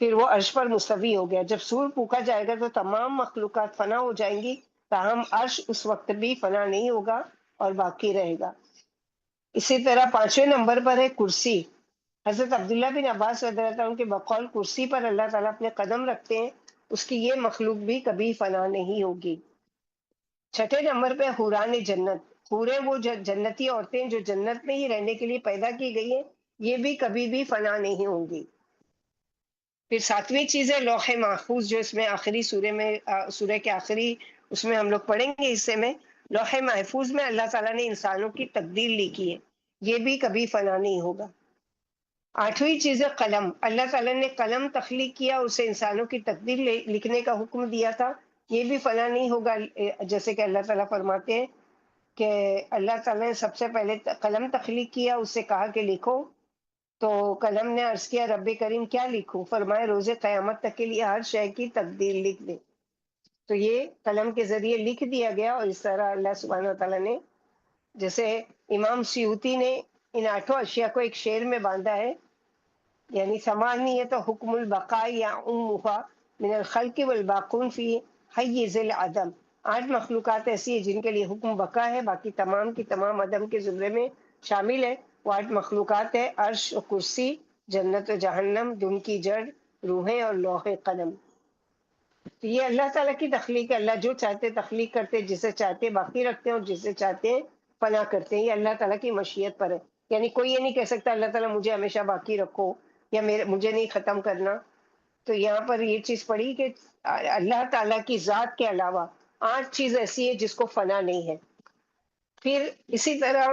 پھر وہ عرش پر مستوی ہو گیا۔ جب سور پھونکا جائے گا تو تمام مخلوقات فنا ہو جائیں گی، تاہم عرش اس وقت بھی فنا نہیں ہوگا اور باقی رہے گا۔ اسی طرح 5ویں نمبر پر ہے کرسی۔ حضرت عبداللہ بن عباس رضی اللہ عنہ کے بقول کرسی پر اللہ تعالیٰ اپنے قدم رکھتے ہیں، اس کی یہ مخلوق بھی کبھی فنا نہیں ہوگی۔ 6 نمبر پہ حوران جنت۔ حوریں وہ جنتی عورتیں جو جنت میں ہی رہنے کے لیے پیدا کی گئی ہیں، یہ بھی کبھی بھی فنا نہیں ہوں گی۔ پھر 7ویں چیز ہے لوح محفوظ، جو اس میں آخری سورہ کے آخری اس میں ہم لوگ پڑھیں گے حصے میں۔ لوح محفوظ میں اللہ تعالیٰ نے انسانوں کی تقدیر لکھی ہے، یہ بھی کبھی فنا نہیں ہوگا۔ 8ویں چیز ہے قلم۔ اللہ تعالیٰ نے قلم تخلیق کیا، اسے انسانوں کی تقدیر لکھنے کا حکم دیا تھا، یہ بھی فنا نہیں ہوگا۔ جیسے کہ اللہ تعالیٰ فرماتے ہیں کہ اللہ تعالیٰ نے سب سے پہلے قلم تخلیق کیا، اس سے کہا کہ لکھو، تو قلم نے عرض کیا رب کریم کیا لکھوں؟ فرمائے روز قیامت تک کے لیے ہر شے کی تقدیر لکھ دے۔ تو یہ قلم کے ذریعے لکھ دیا گیا، اور اس طرح اللہ سبحانہ و تعالیٰ نے، جیسے امام سیوطی نے ان 8 اشیاء کو ایک شعر میں باندھا ہے، یعنی ثمانیۃ حکم البقاء یا امھا من الخلق والباقون فی حیز العدم۔ 8 مخلوقات ایسی ہیں جن کے لیے حکم بقا ہے، باقی تمام کی تمام عدم کے زمرے میں شامل ہے۔ وہ 8 مخلوقات ہے عرش و کرسی، جنت و جہنم، دم کی جڑ، روحیں اور لوح قلم۔ تو یہ اللہ تعالیٰ کی تخلیق ہے، اللہ جو چاہتے تخلیق کرتے، جسے چاہتے باقی رکھتے ہیں اور جسے چاہتے ہیں فنا کرتے ہیں۔ یہ اللہ تعالیٰ کی مشیت پر ہے، یعنی کوئی یہ نہیں کہہ سکتا اللہ تعالیٰ مجھے ہمیشہ باقی رکھو یا مجھے نہیں ختم کرنا۔ تو یہاں پر یہ چیز پڑھی کہ اللہ تعالیٰ کی ذات کے علاوہ 8 چیز ایسی ہے جس کو فنا نہیں ہے۔ پھر اسی طرح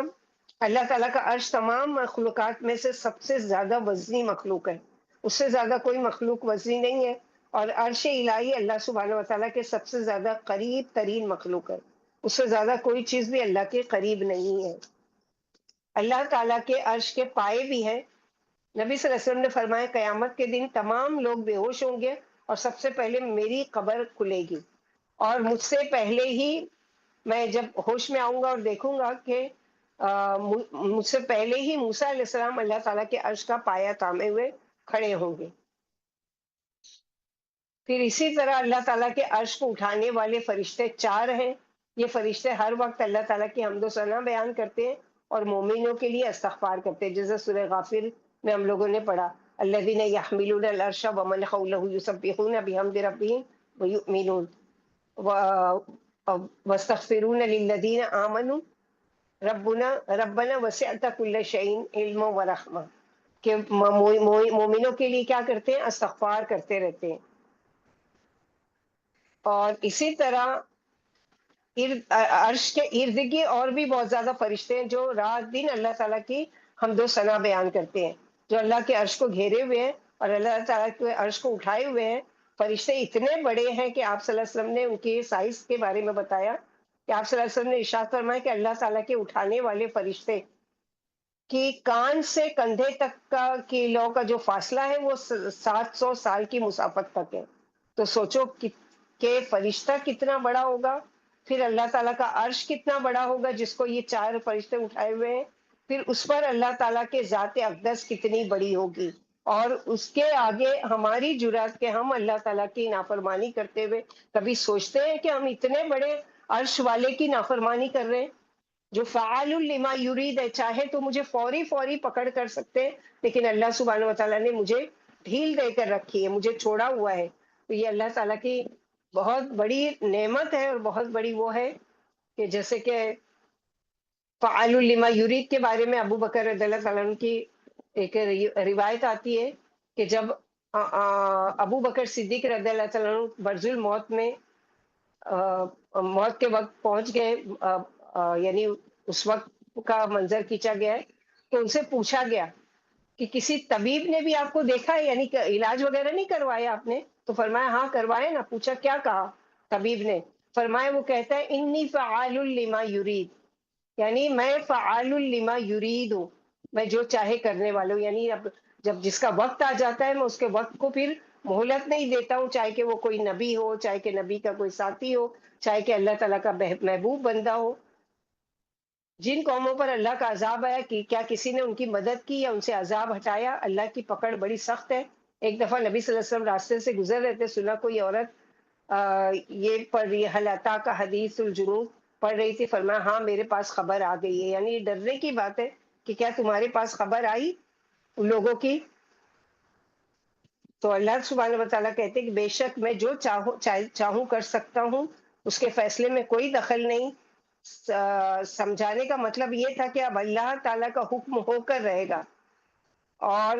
اللہ تعالیٰ کا عرش تمام مخلوقات میں سے سب سے زیادہ وزنی مخلوق ہے، اس سے زیادہ کوئی مخلوق وزنی نہیں ہے، اور عرش الہی اللہ سبحانہ و تعالیٰ کے سب سے زیادہ قریب ترین مخلوق ہے، اس سے زیادہ کوئی چیز بھی اللہ کے قریب نہیں ہے۔ اللہ تعالیٰ کے عرش کے پائے بھی ہیں۔ نبی صلی اللہ علیہ وسلم نے فرمایا قیامت کے دن تمام لوگ بے ہوش ہوں گے اور سب سے پہلے میری قبر کھلے گی، اور مجھ سے پہلے ہی میں جب ہوش میں آؤں گا اور دیکھوں گا کہ مجھ سے پہلے ہی موسیٰ علیہ السلام اللہ تعالیٰ کے عرش کا پایا تھامے ہوئے کھڑے ہوں گے۔ پھر اسی طرح اللہ تعالیٰ کے عرش کو اٹھانے والے فرشتے 4 ہیں۔ یہ فرشتے ہر وقت اللہ تعالیٰ کی حمد و ثنا بیان کرتے ہیں اور مومنوں کے لیے استغفار کرتے ہیں، جیسے سورہ غافر میں ہم لوگوں نے پڑھا الذین یحملون العرش ومن حولہ یسبحون بحمد ربہم ویؤمنون واستغفرون للذین آمنوا ربنا وسعت کل شیء علما ورحمہ، کہ مومنوں کے لیے کیا کرتے ہیں؟ استغفار کرتے رہتے ہیں۔ اور اسی طرح عرش کے ارد گرد اور بھی بہت زیادہ فرشتے ہیں جو رات دن اللہ تعالیٰ کی حمد و ثنا بیان کرتے ہیں، جو اللہ کے عرش کو گھیرے ہوئے ہیں اور اللہ تعالیٰ کے عرش کو اٹھائے ہوئے ہیں۔ فرشتے اتنے بڑے ہیں کہ آپ صلی اللہ علیہ وسلم نے ان کی سائز کے بارے میں بتایا کہ آپ صلی اللہ علیہ وسلم نے ارشاد فرمایا کہ اللہ تعالیٰ کے اٹھانے والے فرشتے کی کان سے کندھے تک کی لو کا جو فاصلہ ہے وہ 700 سال کی مسافت تک ہے۔ تو سوچو کہ فرشتہ کتنا بڑا ہوگا۔ پھر اللہ تعالیٰ کا عرش کتنا بڑا ہوگا جس کو یہ 4 فرشتے اٹھائے ہوئے ہیں، پھر اس پر اللہ تعالیٰ کے ذات اقدس کتنی بڑی ہوگی، اور اس کے آگے ہماری جرات کہ ہم اللہ تعالیٰ کی نافرمانی کرتے ہوئے کبھی سوچتے ہیں کہ ہم اتنے بڑے عرش والے کی نافرمانی کر رہے ہیں جو فعال لما یرید ہے، چاہے تو مجھے فوری پکڑ کر سکتے ہیں، لیکن اللہ سبحانہ و تعالیٰ نے مجھے ڈھیل دے کر رکھی ہے، مجھے چھوڑا ہوا ہے۔ تو یہ اللہ تعالیٰ کی بہت بڑی نعمت ہے اور بہت بڑی وہ ہے کہ جیسے کہ فعال لما یرید کے بارے میں ابو بکر رضی اللہ تعالیٰ عنہ کی ایک روایت آتی ہے کہ جب ابو بکر صدیق رضی اللہ تعالیٰ عنہ برز الموت میں موت کے وقت پہنچ گئے، یعنی اس وقت کا منظر کھینچا گیا ہے، تو ان سے پوچھا گیا کہ کسی طبیب نے بھی آپ کو دیکھا ہے، یعنی کہ علاج وغیرہ نہیں کروایا آپ نے؟ تو فرمایا ہاں کروایا نا۔ پوچھا کیا کہا طبیب نے؟ فرمایا وہ کہتا ہے انی فعال لما یرید، یعنی میں فعال لما یرید ہوں، میں جو چاہے کرنے والا ہوں، یعنی اب جب جس کا وقت آ جاتا ہے میں اس کے وقت کو پھر مہلت نہیں دیتا ہوں، چاہے کہ وہ کوئی نبی ہو، چاہے کہ نبی کا کوئی ساتھی ہو، چاہے کہ اللہ تعالیٰ کا محبوب بندہ ہو۔ جن قوموں پر اللہ کا عذاب آیا کہ کیا کسی نے ان کی مدد کی یا ان سے عذاب ہٹایا؟ اللہ کی پکڑ بڑی سخت ہے۔ ایک دفعہ نبی صلی اللہ علیہ وسلم راستے سے گزر رہے تھے، سنا کوئی عورت یہ پڑھ رہی ہے، حل اتی کا حدیث الجنود پڑھ رہی تھی، فرمایا ہاں میرے پاس خبر آ گئی ہے، یعنی یہ ڈرنے کی بات ہے کہ کیا تمہارے پاس خبر آئی ان لوگوں کی؟ تو اللہ سبحانہ و تعالیٰ کہتے ہیں کہ بے شک میں جو چاہوں کر سکتا ہوں، اس کے فیصلے میں کوئی دخل نہیں۔ سمجھانے کا مطلب یہ تھا کہ اب اللہ تعالیٰ کا حکم ہو کر رہے گا، اور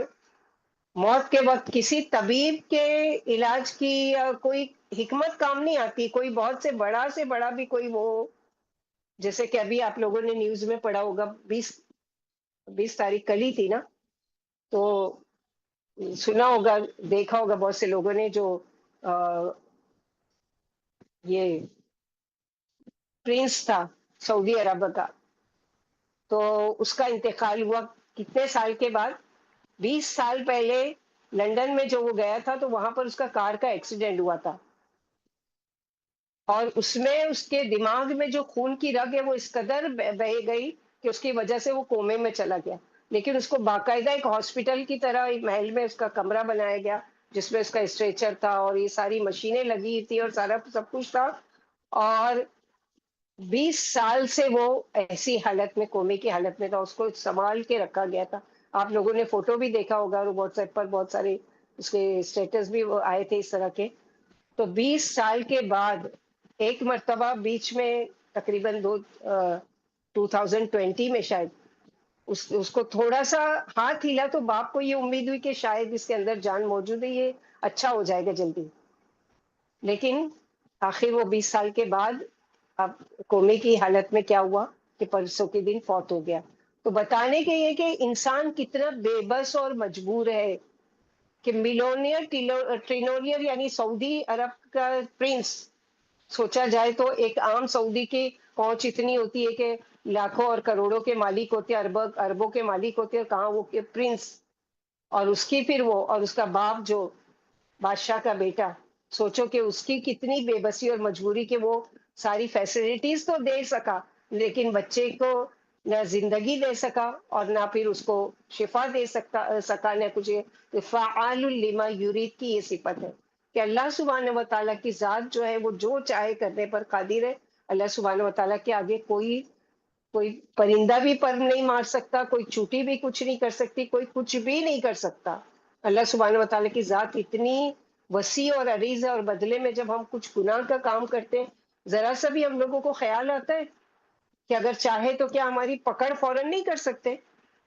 موت کے وقت کسی طبیب کے علاج کی کوئی حکمت کام نہیں آتی، کوئی بہت سے بڑا بھی کوئی وہ، جیسے کہ ابھی آپ لوگوں نے نیوز میں پڑھا ہوگا، 20 تاریخ کل ہی تھی نا، تو سنا ہوگا، دیکھا ہوگا بہت سے لوگوں نے، جو یہ پرنس تھا سعودی عرب کا، تو اس کا انتقال ہوا کتنے سال کے بعد؟ 20 سال پہلے لندن میں جو وہ گیا تھا تو وہاں پر اس کا کار کا ایکسیڈنٹ ہوا تھا، اور اس میں اس کے دماغ میں جو خون کی رگ ہے وہ اس قدر بہہ گئی کہ اس کی وجہ سے وہ کومے میں چلا گیا، لیکن اس کو باقاعدہ ایک ہاسپٹل کی طرح ایک محل میں اس کا کمرہ بنایا گیا جس میں اس کا اسٹریچر تھا اور یہ ساری مشینیں لگی تھی اور سارا سب کچھ تھا، اور 20 سال سے وہ ایسی حالت میں، کومے کی حالت میں تھا، اس کو سنبھال کے رکھا گیا تھا۔ آپ لوگوں نے فوٹو بھی دیکھا ہوگا، اور واٹس ایپ پر بہت سارے اس کے اسٹیٹس بھی آئے تھے اس طرح کے۔ تو 20 سال کے بعد ایک مرتبہ بیچ میں تقریباً 2020 میں شاید اس کو تھوڑا سا ہاتھ ہلا، تو باپ کو یہ امید ہوئی کہ شاید اس کے اندر جان موجود ہے، یہ اچھا ہو جائے گا جلدی، لیکن آخر وہ 20 سال کے بعد اب کومے کی حالت میں کیا ہوا کہ پرسوں کے دن فوت ہو گیا۔ تو بتانے کے یہ کہ انسان کتنا بے بس اور مجبور ہے کہ ملونیئر ٹرینولیر یعنی سعودی عرب کا پرنس، سوچا جائے تو ایک عام سعودی کی پہنچ اتنی ہوتی ہے کہ لاکھوں اور کروڑوں کے مالک ہوتے ہیں، اربوں کے مالک ہوتے ہیں، کہاں وہ کہ پرنس، اور اس کی پھر وہ، اور اس کا باپ جو بادشاہ کا بیٹا، سوچو کہ اس کی کتنی بے بسی اور مجبوری کہ وہ ساری فیسلٹیز تو دے سکا لیکن بچے کو نہ زندگی دے سکا اور نہ پھر اس کو شفا دے سکا نہ کچھ۔ فعال لما یرید کی یہ صفت ہے کہ اللہ سبحانہ و تعالیٰ کی ذات جو ہے وہ جو چاہے کرنے پر قادر ہے۔ اللہ سبحانہ و تعالیٰ کے آگے کوئی پرندہ بھی پر نہیں مار سکتا، کوئی چوٹی بھی کچھ نہیں کر سکتی، کوئی کچھ بھی نہیں کر سکتا۔ اللہ سبحانہ و تعالیٰ کی ذات اتنی وسیع اور عریض ہے، اور بدلے میں جب ہم کچھ گناہ کا کام کرتے ہیں، ذرا سا بھی ہم لوگوں کو خیال آتا ہے کہ اگر چاہے تو کیا ہماری پکڑ فوراً نہیں کر سکتے؟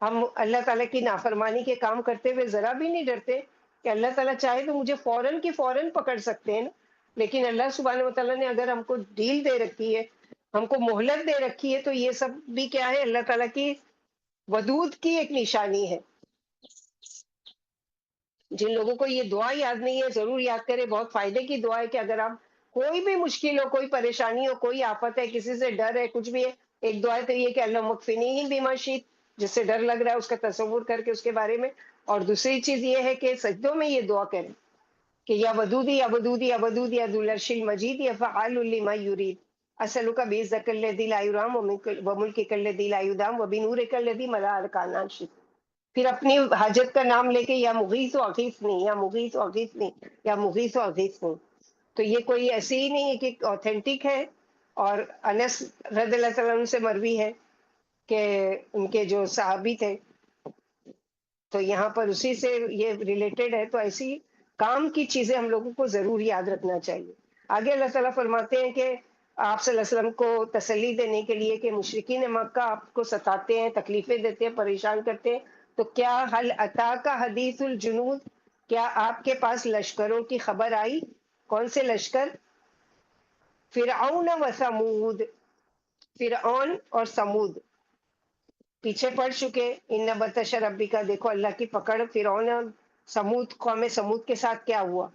ہم اللہ تعالیٰ کی نافرمانی کے کام کرتے ہوئے ذرا بھی نہیں ڈرتے کہ اللہ تعالیٰ چاہے تو مجھے فوراً کی فوراً پکڑ سکتے ہیں نا؟ لیکن اللہ سبحانہ و تعالیٰ نے اگر ہم کو ڈیل دے رکھی ہے، ہم کو مہلت دے رکھی ہے، تو یہ سب بھی کیا ہے؟ اللہ تعالیٰ کی ودود کی ایک نشانی ہے۔ جن لوگوں کو یہ دعا یاد نہیں ہے ضرور یاد کرے، بہت فائدے کی دعا ہے کہ اگر آپ کوئی بھی مشکل ہو، کوئی پریشانی ہو، کوئی آفت ہے، کسی سے ڈر ہے، کچھ بھی ہے، ایک دعا تو یہ کہ اللہ مکفنی بما شئت، جس سے ڈر لگ رہا ہے اس کا تصور کر کے اس کے بارے میں، اور دوسری چیز یہ ہے کہ سجدوں میں یہ دعا کریں کہ یا ودودی یا ودودی یا ودودی یا ذو العرش المجید یا فعال لما یرید، اسلک بعزک الذی لا یرام وملکک الذی لا یدام وبنورک الذی ملا ارکان عرشک. پھر اپنی حاجت کا نام لے کے یا مغیث و اغیثنی، یا مغیث و اغیثنی، یا مغیث و اغیثنی. تو یہ کوئی ایسی ہی نہیں ہے کہ اوتھینٹک ہے. اور انس رضی اللہ تعالیٰ عنہ سے مروی ہے کہ ان کے جو صحابی تھے، تو یہاں پر اسی سے یہ ریلیٹڈ ہے. تو ایسی کام کی چیزیں ہم لوگوں کو ضرور یاد رکھنا چاہیے. آگے اللہ تعالیٰ فرماتے ہیں کہ آپ صلی اللہ علیہ وسلم کو تسلی دینے کے لیے کہ مشرکین مکہ آپ کو ستاتے ہیں، تکلیفیں دیتے ہیں، پریشان کرتے ہیں. تو کیا حل اتاک حدیث الجنود، کیا آپ کے پاس لشکروں کی خبر آئی؟ کون سے لشکر؟ فرعون و ثمود، فرعون اور سمود پیچھے پڑ چکے. ان بطش ربی کا، دیکھو اللہ کی پکڑ فرعون اور سمود، قوم سمود کے ساتھ کیا ہوا.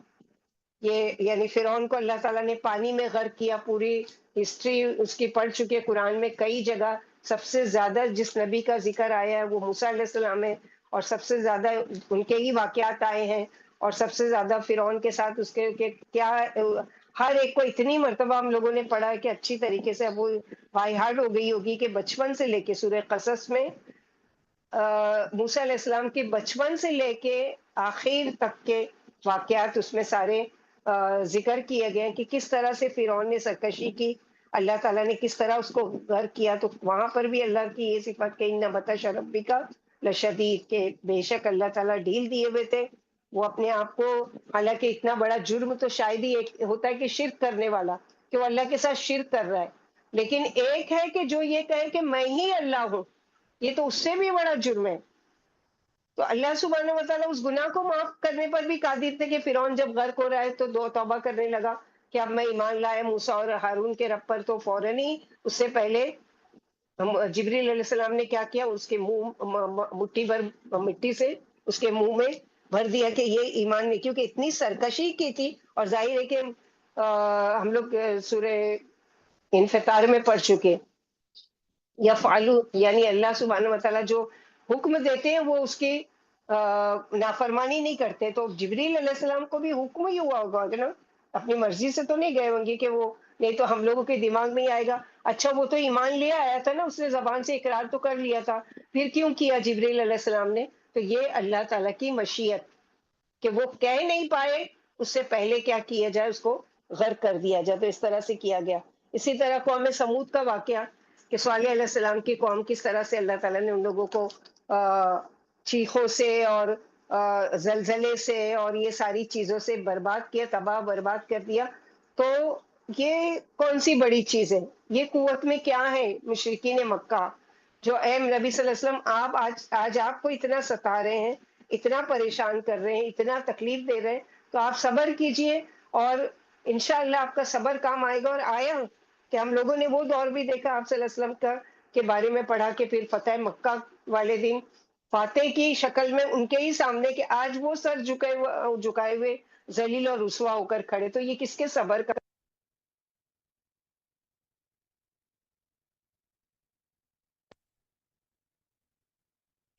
یہ یعنی فرعون کو اللہ تعالیٰ نے پانی میں غرق کیا. پوری ہسٹری اس کی پڑھ چکے قرآن میں کئی جگہ. سب سے زیادہ جس نبی کا ذکر آیا ہے وہ موسیٰ علیہ السلام ہے، اور سب سے زیادہ ان کے ہی واقعات آئے ہیں. اور سب سے زیادہ فرعون کے ساتھ اس کے کیا، ہر ایک کو اتنی مرتبہ ہم لوگوں نے پڑھا ہے کہ اچھی طریقے سے اب وہ بائی ہارٹ ہو گئی ہوگی کہ بچپن سے لے کے سورہ قصص میں موسیٰ علیہ السلام کے بچپن سے لے کے آخر تک کے واقعات اس میں سارے ذکر کیے گئے کہ کس طرح سے فرعون نے سرکشی کی، اللہ تعالیٰ نے کس طرح اس کو غرق کیا. تو وہاں پر بھی اللہ کی یہ صفت کہ ان بطش ربک لشدید، کہ بے شک اللہ تعالیٰ ڈھیل دیے ہوئے تھے. وہ اپنے آپ کو، حالانکہ اتنا بڑا جرم تو شاید ہی ایک ہوتا ہے کہ شرک کرنے والا، کہ وہ اللہ کے ساتھ شرک کر رہا ہے. لیکن ایک ہے کہ جو یہ کہے کہ میں ہی اللہ ہوں، یہ تو اس سے بھی بڑا جرم ہے. تو اللہ سبحانہ و تعالیٰ اس گناہ کو معاف کرنے پر بھی قادر تھے کہ فرعون جب غرق ہو رہا ہے تو دو توبہ کرنے لگا کہ اب میں ایمان لائے موسیٰ اور ہارون کے رب پر. تو فوراً ہی اس سے پہلے جبریل علیہ السلام نے کیا کیا، اس کے منہ مٹھی بھر مٹی سے اس کے منہ میں بھر دیا کہ یہ ایمان نہیں، کیونکہ اتنی سرکشی کی تھی. اور ظاہر ہے کہ ہم لوگ سورہ انفطار میں پڑھ چکے، یفعلوا یعنی اللہ سبحانہ و تعالیٰ جو حکم دیتے ہیں وہ اس کی نافرمانی نہیں کرتے. تو جبریل علیہ السلام کو بھی حکم ہی ہوا ہوگا نا، اپنی مرضی سے تو نہیں گئے ہوں گے کہ وہ، نہیں تو ہم لوگوں کے دماغ میں ہی آئے گا اچھا وہ تو ایمان لے آیا تھا نا، اس نے زبان سے اقرار تو کر لیا تھا، پھر کیوں کیا جبریل علیہ السلام نے. تو یہ اللہ تعالیٰ کی مشیت کہ وہ کہہ نہیں پائے، اس سے پہلے کیا کیا جائے، اس کو غرق کر دیا جائے. تو اس طرح سے کیا گیا. اسی طرح قوم سمود کا واقعہ کہ صالح علیہ السلام کی قوم کس طرح سے اللہ تعالیٰ نے ان لوگوں کو چیخوں سے اور زلزلے سے اور یہ ساری چیزوں سے برباد کیا، تباہ برباد کر دیا. تو یہ کون سی بڑی چیز ہے، یہ قوت میں کیا ہے مشرکین مکہ، جو اے نبی صلی اللہ علیہ وسلم آپ آج آپ کو اتنا ستا رہے ہیں، اتنا پریشان کر رہے ہیں، اتنا تکلیف دے رہے ہیں. تو آپ صبر کیجئے اور انشاءاللہ آپ کا صبر کام آئے گا. اور آیا کہ ہم لوگوں نے وہ دور بھی دیکھا آپ صلی اللہ علیہ وسلم کا کے بارے میں پڑھا کہ پھر فتح مکہ والے دن فاتح کی شکل میں ان کے ہی سامنے کہ آج وہ سر جھکائے ہوئے ذلیل اور رسوا ہو کر کھڑے. تو یہ کس کے صبر کا،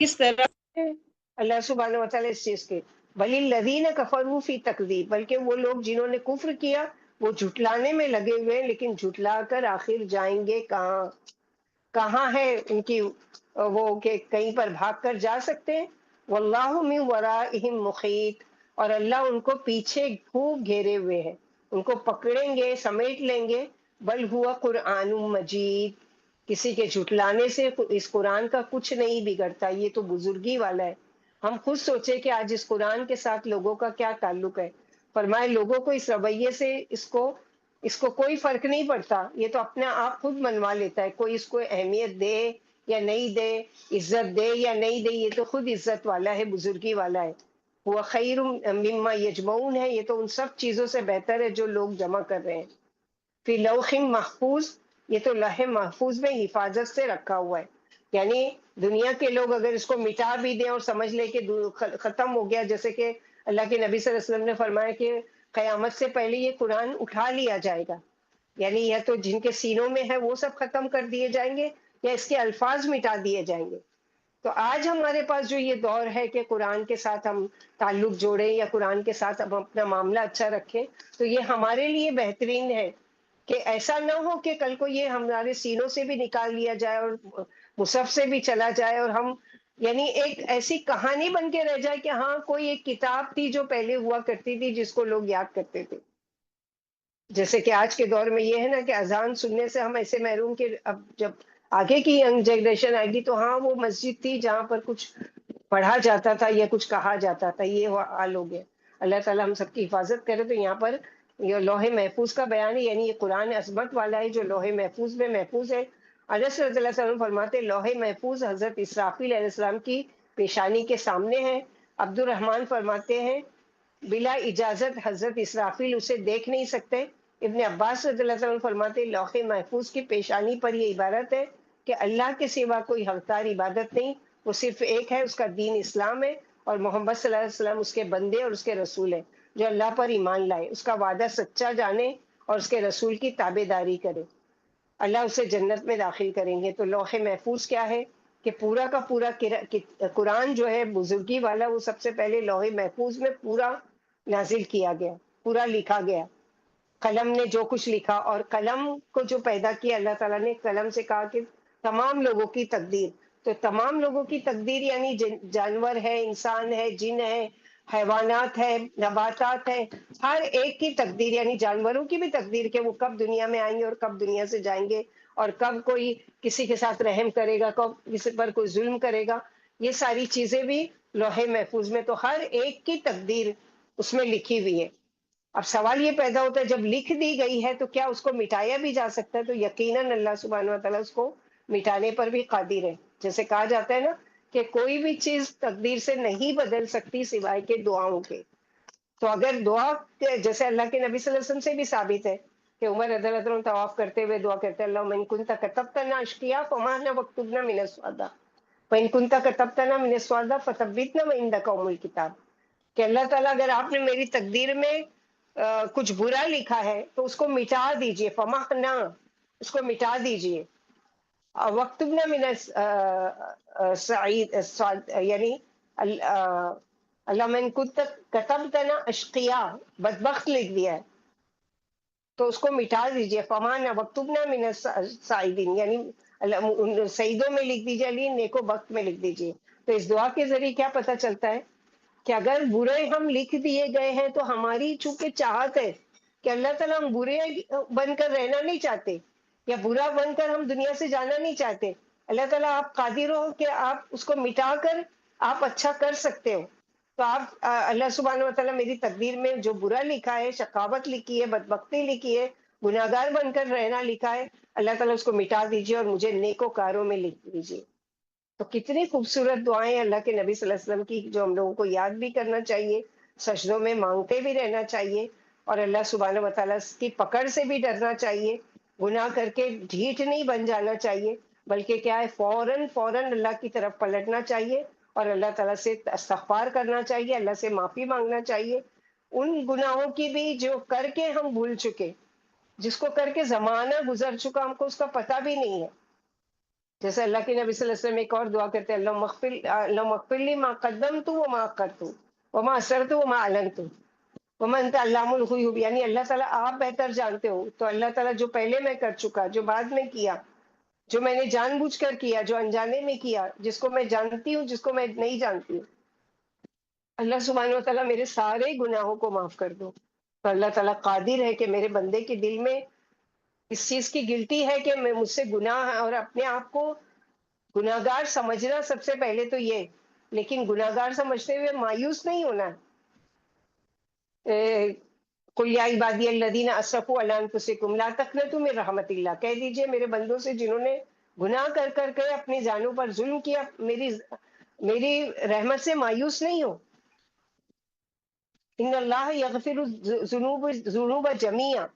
کس طرح سے اللہ سبحانہ وتعالیٰ اس چیز کے بل الذین کفروا فی تکذیب، بلکہ وہ لوگ جنہوں نے کفر کیا وہ جھٹلانے میں لگے ہوئے ہیں، لیکن جھٹلا کر آخر جائیں گے کہاں؟ کہاں ہے ان کی وہ کہ کہیں پر بھاگ کر جا سکتے ہیں. واللہ من ورائہم محیط، اور اللہ ان کو پیچھے خوب گھیرے ہوئے ہیں، ان کو پکڑیں گے، سمیٹ لیں گے. بل ہوا قرآن مجید، کسی کے جھٹلانے سے اس قرآن کا کچھ نہیں بگڑتا، یہ تو بزرگی والا ہے. ہم خود سوچے کہ آج اس قرآن کے ساتھ لوگوں کا کیا تعلق ہے. فرمائے لوگوں کو اس رویے سے اس کو کوئی فرق نہیں پڑتا، یہ تو اپنا آپ خود منوا لیتا ہے. کوئی اس کو اہمیت دے یا نہیں دے، عزت دے یا نہیں دے، یہ تو خود عزت والا ہے، بزرگی والا ہے. وہ خیر مما یجمعون ہے، یہ تو ان سب چیزوں سے بہتر ہے جو لوگ جمع کر رہے ہیں. فی لوح محفوظ، یہ تو لوح محفوظ میں حفاظت سے رکھا ہوا ہے. یعنی دنیا کے لوگ اگر اس کو مٹا بھی دیں اور سمجھ لے کہ ختم ہو گیا، جیسے کہ اللہ کے نبی صلی اللہ علیہ وسلم نے فرمایا کہ قیامت سے پہلے یہ قرآن اٹھا لیا جائے گا، یعنی یا تو جن کے سینوں میں ہے وہ سب ختم کر دیے جائیں گے یا اس کے الفاظ مٹا دیے جائیں گے. تو آج ہمارے پاس جو یہ دور ہے کہ قرآن کے ساتھ ہم تعلق جوڑیں یا قرآن کے ساتھ ہم اپنا معاملہ اچھا رکھیں، تو یہ ہمارے لیے بہترین ہے کہ ایسا نہ ہو کہ کل کو یہ ہمارے سینوں سے بھی نکال لیا جائے اور مصحف سے بھی چلا جائے، اور ہم یعنی ایک ایسی کہانی بن کے رہ جائے کہ ہاں کوئی ایک کتاب تھی جو پہلے ہوا کرتی تھی جس کو لوگ یاد کرتے تھے. جیسے کہ آج کے دور میں یہ ہے نا کہ اذان سننے سے ہم ایسے محروم کہ اب جب آگے کی ینگ جنریشن آئے گی تو ہاں وہ مسجد تھی جہاں پر کچھ پڑھا جاتا تھا یا کچھ کہا جاتا تھا، یہ حال ہو گیا. اللہ تعالیٰ ہم سب کی حفاظت کرے. تو یہاں پر یہ لوح محفوظ کا بیان ہے، یعنی یہ قرآن عظمت والا ہے جو لوح محفوظ میں محفوظ ہے. انس رضی اللہ عنہ فرماتے لوح محفوظ حضرت اسرافیل علیہ السلام کی پیشانی کے سامنے ہے. عبد الرحمن فرماتے ہیں بلا اجازت حضرت اسرافیل اسے دیکھ نہیں سکتے. ابن عباس رضی اللہ عنہ فرماتے لوح محفوظ کی پیشانی پر یہ عبارت ہے کہ اللہ کے سوا کوئی حقدار عبادت نہیں، وہ صرف ایک ہے، اس کا دین اسلام ہے، اور محمد صلی اللہ علیہ وسلم اس کے بندے اور اس کے رسول ہیں. جو اللہ پر ایمان لائے، اس کا وعدہ سچا جانے اور اس کے رسول کی تابع داری کرے، اللہ اسے جنت میں داخل کریں گے. تو لوح محفوظ کیا ہے کہ پورا کا پورا قرآن جو ہے بزرگی والا، وہ سب سے پہلے لوح محفوظ میں پورا نازل کیا گیا، پورا لکھا گیا. قلم نے جو کچھ لکھا، اور قلم کو جو پیدا کیا اللہ تعالیٰ نے قلم سے کہا کہ تمام لوگوں کی تقدیر. تو تمام لوگوں کی تقدیر یعنی جانور ہے، انسان ہے، جن ہے، حیوانات ہے، نباتات ہے، ہر ایک کی تقدیر، یعنی جانوروں کی بھی تقدیر کہ وہ کب دنیا میں آئیں گے اور کب دنیا سے جائیں گے، اور کب کوئی کسی کے ساتھ رحم کرے گا، کب کسی پر کوئی ظلم کرے گا. یہ ساری چیزیں بھی لوح محفوظ میں. تو ہر ایک کی تقدیر اس میں لکھی ہوئی ہے. اب سوال یہ پیدا ہوتا ہے جب لکھ دی گئی ہے تو کیا اس کو مٹایا بھی جا سکتا ہے؟ تو یقیناً اللہ سبحانہ و تعالیٰ اس کو مٹانے پر بھی قادر ہے. جیسے کہا جاتا ہے نا کہ کوئی بھی چیز تقدیر سے نہیں بدل سکتی سوائے کے دعاؤں کے. تو اگر دعا جیسے اللہ کے نبی صلی اللہ علیہ وسلم سے بھی ثابت ہے کہ عمر رضی اللہ عنہ طواف کرتے ہوئے دعا کرتے ہیں اللہم ان کنت کتبتنا اشقیا فمہنا واکتبنا من السعداء وان کنت کتبتنا من السعداء فثبتنا وعندک ام الکتاب، کہ اللہ تعالیٰ اگر آپ نے میری تقدیر میں کچھ برا لکھا ہے تو اس کو مٹا دیجئے، فمحنا، اس کو مٹا دیجئے. وقتبنا من سعید یعنی اللہ من کنت کتبتنا اشقیا، بدبخت لکھ دیا ہے تو اس کو مٹا دیجئے. فمحنا وقتبنا من السعیدین، یعنی سعیدوں میں لکھ دیجئے، علی نیکو بخت میں لکھ دیجئے. تو اس دعا کے ذریعے کیا پتہ چلتا ہے کہ اگر برے ہم لکھ دیے گئے ہیں تو ہماری چونکہ چاہت ہے کہ اللہ تعالیٰ ہم برے بن کر رہنا نہیں چاہتے یا برا بن کر ہم دنیا سے جانا نہیں چاہتے. اللہ تعالیٰ آپ قادر ہو کہ آپ اس کو مٹا کر آپ اچھا کر سکتے ہو. تو آپ اللہ سبحانہ و تعالیٰ میری تقدیر میں جو برا لکھا ہے، شقاوت لکھی ہے، بدبختی لکھی ہے، گناہگار بن کر رہنا لکھا ہے، اللہ تعالیٰ اس کو مٹا دیجیے اور مجھے نیکوکاروں میں لکھ دیجیے. تو کتنی خوبصورت دعائیں اللہ کے نبی صلی اللہ علیہ وسلم کی جو ہم لوگوں کو یاد بھی کرنا چاہیے، سجدوں میں مانگتے بھی رہنا چاہیے، اور اللہ سبحانہ و تعالیٰ کی پکڑ سے بھی ڈرنا چاہیے. گناہ کر کے ڈھیٹ نہیں بن جانا چاہیے، بلکہ کیا ہے فوراً فوراً اللہ کی طرف پلٹنا چاہیے اور اللہ تعالیٰ سے استغفار کرنا چاہیے، اللہ سے معافی مانگنا چاہیے. ان گناہوں کی بھی جو کر کے ہم بھول چکے، جس کو کر کے زمانہ گزر چکا، ہم کو اس کا پتہ بھی نہیں ہے. جیسے اللہ کے نبی صلی اللہ علیہ وسلم ایک اور دعا کرتے ہیں اللہم اغفر لی ما قدمت وما اخرت وما اسررت وما اعلنت وما انت علام الغیوب، یعنی اللہ تعالیٰ آپ بہتر جانتے ہو. تو اللہ تعالیٰ جو پہلے میں کر چکا، جو بعد میں کیا، جو میں نے جان بوجھ کر کیا، جو انجانے میں کیا، جس کو میں جانتی ہوں، جس کو میں نہیں جانتی ہوں، اللہ سبحانہ و تعالیٰ میرے سارے گناہوں کو معاف کر دو. تو اللہ تعالیٰ قادر ہے کہ میرے بندے کے دل میں اس چیز کی گلٹی ہے کہ میں مجھ سے گناہ ہے، اور اپنے آپ کو گناہگار سمجھنا سب سے پہلے تو یہ، لیکن گناہگار سمجھتے ہوئے مایوس نہیں ہونا. قل یا عبادی الذین اسرفوا علی انفسکم لا تقنطوا من رحمت اللہ، کہہ دیجئے میرے بندوں سے جنہوں نے گناہ کر کر کے اپنی جانوں پر ظلم کیا، میری رحمت سے مایوس نہیں ہو. ان اللہ یغفر الذنوب جمیعا،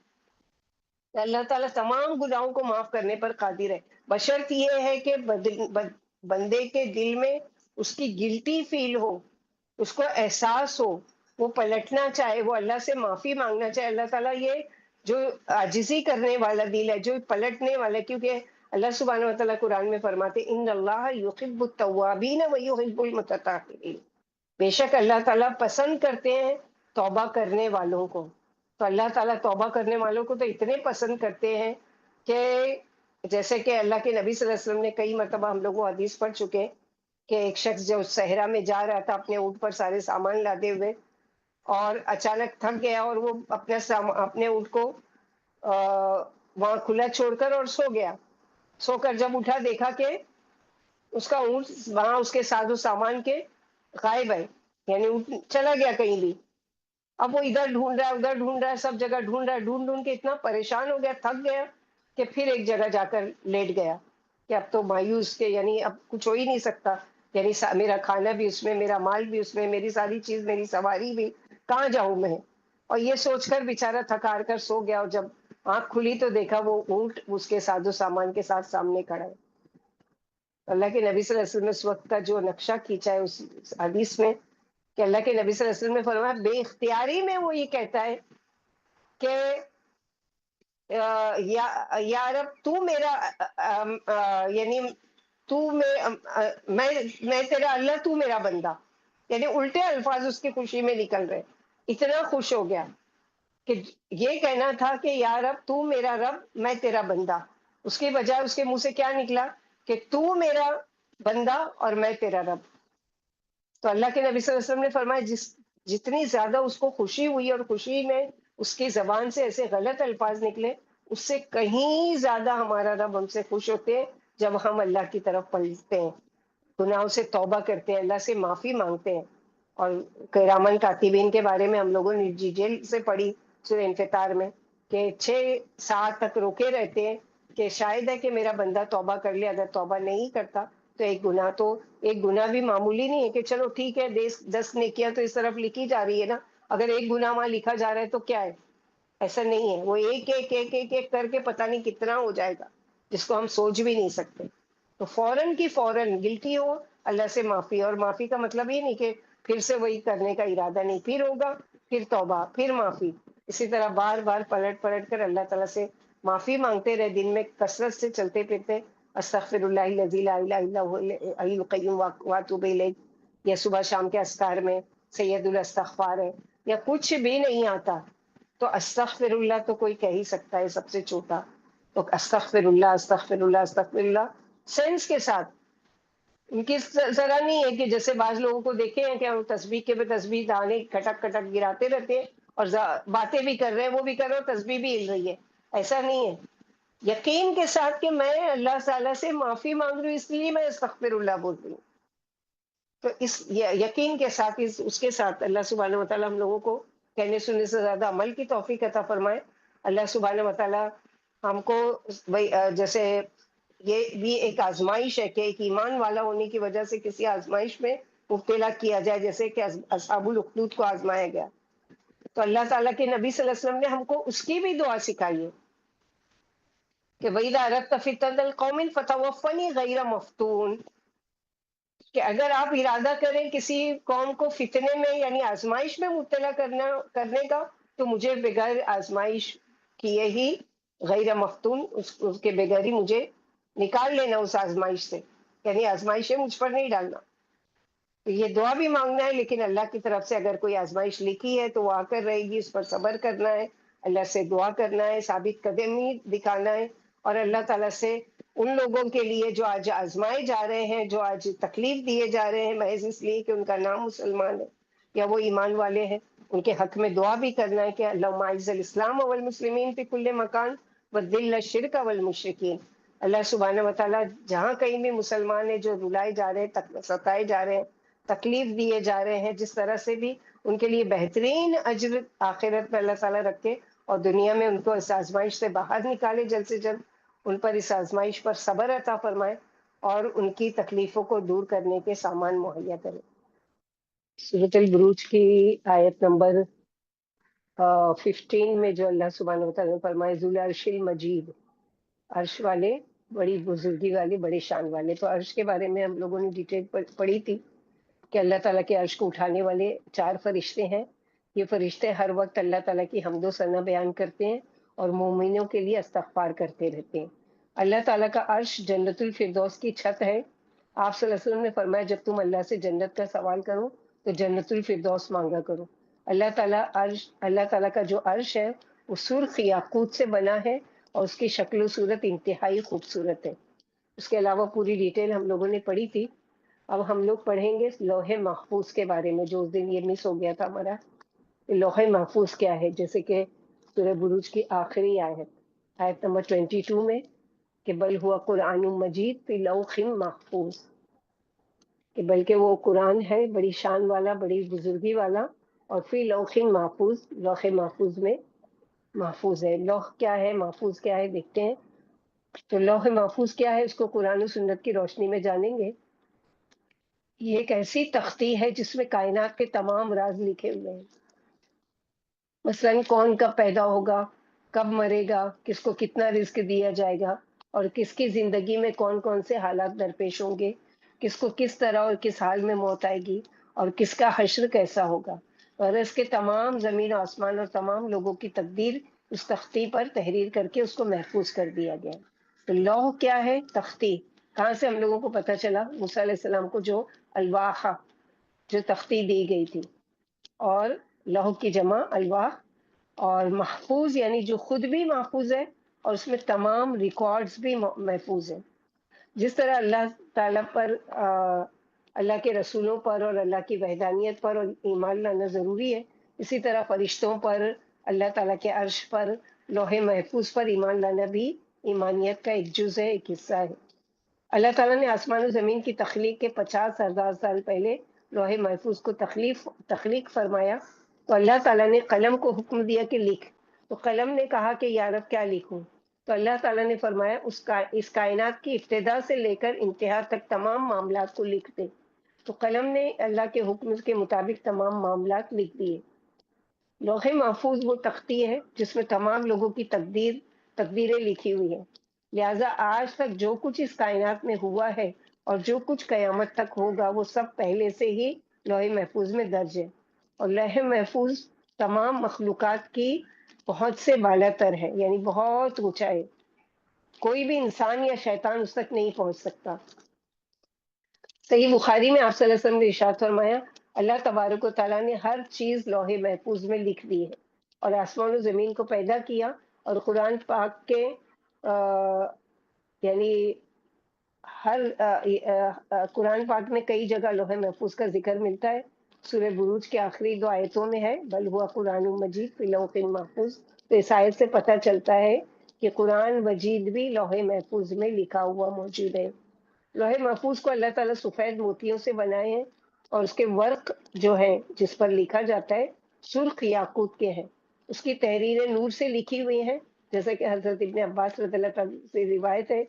اللہ تعالیٰ تمام گناہوں کو معاف کرنے پر قادر ہے، بشرط یہ ہے کہ بندے کے دل میں اس کی گلٹی فیل ہو، اس کو احساس ہو، وہ پلٹنا چاہے، وہ اللہ سے معافی مانگنا چاہے. اللہ تعالیٰ یہ جو عاجزی کرنے والا دل ہے، جو پلٹنے والا، کیونکہ اللہ سبحانہ و تعالیٰ قرآن میں فرماتے ان اللہ یحب التوابین ویحب المتطہرین، بے شک اللہ تعالیٰ پسند کرتے ہیں توبہ کرنے والوں کو. تو اللہ تعالیٰ توبہ کرنے والوں کو تو اتنے پسند کرتے ہیں کہ جیسے کہ اللہ کے نبی صلی اللہ علیہ وسلم نے کئی مرتبہ ہم لوگوں کو حدیث پڑھ چکے ہیں کہ ایک شخص جو صحرا میں جا رہا تھا اپنے اونٹ پر سارے سامان لادے ہوئے، اور اچانک تھک گیا اور وہ اپنے اونٹ کو وہاں کھلا چھوڑ کر اور سو گیا. سو کر جب اٹھا دیکھا کہ اس کا اونٹ وہاں اس کے ساز و سامان کے غائب ہے، یعنی اونٹ چلا گیا کہیں بھی. اب وہ ادھر ڈھونڈ رہا ہے ادھر ڈھونڈ رہا ہے سب جگہ ڈھونڈ رہا ہے، ڈھونڈ ڈھونڈ کے اتنا پریشان ہو گیا تھک گیا کہ پھر ایک جگہ جا کر لیٹ گیا کہ اب تو مایوس کے یعنی اب کچھ ہو ہی نہیں سکتا، یعنی میرا کھانا بھی اس میں، میرا مال بھی اس میں، میری ساری چیز، میری سواری بھی، کہاں جاؤں میں. اور یہ سوچ کر بےچارا تھک ہار کر سو گیا، اور جب آنکھ کھلی تو دیکھا وہ اونٹ اس کے ساز و سامان کے ساتھ سامنے کھڑا ہے. اللہ کے نبی صلی اللہ علیہ وسلم نے اس وقت کا جو نقشہ کھینچا ہے اس حدیث میں، کہ اللہ کے نبی صلی اللہ علیہ وسلم نے فرمایا بے اختیاری میں وہ یہ کہتا ہے کہ یا رب تو میرا یعنی تو میں تیرا اللہ، تو میرا بندہ، یعنی الٹے الفاظ اس کی خوشی میں نکل رہے. اتنا خوش ہو گیا کہ یہ کہنا تھا کہ یا رب تو میرا رب میں تیرا بندہ، اس کے بجائے اس کے منہ سے کیا نکلا کہ تو میرا بندہ اور میں تیرا رب. تو اللہ کے نبی صلی اللہ علیہ وسلم نے فرمایا جتنی زیادہ اس کو خوشی ہوئی اور خوشی میں اس کی زبان سے ایسے غلط الفاظ نکلے، اس سے کہیں زیادہ ہمارا رب ہم سے خوش ہوتے ہیں جب ہم اللہ کی طرف پلٹتے ہیں، گناہوں سے توبہ کرتے ہیں، اللہ سے معافی مانگتے ہیں. اور کرامن کاتبین کے بارے میں ہم لوگوں نے ڈیٹیل سے پڑھی سورہ انفطار میں کہ 6 سال تک روکے رہتے ہیں کہ شاید ہے کہ میرا بندہ توبہ کر لے، اگر توبہ نہیں کرتا تو ایک گناہ بھی معمولی نہیں ہے کہ چلو ٹھیک ہے 10 نیکیاں تو اس طرف لکھی جا رہی ہے نا، اگر ایک گناہ وہاں لکھا جا رہا ہے تو کیا ہے، ایسا نہیں ہے. وہ ایک ایک ایک ایک ایک کر کے پتہ نہیں کتنا ہو جائے گا جس کو ہم سوچ بھی نہیں سکتے. تو فوراً کی فوراً گلٹی ہو اللہ سے معافی، اور معافی کا مطلب یہ نہیں کہ پھر سے وہی کرنے کا ارادہ نہیں، پھر ہوگا پھر توبہ پھر معافی، اسی طرح بار بار پلٹ پلٹ کر اللہ تعالیٰ سے معافی مانگتے رہے، دن میں کثرت سے چلتے پھرتے استغفر اللہ الذی لا الہ الا هو الحی القیوم واتوب الیہ، یا صبح شام کے اذکار میں سید الاستغفار ہے، یا کچھ بھی نہیں آتا تو استغفر اللہ تو کوئی کہہ ہی سکتا ہے سب سے چھوٹا، تو استغفر اللہ استغفر اللہ استغفر اللہ سینس کے ساتھ. ان کی ذرا نہیں ہے کہ جیسے بعض لوگوں کو دیکھے ہیں کہ وہ تسبیح کے بھی تسبیح دانے کھٹک کھٹک گراتے رہتے ہیں اور باتیں بھی کر رہے ہیں، وہ بھی کر رہے ہیں، تسبیح بھی ہل رہی ہے. ایسا نہیں ہے. یقین کے ساتھ کہ میں اللہ تعالیٰ سے معافی مانگ رہی ہوں اس لیے میں استغفر اللہ بول رہی ہوں. تو اس یقین کے ساتھ اس کے ساتھ اللہ سبحانہ و تعالیٰ ہم لوگوں کو کہنے سننے سے زیادہ عمل کی توفیق عطا فرمائے. اللہ سبحانہ و تعالیٰ ہم کو جیسے یہ بھی ایک آزمائش ہے کہ ایک ایمان والا ہونے کی وجہ سے کسی آزمائش میں مبتلا کیا جائے، جیسے کہ اصحاب الاخدود کو آزمایا گیا. تو اللہ تعالیٰ کے نبی صلی اللہ علیہ وسلم نے ہم کو اس کی بھی دعا سکھائی ہے کہ وَإِذَا أَرَدتَّ فِتْنَةَ الْقَوْمِ فَتَوَفَّنِي غَيْرَ مَفْتُونٍ، کہ اگر آپ ارادہ کریں کسی قوم کو فتنے میں یعنی آزمائش میں مبتلا کرنے کا تو مجھے بغیر آزمائش کیے ہی غیر مفتون اس کے بغیر ہی مجھے نکال لینا اس آزمائش سے، یعنی آزمائشیں مجھ پر نہیں ڈالنا. تو یہ دعا بھی مانگنا ہے، لیکن اللہ کی طرف سے اگر کوئی آزمائش لکھی ہے تو وہ آ کر رہے گی، اس پر صبر کرنا ہے، اللہ سے دعا کرنا ہے، ثابت قدمی دکھانا ہے، اور اللہ تعالیٰ سے ان لوگوں کے لیے جو آج آزمائے جا رہے ہیں، جو آج تکلیف دیے جا رہے ہیں محض اس لیے کہ ان کا نام مسلمان ہے یا وہ ایمان والے ہیں، ان کے حق میں دعا بھی کرنا ہے کہ اللہم اعز الاسلام والمسلمین فی کل مکان وذل الشرک والمشرکین. اللہ سبحانہ و تعالیٰ جہاں کہیں بھی مسلمان ہیں جو رلائے جا رہے ہیں، ستائے جا رہے ہیں، تکلیف دیے جا رہے ہیں، جس طرح سے بھی ان کے لیے بہترین اجر آخرت میں اللہ تعالیٰ رکھے اور دنیا میں ان کو اس آزمائش سے باہر نکالے جلد سے جلد، ان پر اس آزمائش پر صبر عطا فرمائے اور ان کی تکلیفوں کو دور کرنے کے سامان مہیا کرے. سورۃ البروج کی آیت نمبر 15 میں جو اللہ سبحانہ وتعالیٰ نے فرمائے ذو العرش المجید، عرش والے، بڑی بزرگی والے، بڑے شان والے. تو عرش کے بارے میں ہم لوگوں نے ڈیٹیل پڑھی تھی کہ اللہ تعالیٰ کے عرش کو اٹھانے والے 4 فرشتے ہیں. یہ فرشتے ہر وقت اللہ تعالیٰ کی حمد و ثنا بیان کرتے ہیں اور مومنوں کے لیے استغفار کرتے رہتے ہیں. اللہ تعالیٰ کا عرش جنت الفردوس کی چھت ہے. آپ صلی اللہ علیہ وسلم نے فرمایا جب تم اللہ سے جنت کا سوال کرو تو جنت الفردوس مانگا کرو. اللہ تعالیٰ کا جو عرش ہے وہ سرخ یاقوت سے بنا ہے اور اس کی شکل و صورت انتہائی خوبصورت ہے. اس کے علاوہ پوری ڈیٹیل ہم لوگوں نے پڑھی تھی. اب ہم لوگ پڑھیں گے لوح محفوظ کے بارے میں، جو اس دن یہ مس ہو گیا تھا ہمارا. لوح محفوظ کیا ہے؟ جیسے کہ سورہ بروج کی آخری آیت نمبر 22 میں کہ بل ہوا قرآن مجید فی لوح محفوظ، کہ بلکہ وہ قرآن ہے بڑی شان والا، بڑی بزرگی والا، اور فی لوح محفوظ، لوح محفوظ میں محفوظ ہے. لوح کیا ہے، محفوظ کیا ہے، دیکھتے ہیں. تو لوح محفوظ کیا ہے، اس کو قرآن و سنت کی روشنی میں جانیں گے. یہ ایک ایسی تختی ہے جس میں کائنات کے تمام راز لکھے ہوئے ہیں. مثلاً کون کب پیدا ہوگا، کب مرے گا، کس کو کتنا رزق دیا جائے گا، اور کس کی زندگی میں کون کون سے حالات درپیش ہوں گے، کس کو کس طرح اور کس حال میں موت آئے گی، اور کس کا حشر کیسا ہوگا. اور اس کے تمام زمین و آسمان اور تمام لوگوں کی تقدیر اس تختی پر تحریر کر کے اس کو محفوظ کر دیا گیا. تو لوح کیا ہے؟ تختی. کہاں سے ہم لوگوں کو پتہ چلا؟ موسیٰ علیہ السلام کو جو الواح، جو تختی دی گئی تھی. اور لوح کی جمع الواح، اور محفوظ یعنی جو خود بھی محفوظ ہے اور اس میں تمام ریکارڈز بھی محفوظ ہیں. جس طرح اللہ تعالیٰ پر، اللہ کے رسولوں پر اور اللہ کی وحدانیت پر اور ایمان لانا ضروری ہے، اسی طرح فرشتوں پر، اللہ تعالیٰ کے عرش پر، لوح محفوظ پر ایمان لانا بھی ایمانیت کا ایک جز ہے، ایک حصہ ہے. اللہ تعالیٰ نے آسمان و زمین کی تخلیق کے 50,000 سال پہلے لوح محفوظ کو تخلیق فرمایا. تو اللہ تعالیٰ نے قلم کو حکم دیا کہ لکھ. تو قلم نے کہا کہ یا رب کیا لکھوں؟ تو اللہ تعالیٰ نے فرمایا اس کائنات کی ابتدا سے لے کر انتہا تک تمام معاملات کو لکھ دے. تو قلم نے اللہ کے حکم کے مطابق تمام معاملات لکھ دیے. لوح محفوظ وہ تختی ہے جس میں تمام لوگوں کی تقدیریں لکھی ہوئی ہیں. لہٰذا آج تک جو کچھ اس کائنات میں ہوا ہے اور جو کچھ قیامت تک ہوگا وہ سب پہلے سے ہی لوح محفوظ میں درج ہے. اور لوح محفوظ تمام مخلوقات کی بہت سے بالا تر ہے، یعنی بہت اونچا ہے. کوئی بھی انسان یا شیطان اس تک نہیں پہنچ سکتا. صحیح بخاری میں آپ صلی اللہ علیہ وسلم نے ارشاد فرمایا، اللہ تبارک و تعالیٰ نے ہر چیز لوح محفوظ میں لکھ دی ہے، اور آسمان و زمین کو پیدا کیا. اور قرآن پاک کے یعنی قرآن پاک میں کئی جگہ لوح محفوظ کا ذکر ملتا ہے. سورہ بروج کے آخری 2 آیتوں میں ہے بل ہوا قرآن مجید فی لوح محفوظ. تو اس آیت سے پتہ چلتا ہے کہ قرآن مجید بھی لوح محفوظ میں لکھا ہوا موجود ہے. لوح محفوظ کو اللہ تعالیٰ سفید موتیوں سے بنائے ہیں، اور اس کے ورق جو ہے جس پر لکھا جاتا ہے سرخ یاقوت کے ہیں. اس کی تحریریں نور سے لکھی ہوئی ہیں، جیسا کہ حضرت ابن عباس رضی اللہ تعالیٰ سے روایت ہے.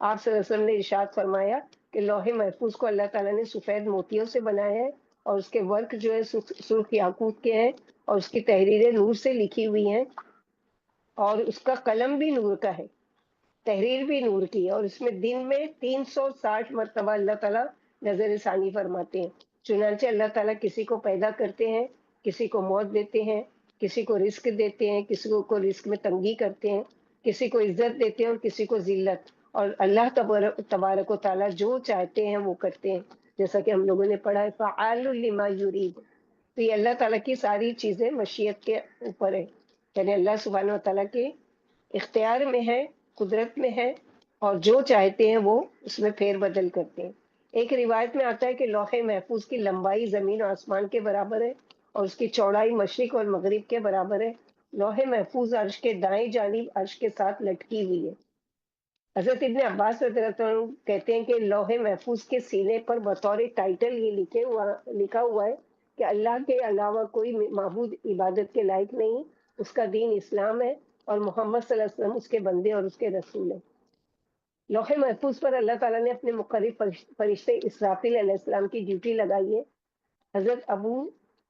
آپ صلی اللہ علیہ وسلم نے ارشاد فرمایا کہ لوح محفوظ کو اللہ تعالیٰ نے سفید موتیوں سے بنایا ہے، اور اس کے ورق جو ہے سرخ یاقوت کے ہیں، اور اس کی تحریریں نور سے لکھی ہوئی ہیں، اور اس کا قلم بھی نور کا ہے، تحریر بھی نور کی ہے. اور اس میں دن میں 360 مرتبہ اللہ تعالیٰ نظر ثانی فرماتے ہیں. چنانچہ اللہ تعالیٰ کسی کو پیدا کرتے ہیں، کسی کو موت دیتے ہیں، کسی کو رزق دیتے ہیں، کسی کو رزق میں تنگی کرتے ہیں، کسی کو عزت دیتے ہیں اور کسی کو ذلت. اور اللہ تبارک و تعالیٰ جو چاہتے ہیں وہ کرتے ہیں، جیسا کہ ہم لوگوں نے پڑھا ہے فعال لما یرید. تو یہ اللہ تعالیٰ کی ساری چیزیں مشیت کے اوپر ہے، یعنی اللہ سبحانہ و تعالیٰ کے اختیار میں ہے، قدرت میں ہے، اور جو چاہتے ہیں وہ اس میں پھیر بدل کرتے ہیں. ایک روایت میں آتا ہے کہ لوح محفوظ کی لمبائی زمین و آسمان کے برابر ہے، اور اس کی چوڑائی مشرق اور مغرب کے برابر ہے. لوح محفوظ عرش کے دائیں جانب عرش کے ساتھ لٹکی ہوئی ہے. حضرت ابن عباس رضی اللہ عنہ کہتے ہیں کہ لوح محفوظ کے سینے پر بطور ٹائٹل یہ لکھا ہوا ہے کہ اللہ کے علاوہ کوئی معبود عبادت کے لائق نہیں، اس کا دین اسلام ہے، اور محمد صلی اللہ علیہ وسلم اس کے بندے اور اس کے رسول ہیں. لوح محفوظ پر اللہ تعالیٰ نے اپنے مقرب فرشتے اسرافیل علیہ السلام کی ڈیوٹی لگائی ہے. حضرت ابو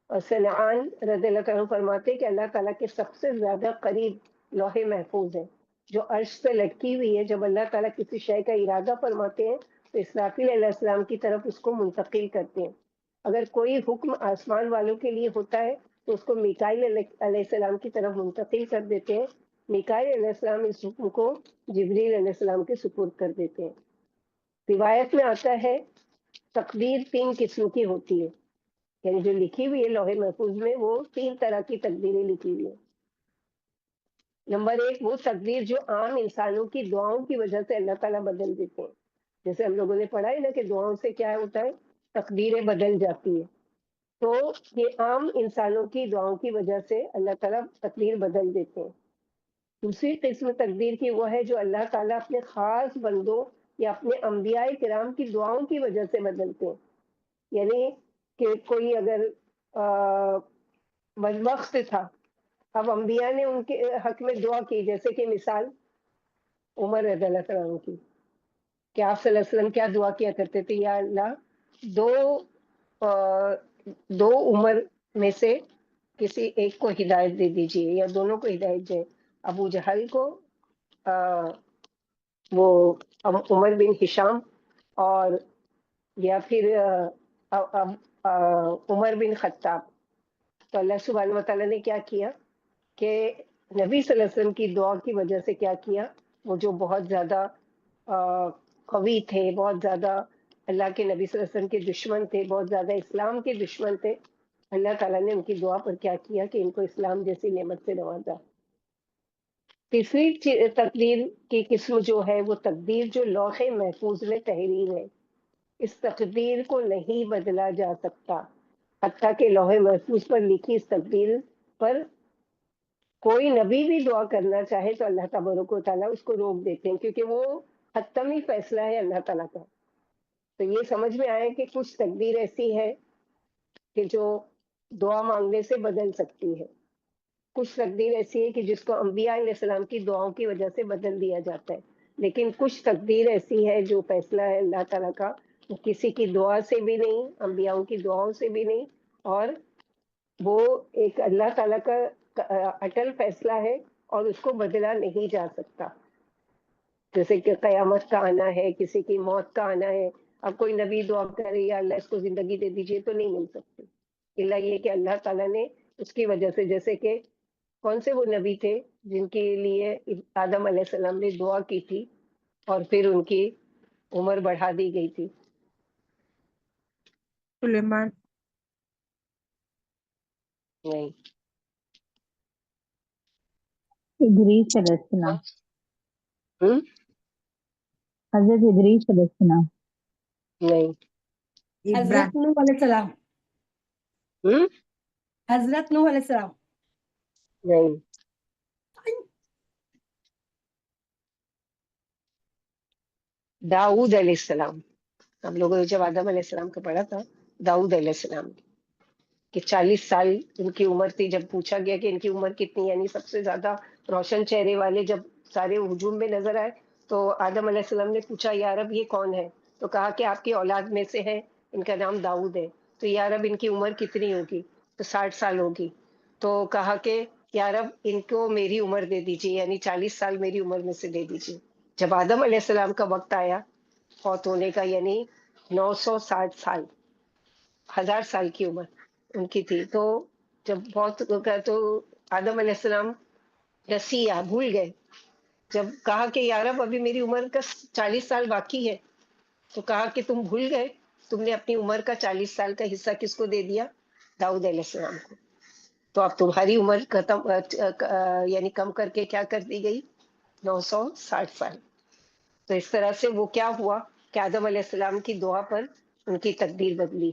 سنعان رضی اللہ عنہ فرماتے کہ اللہ تعالیٰ کے سب سے زیادہ قریب لوح محفوظ ہے جو عرش سے لٹکی ہوئی ہے. جب اللہ تعالیٰ کسی شے کا ارادہ فرماتے ہیں تو اسرافیل علیہ السلام کی طرف اس کو منتقل کرتے ہیں. اگر کوئی حکم آسمان والوں کے لیے ہوتا ہے تو اس کو میکائیل علیہ السلام کی طرف منتقل کر دیتے ہیں. میکائیل علیہ السلام اس حکم کو جبریل علیہ السلام کے سپرد کر دیتے ہیں. روایت میں آتا ہے تقدیر 3 قسم کی ہوتی ہے. یعنی جو لکھی ہوئی ہے لوح محفوظ میں وہ 3 طرح کی تقدیریں لکھی ہوئی ہیں. نمبر 1 وہ تقدیر جو عام انسانوں کی دعاؤں کی وجہ سے اللہ تعالیٰ بدل دیتے ہیں. جیسے ہم لوگوں نے پڑھا ہے نا کہ دعاؤں سے کیا ہوتا ہے، تقدیریں بدل جاتی ہیں. تو یہ عام انسانوں کی دعاؤں کی وجہ سے اللہ تعالیٰ تقدیر بدل دیتے ہیں. دوسری قسم تقدیر کی وہ ہے جو اللہ تعالیٰ اپنے خاص بندوں یا اپنے انبیاء کرام کی دعاؤں کی وجہ سے بدلتے ہیں. یعنی کہ کوئی اگر بدبخت تھا، اب انبیاء نے ان کے حق میں دعا کی، جیسے کہ مثال عمر رضی اللہ عنہ کی، کہ آپ صلی اللہ علیہ وسلم کیا دعا کیا کرتے تھے، یا اللہ دو عمر میں سے کسی ایک کو ہدایت دے دیجیے یا دونوں کو ہدایت دیں. ابو جہل کو وہ عمر بن ہشام، اور یا پھر عمر بن خطاب. تو اللہ سبحانہ وتعالیٰ نے کیا کیا کہ نبی صلی اللہ علیہ وسلم کی دعا کی وجہ سے کیا کیا، وہ جو بہت زیادہ قوی تھے، بہت زیادہ اللہ کے نبی صلی اللہ علیہ وسلم کے دشمن تھے، بہت زیادہ اسلام کے دشمن تھے، اللہ تعالیٰ نے ان کی دعا پر کیا کیا کہ ان کو اسلام جیسی نعمت سے نوازا. تیسری تقدیر کی قسم جو ہے وہ تقدیر جو لوح محفوظ میں تحریر ہے. اس تقدیر کو نہیں بدلا جا سکتا، حتیٰ کہ لوح محفوظ پر لکھی اس تقدیر پر کوئی نبی بھی دعا کرنا چاہے تو اللہ تبارک و تعالیٰ اس کو روک دیتے ہیں، کیونکہ وہ حتمی فیصلہ ہے اللہ تعالیٰ کا. تو یہ سمجھ میں آئے کہ کچھ تقدیر ایسی ہے کہ جو دعا مانگنے سے بدل سکتی ہے، کچھ تقدیر ایسی ہے کہ جس کو انبیاء علیہ السلام کی دعاؤں کی وجہ سے بدل دیا جاتا ہے، لیکن کچھ تقدیر ایسی ہے جو فیصلہ ہے اللہ تعالیٰ کا، وہ کسی کی دعا سے بھی نہیں، انبیاءوں کی دعاؤں سے بھی نہیں، اور وہ ایک اللہ تعالیٰ کا اٹل فیصلہ ہے اور اس کو بدلا نہیں جا سکتا. جیسے کہ قیامت کا آنا ہے، کسی کی موت کا آنا ہے. اب کوئی نبی دعا کرے یا اللہ اس کو زندگی دے دیجیے تو نہیں مل سکتی، الا یہ کہ اللہ تعالیٰ نے اس کی وجہ سے، جیسے کہ کون سے وہ نبی تھے جن کے لیے آدم علیہ السلام نے دعا کی تھی اور پھر ان کی عمر بڑھا دی گئی تھی؟ سلیمان. نہیں. ادریس علیہ السلام. ہم؟ حضرت ادریس علیہ السلام. نہیں. حضرت نوح علیہ السلام. ہم؟ حضرت نوح علیہ السلام. نہیں. داؤد علیہ السلام. ہم لوگوں نے جب آدم علیہ السلام کا پڑھا تھا، داؤد علیہ السلام کہ 40 سال ان کی عمر تھی. جب پوچھا گیا کہ ان کی عمر کتنی، یعنی سب سے زیادہ روشن چہرے والے جب سارے ہجوم میں نظر آئے تو آدم علیہ السلام نے پوچھا یا رب یہ کون ہے؟ تو کہا کہ آپ کی اولاد میں سے ہے، ان کا نام داؤد ہے. تو یا رب ان کی عمر کتنی ہوگی؟ تو 60 سال ہوگی. تو کہا کہ یا رب ان کو میری عمر دے دیجیے، یعنی 40 سال میری عمر میں سے دے دیجیے. جب آدم علیہ السلام کا وقت آیا فوت ہونے کا، یعنی 960 سال، 1000 سال کی عمر ان کی تھی، تو جب بہت تو آدم علیہ السلام رسیا بھول گئے. جب کہا کہ یا رب ابھی میری عمر کا 40 سال باقی ہے، تو کہا کہ تم بھول گئے، تم نے اپنی عمر کا 40 سال کا حصہ کس کو دے دیا؟ داؤد علیہ السلام کو. تو اب تمہاری عمر ختم، یعنی کم کر کے کیا کر دی گئی؟ 960 سال. تو اس طرح سے وہ کیا ہوا کہ آدم علیہ السلام کی دعا پر ان کی تقدیر بدلی.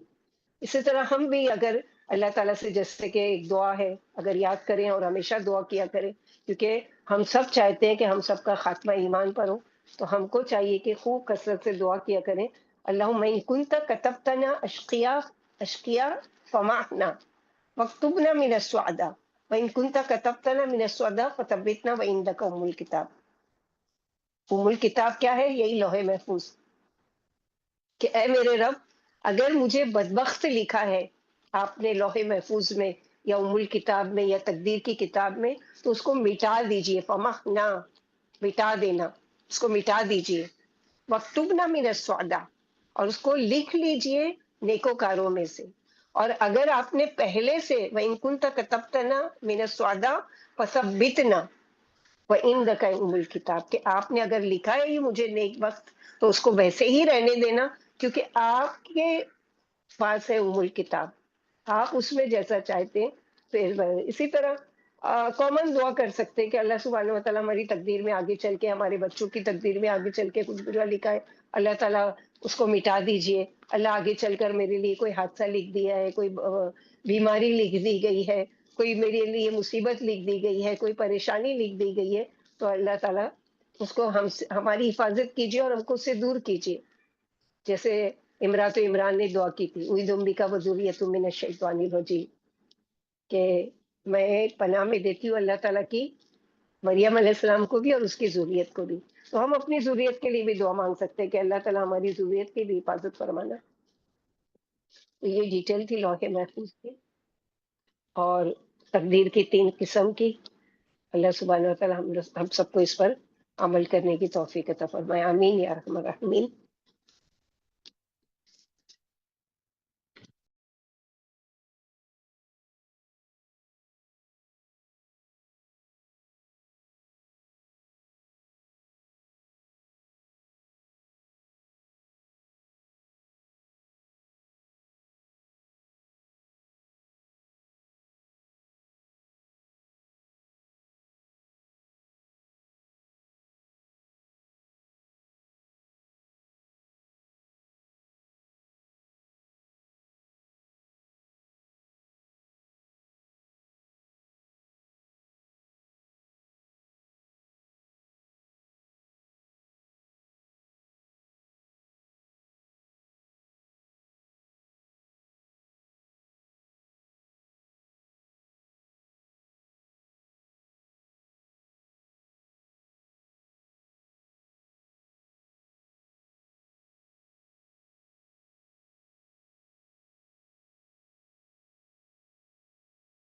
اسی طرح ہم بھی اگر اللہ تعالیٰ سے، جیسے کہ ایک دعا ہے، اگر یاد کریں اور ہمیشہ دعا کیا کریں، کیونکہ ہم سب چاہتے ہیں کہ ہم سب کا خاتمہ ایمان پر ہو، تو ہم کو چاہیے کہ خوب کثرت سے دعا کیا کریں. اللہم ان کنت کتبتنا اشقیا فمعنا واکتبنا من السعداء وان کنت کتبتنا من السعداء فثبتنا وعندک ام الکتاب. ام الکتاب کیا ہے؟ یہی لوح محفوظ، کہ اے میرے رب اگر مجھے بدبخت لکھا ہے آپ نے لوح محفوظ میں یا ام الکتاب میں یا تقدیر کی کتاب میں، تو اس کو مٹا دیجئے. فمحنا، مٹا دینا، اس کو مٹا دیجئے. وَاكْتُبْنَا مِنَ السُّعَدَاء، اور اس کو لکھ لیجئے نیکوکاروں میں سے. اور اگر آپ نے پہلے سے وَإِن كُنْتَ كَتَبْتَنَا مِنَ السُّعَدَاء فَثَبِّتْنَا وَعِندَكَ أُمُّ الْكِتَاب، کہ آپ نے اگر لکھا ہے یہ مجھے نیک وقت، تو اس کو ویسے ہی رہنے دینا، کیونکہ آپ کے پاس ہے ام الکتاب. آپ اس میں جیسا چاہتے ہیں پھر اسی طرح کامن دعا کر سکتے ہیں کہ اللہ سبحانہ و تعالیٰ ہماری تقدیر میں آگے چل کے، ہمارے بچوں کی تقدیر میں آگے چل کے کچھ برا لکھا ہے، اللہ تعالیٰ اس کو مٹا دیجئے. اللہ آگے چل کر میرے لیے کوئی حادثہ لکھ دیا ہے، کوئی بیماری لکھ دی گئی ہے، کوئی میرے لیے مصیبت لکھ دی گئی ہے، کوئی پریشانی لکھ دی گئی ہے، تو اللہ تعالیٰ اس کو ہماری حفاظت کیجیے اور ہم کو اس سے دور کیجیے. جیسے امراۃ عمران نے دعا کی تھی، اعوذ بک وذریۃ من الشیطان الرجیم، کہ میں پناہ میں دیتی ہوں اللہ تعالیٰ کی مریم علیہ السلام کو بھی اور اس کی ذریت کو بھی. تو ہم اپنی ذریت کے لیے بھی دعا مانگ سکتے ہیں کہ اللہ تعالیٰ ہماری ذریت کی بھی حفاظت فرمانا. تو یہ ڈیٹیل تھی لوح محفوظ کی اور تقدیر کی 3 قسم کی. اللہ سبحانہ و تعالیٰ ہم سب کو اس پر عمل کرنے کی توفیق عطا فرمائے. آمین یا ارحم الراحمین.